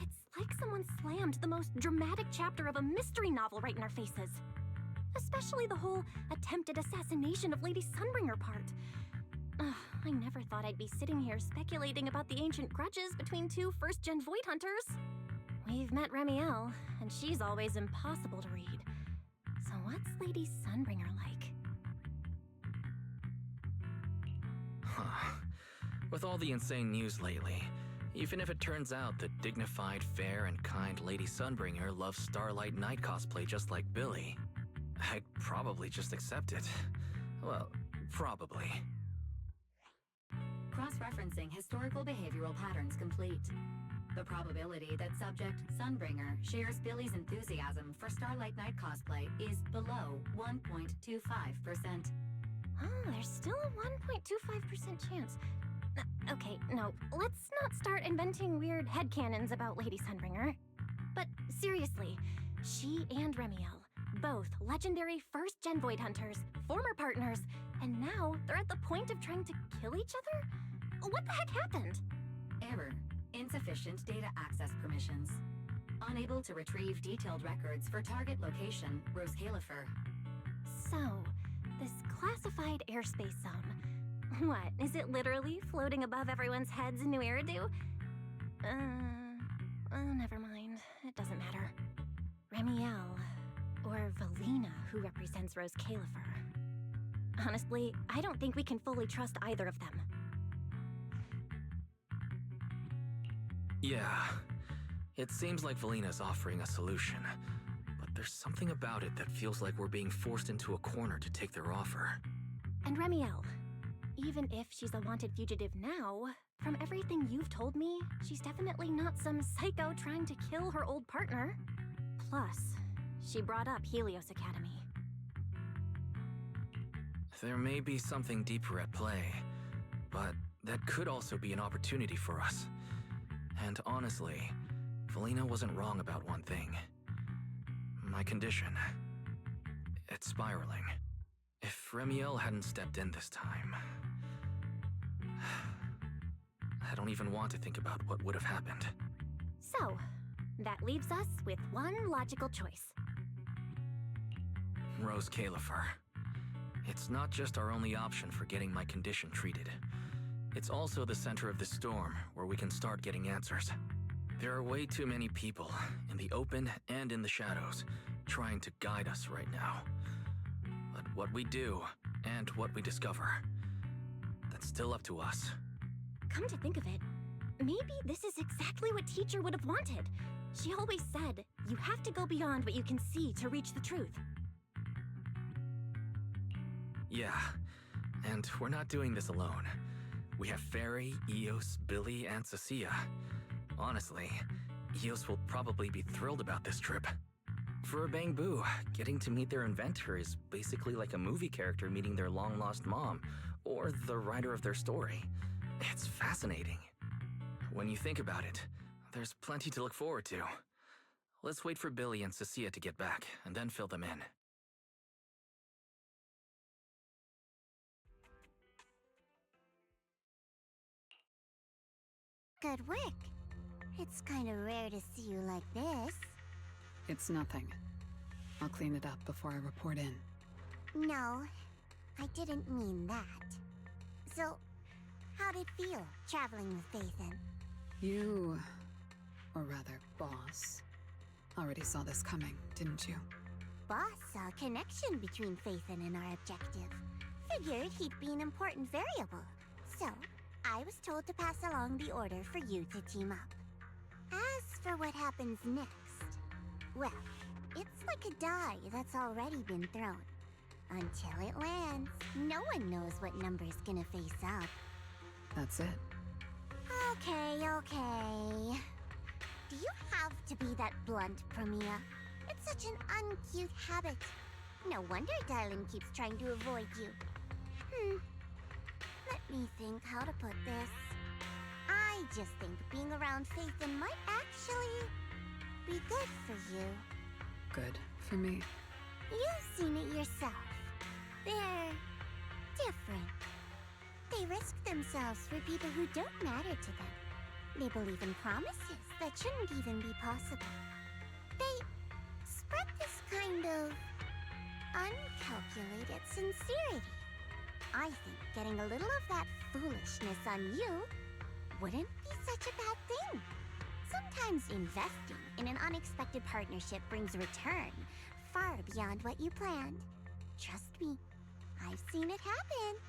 It's like someone slammed the most dramatic chapter of a mystery novel right in our faces. Especially the whole attempted assassination of Lady Sunbringer part. I never thought I'd be sitting here speculating about the ancient grudges between two first-gen Void Hunters. We've met Remiel, and she's always impossible to read. So what's Lady Sunbringer like? Huh. With all the insane news lately, even if it turns out the dignified, fair, and kind Lady Sunbringer loves Starlight Night cosplay just like Billy, I'd probably just accept it. Well, probably. Cross-referencing historical behavioral patterns complete. The probability that subject Sunbringer shares Billy's enthusiasm for Starlight Night cosplay is below 1.25%. Oh, there's still a 1.25% chance. Okay, no, let's not start inventing weird headcanons about Lady Sunbringer. But seriously, she and Remiel, both legendary first-gen Void Hunters, former partners, and now they're at the point of trying to kill each other? What the heck happened? Error. Insufficient data access permissions. Unable to retrieve detailed records for target location, Rose Califer. So, this classified airspace zone. What, is it literally floating above everyone's heads in New Eridu? Never mind. It doesn't matter. Remiel, or Valina, who represents Rose Califer. Honestly, I don't think we can fully trust either of them. Yeah. It seems like Valina's offering a solution, but there's something about it that feels like we're being forced into a corner to take their offer. And Remiel, even if she's a wanted fugitive now, from everything you've told me, she's definitely not some psycho trying to kill her old partner. Plus, she brought up Helios Academy. There may be something deeper at play, but that could also be an opportunity for us. And honestly, Valina wasn't wrong about one thing. My condition. It's spiraling. If Remiel hadn't stepped in this time... I don't even want to think about what would have happened. So, that leaves us with one logical choice. Rose Califer. It's not just our only option for getting my condition treated. It's also the center of the storm, where we can start getting answers. There are way too many people, in the open and in the shadows, trying to guide us right now. But what we do, and what we discover, that's still up to us. Come to think of it, maybe this is exactly what Teacher would have wanted. She always said, you have to go beyond what you can see to reach the truth. Yeah, and we're not doing this alone. We have Fairy, Eos, Billy, and Cecilia. Honestly, Eos will probably be thrilled about this trip. For a Bangbu, getting to meet their inventor is basically like a movie character meeting their long-lost mom, or the writer of their story. It's fascinating. When you think about it, there's plenty to look forward to. Let's wait for Billy and Cecilia to get back, and then fill them in. Good work. It's kind of rare to see you like this. It's nothing. I'll clean it up before I report in. No, I didn't mean that. So, how'd it feel, traveling with Phaethon? You, or rather, Boss, already saw this coming, didn't you? Boss saw a connection between Phaethon and our objective. Figured he'd be an important variable. So, I was told to pass along the order for you to team up. As for what happens next, well, it's like a die that's already been thrown. Until it lands, no one knows what number's gonna face up. That's it. Okay. Do you have to be that blunt, Promia? It's such an uncute habit. No wonder Dylan keeps trying to avoid you. Let me think how to put this. I just think being around Phaethon might actually be good for you. Good for me. You've seen it yourself. They're different. They risk themselves for people who don't matter to them. They believe in promises that shouldn't even be possible. They spread this kind of uncalculated sincerity. I think getting a little of that foolishness on you wouldn't be such a bad thing. Sometimes investing in an unexpected partnership brings a return far beyond what you planned. Trust me, I've seen it happen.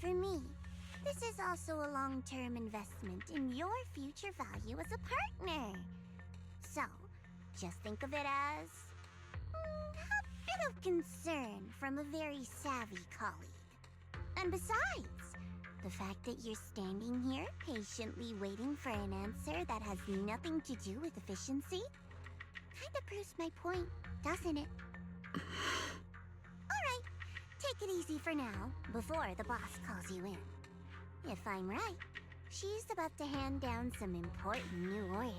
For me, this is also a long-term investment in your future value as a partner. So, just think of it as a bit of concern from a very savvy colleague. And besides, the fact that you're standing here patiently waiting for an answer that has nothing to do with efficiency kinda proves my point, doesn't it? Alright, take it easy for now, before the boss calls you in. If I'm right, she's about to hand down some important new orders.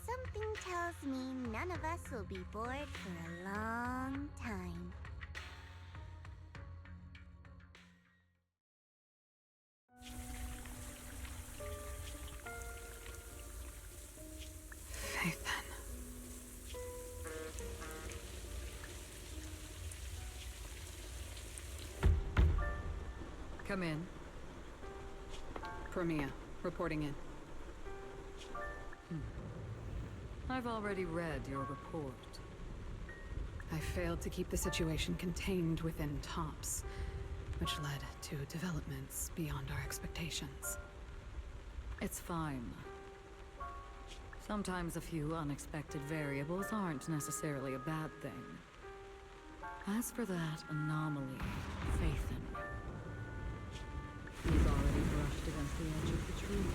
Something tells me none of us will be bored for a long time. Ethan. Come in. Promia, reporting in. I've already read your report. I failed to keep the situation contained within TOPS, which led to developments beyond our expectations. It's fine. Sometimes a few unexpected variables aren't necessarily a bad thing. As for that anomaly, Phaethon, he's already brushed against the edge of the truth.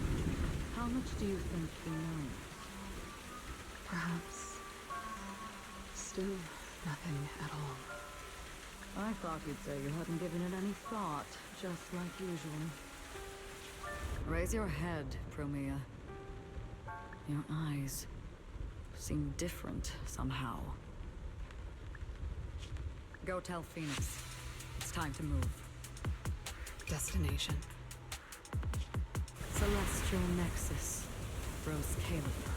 How much do you think he knows? Perhaps still nothing at all. I thought you'd say you hadn't given it any thought, just like usual. Raise your head, Promia. Your eyes seem different somehow. Go tell Phoenix. It's time to move. Destination. Celestial Nexus. Rose Caliber.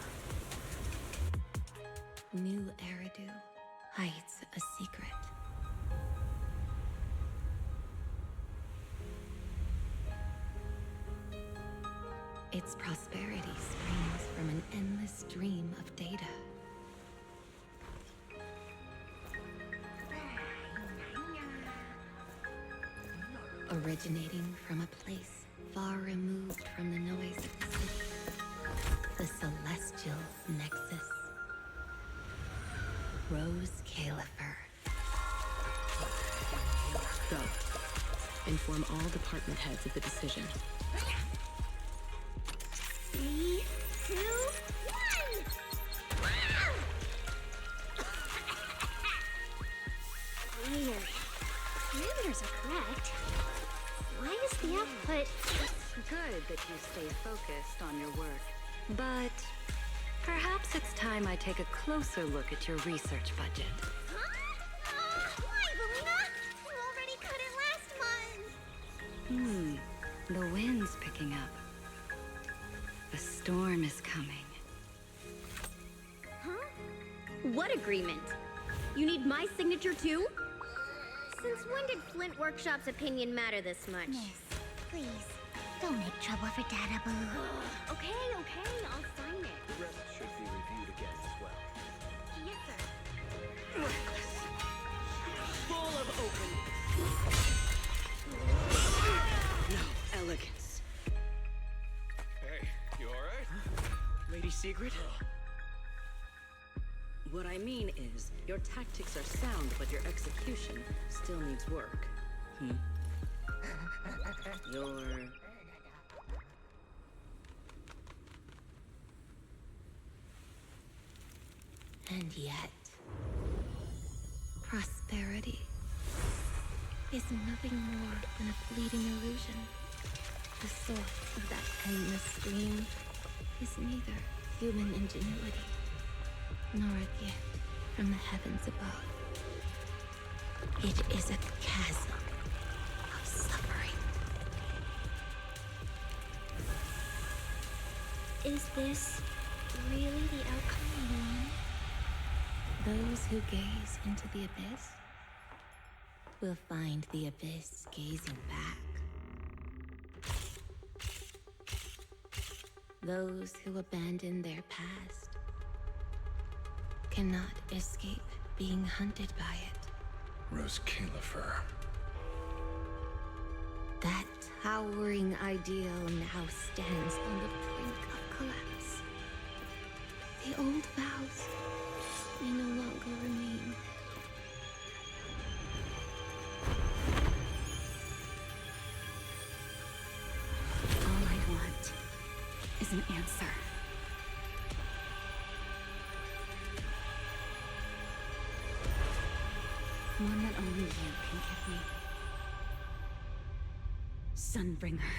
New Eridan hides a secret. Its prosperity springs from an endless stream of data. Originating from a place far removed from the noise of the city. The Celestial Nexus. Rose Caliber. Go. Inform all department heads of the decision. 3, 2, 1! Weird. Parameters are correct. Why is the output... It's good that you stay focused on your work. But perhaps it's time I take a closer look at your research budget. Huh? Why, Belina? You already cut it last month. The wind's picking up. A storm is coming. Huh? What agreement? You need my signature too? Since when did Flint Workshop's opinion matter this much? Miss, please, don't make trouble for Dada Boo. Okay, I'll sign it. The rest should be reviewed again as well. Yes, sir. Full of open. No elegance. Hey, you alright? Lady Secret? What I mean is, your tactics are sound, but your execution still needs work. And yet, prosperity is nothing more than a fleeting illusion. The source of that endless stream is neither human ingenuity nor a gift from the heavens above. It is a chasm of suffering. Is this really the outcome you want? Those who gaze into the abyss will find the abyss gazing back. Those who abandon their past cannot escape being hunted by it. Rose Caliber. That towering ideal now stands on the brink of collapse. The old vows may no longer remain. All I want is an answer. One that only you can give me. Sunbringer.